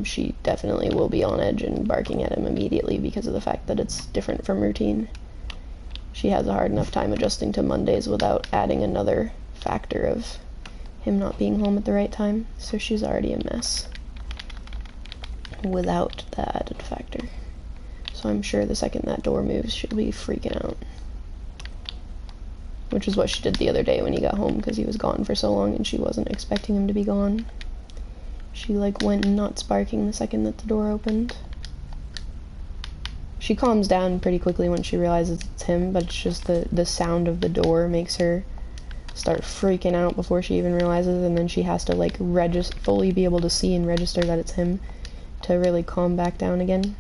she definitely will be on edge and barking at him immediately because of the fact that it's different from routine. She has a hard enough time adjusting to Mondays without adding another factor of him not being home at the right time, so she's already a mess without the added factor. So I'm sure the second that door moves, she'll be freaking out. Which is what she did the other day when he got home, because he was gone for so long and she wasn't expecting him to be gone. She like went nuts barking the second that the door opened. She calms down pretty quickly when she realizes it's him, but it's just the sound of the door makes her start freaking out before she even realizes, and then she has to like fully be able to see and register that it's him to really calm back down again.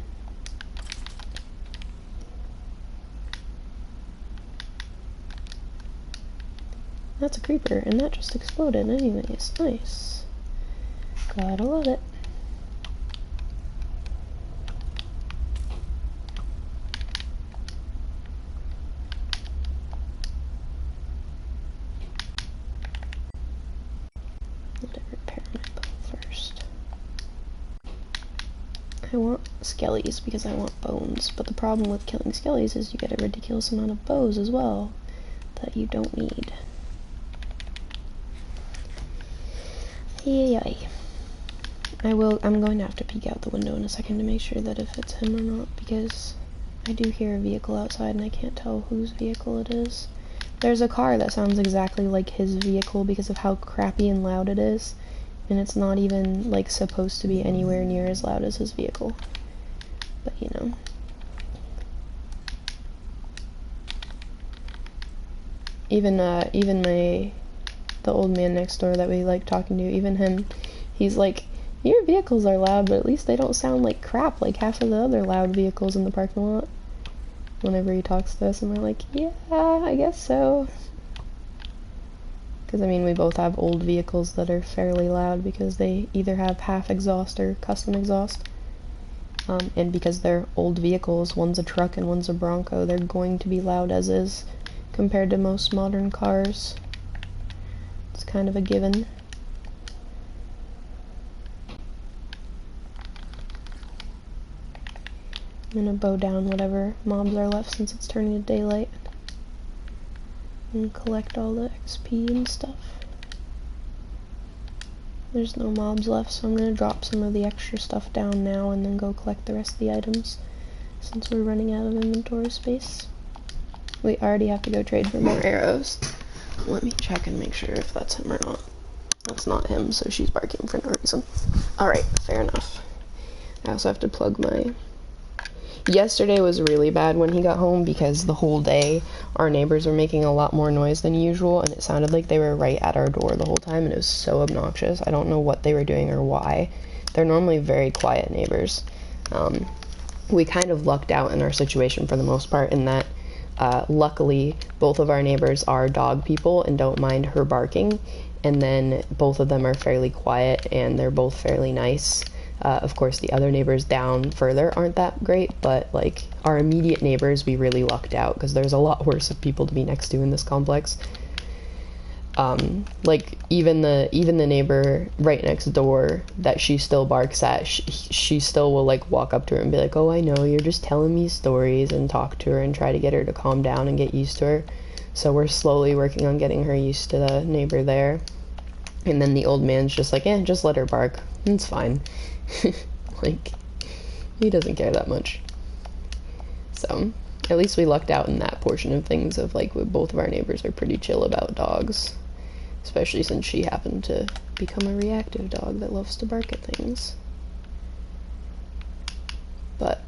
That's a creeper, and that just exploded anyways. Nice. Gotta love it. Let it repair my bow first. I want skellies because I want bones, but the problem with killing skellies is you get a ridiculous amount of bows as well that you don't need. Yay. I'm going to have to peek out the window in a second to make sure that if it's him or not, because I do hear a vehicle outside and I can't tell whose vehicle it is. There's a car that sounds exactly like his vehicle because of how crappy and loud it is, and it's not even like supposed to be anywhere near as loud as his vehicle. But you know. Even the old man next door that we like talking to, even him, he's like, your vehicles are loud, but at least they don't sound like crap like half of the other loud vehicles in the parking lot. Whenever he talks to us, and we're like, yeah, I guess so. Because, I mean, we both have old vehicles that are fairly loud because they either have half exhaust or custom exhaust. And because they're old vehicles, one's a truck and one's a Bronco, they're going to be loud as is compared to most modern cars. It's kind of a given. I'm gonna bow down whatever mobs are left since it's turning to daylight. And collect all the XP and stuff. There's no mobs left, so I'm gonna drop some of the extra stuff down now and then go collect the rest of the items since we're running out of inventory space. We already have to go trade for more arrows. Let me check and make sure if that's him or not. That's not him, so she's barking for no reason. Alright, fair enough. I also have to plug my... Yesterday was really bad when he got home because the whole day our neighbors were making a lot more noise than usual, and it sounded like they were right at our door the whole time, and it was so obnoxious. I don't know what they were doing or why. They're normally very quiet neighbors. We kind of lucked out in our situation for the most part in that luckily both of our neighbors are dog people and don't mind her barking, and then both of them are fairly quiet and they're both fairly nice. Of course, the other neighbors down further aren't that great, but like our immediate neighbors, we really lucked out because there's a lot worse of people to be next to in this complex. Like even the neighbor right next door that she still barks at, she still will like walk up to her and be like, "Oh, I know you're just telling me stories," and talk to her and try to get her to calm down and get used to her. So we're slowly working on getting her used to the neighbor there. And then the old man's just like, just let her bark. It's fine. Like, he doesn't care that much. So, at least we lucked out in that portion of things of, like, both of our neighbors are pretty chill about dogs. Especially since she happened to become a reactive dog that loves to bark at things. But,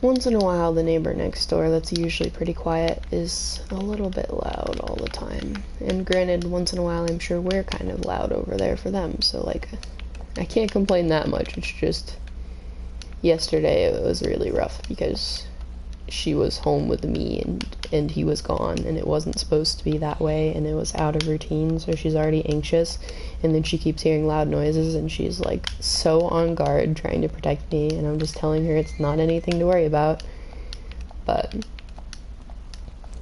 once in a while, the neighbor next door that's usually pretty quiet is a little bit loud all the time. And granted, once in a while, I'm sure we're kind of loud over there for them, so, like, I can't complain that much. It's just, yesterday it was really rough because she was home with me and he was gone, and it wasn't supposed to be that way, and it was out of routine, so she's already anxious, and then she keeps hearing loud noises, and she's like so on guard trying to protect me, and I'm just telling her it's not anything to worry about. But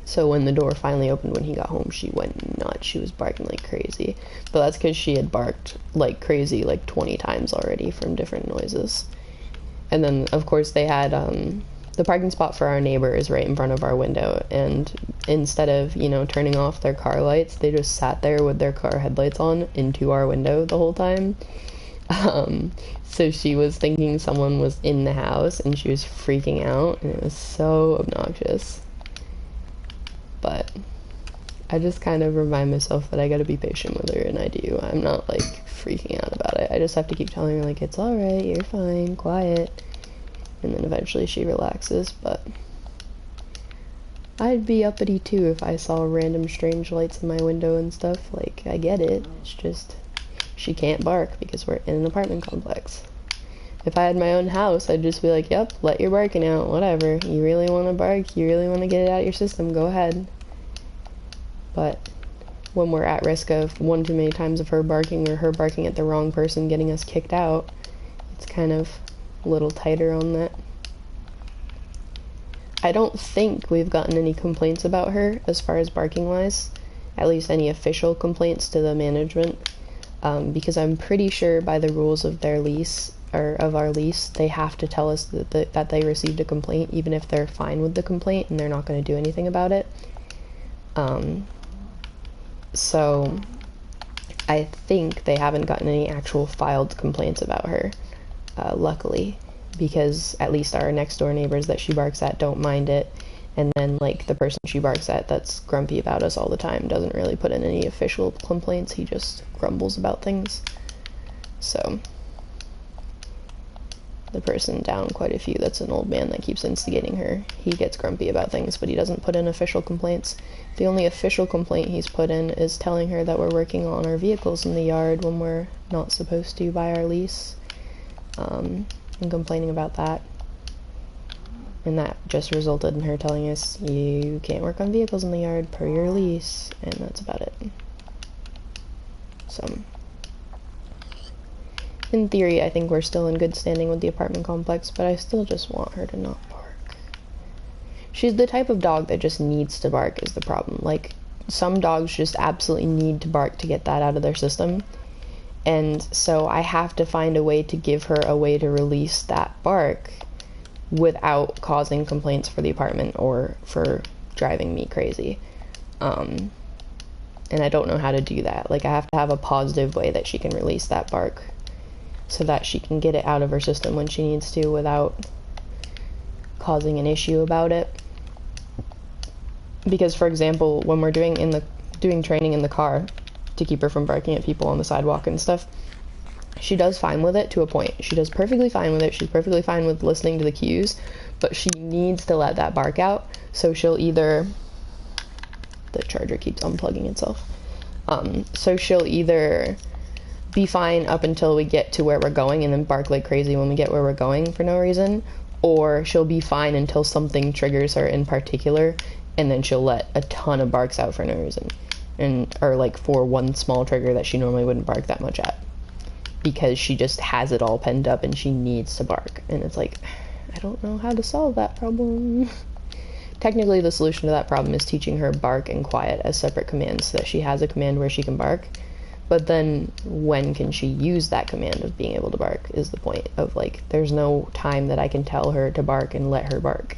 So when the door finally opened when he got home, she went nuts. She was barking like crazy. But that's because she had barked like crazy like 20 times already from different noises. And then, of course, they had, the parking spot for our neighbor is right in front of our window. And instead of, you know, turning off their car lights, they just sat there with their car headlights on into our window the whole time. So she was thinking someone was in the house and she was freaking out, and it was so obnoxious. But I just kind of remind myself that I gotta be patient with her, and I do. I'm not like freaking out about it. I just have to keep telling her like, it's alright, you're fine, quiet. And then eventually she relaxes. But I'd be uppity too if I saw random strange lights in my window and stuff. Like, I get it, it's just she can't bark because we're in an apartment complex. If I had my own house, I'd just be like, yep, let your barking out, whatever. You really want to bark, you really want to get it out of your system, go ahead. But when we're at risk of one too many times of her barking, or her barking at the wrong person getting us kicked out, it's kind of a little tighter on that. I don't think we've gotten any complaints about her as far as barking wise, at least any official complaints to the management, because I'm pretty sure by the rules of their lease, or of our lease, they have to tell us that they received a complaint, even if they're fine with the complaint and they're not going to do anything about it. So I think they haven't gotten any actual filed complaints about her, luckily, because at least our next door neighbors that she barks at don't mind it, and then like the person she barks at that's grumpy about us all the time doesn't really put in any official complaints, he just grumbles about things. So the person down quite a few, that's an old man that keeps instigating her, he gets grumpy about things, but he doesn't put in official complaints. The only official complaint he's put in is telling her that we're working on our vehicles in the yard when we're not supposed to by our lease, and complaining about that. And that just resulted in her telling us, you can't work on vehicles in the yard per your lease, and that's about it. So in theory, I think we're still in good standing with the apartment complex, but I still just want her to not bark. She's the type of dog that just needs to bark is the problem. Like, some dogs just absolutely need to bark to get that out of their system. And so I have to find a way to give her a way to release that bark without causing complaints for the apartment or for driving me crazy. And I don't know how to do that. Like, I have to have a positive way that she can release that bark, so that she can get it out of her system when she needs to without causing an issue about it. Because, for example, when we're doing training in the car to keep her from barking at people on the sidewalk and stuff, she does fine with it to a point. She does perfectly fine with it. She's perfectly fine with listening to the cues, but she needs to let that bark out. So she'll either... The charger keeps unplugging itself. So she'll either be fine up until we get to where we're going and then bark like crazy when we get where we're going for no reason, or she'll be fine until something triggers her in particular, and then she'll let a ton of barks out for no reason, or like for one small trigger that she normally wouldn't bark that much at, because she just has it all penned up and she needs to bark. And it's like, I don't know how to solve that problem. Technically, the solution to that problem is teaching her bark and quiet as separate commands, so that she has a command where she can bark. But then, when can she use that command of being able to bark is the point of, like, there's no time that I can tell her to bark and let her bark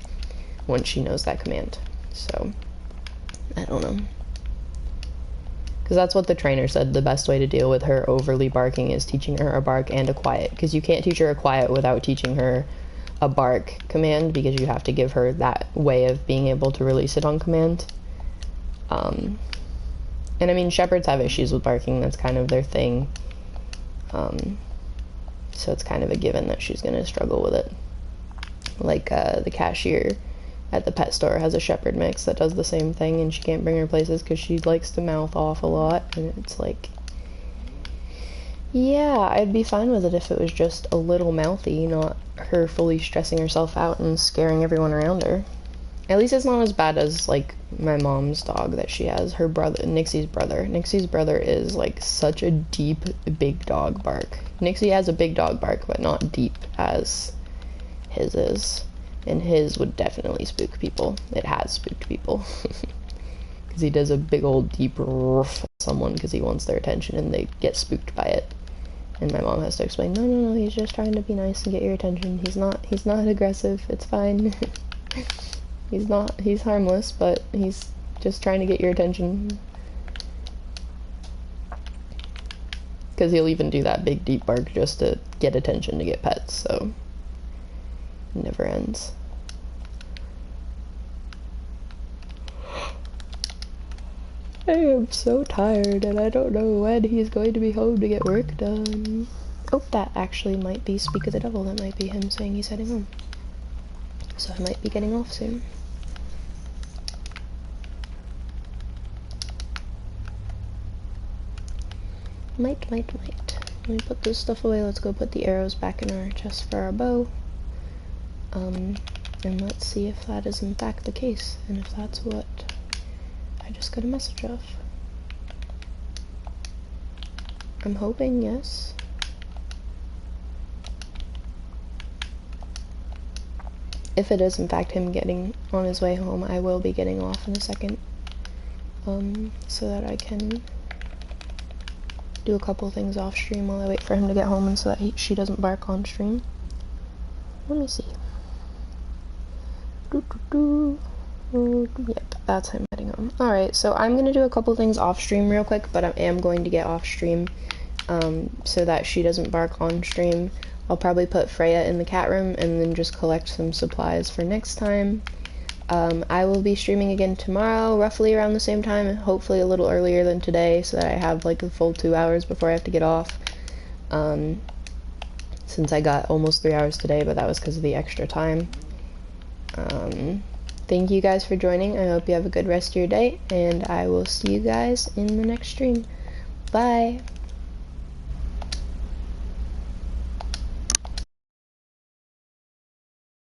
once she knows that command. So, I don't know. Because that's what the trainer said, the best way to deal with her overly barking is teaching her a bark and a quiet. Because you can't teach her a quiet without teaching her a bark command, because you have to give her that way of being able to release it on command. And I mean, shepherds have issues with barking, that's kind of their thing. So it's kind of a given that she's going to struggle with it. Like, the cashier at the pet store has a shepherd mix that does the same thing, and she can't bring her places because she likes to mouth off a lot, and it's like, yeah, I'd be fine with it if it was just a little mouthy, not her fully stressing herself out and scaring everyone around her. At least it's not as bad as, like, my mom's dog that she has, her brother, Nixie's brother. Nixie's brother is, like, such a deep, big dog bark. Nixie has a big dog bark, but not deep as his is. And his would definitely spook people. It has spooked people. because he does a big old deep roof at someone because he wants their attention and they get spooked by it. And my mom has to explain, no, he's just trying to be nice and get your attention. He's not aggressive. It's fine. He's harmless, but he's just trying to get your attention. Because he'll even do that big deep bark just to get attention to get pets, so it never ends. I am so tired and I don't know when he's going to be home to get work done. Oh, that actually might be Speak of the Devil. That might be him saying he's heading home. So I might be getting off soon. Might. Let me put this stuff away. Let's go put the arrows back in our chest for our bow. And let's see if that is in fact the case, and if that's what I just got a message of. I'm hoping yes. If it is in fact him getting on his way home, I will be getting off in a second. So that I can do a couple things off stream while I wait for him to get home and so that she doesn't bark on stream. Let me see. Yep, that's him heading home. Alright, so I'm gonna do a couple things off stream real quick, but I am going to get off stream so that she doesn't bark on stream. I'll probably put Freya in the cat room and then just collect some supplies for next time. I will be streaming again tomorrow, roughly around the same time, hopefully a little earlier than today, so that I have like a full 2 hours before I have to get off. Since I got almost 3 hours today, but that was because of the extra time. Thank you guys for joining. I hope you have a good rest of your day, and I will see you guys in the next stream. Bye!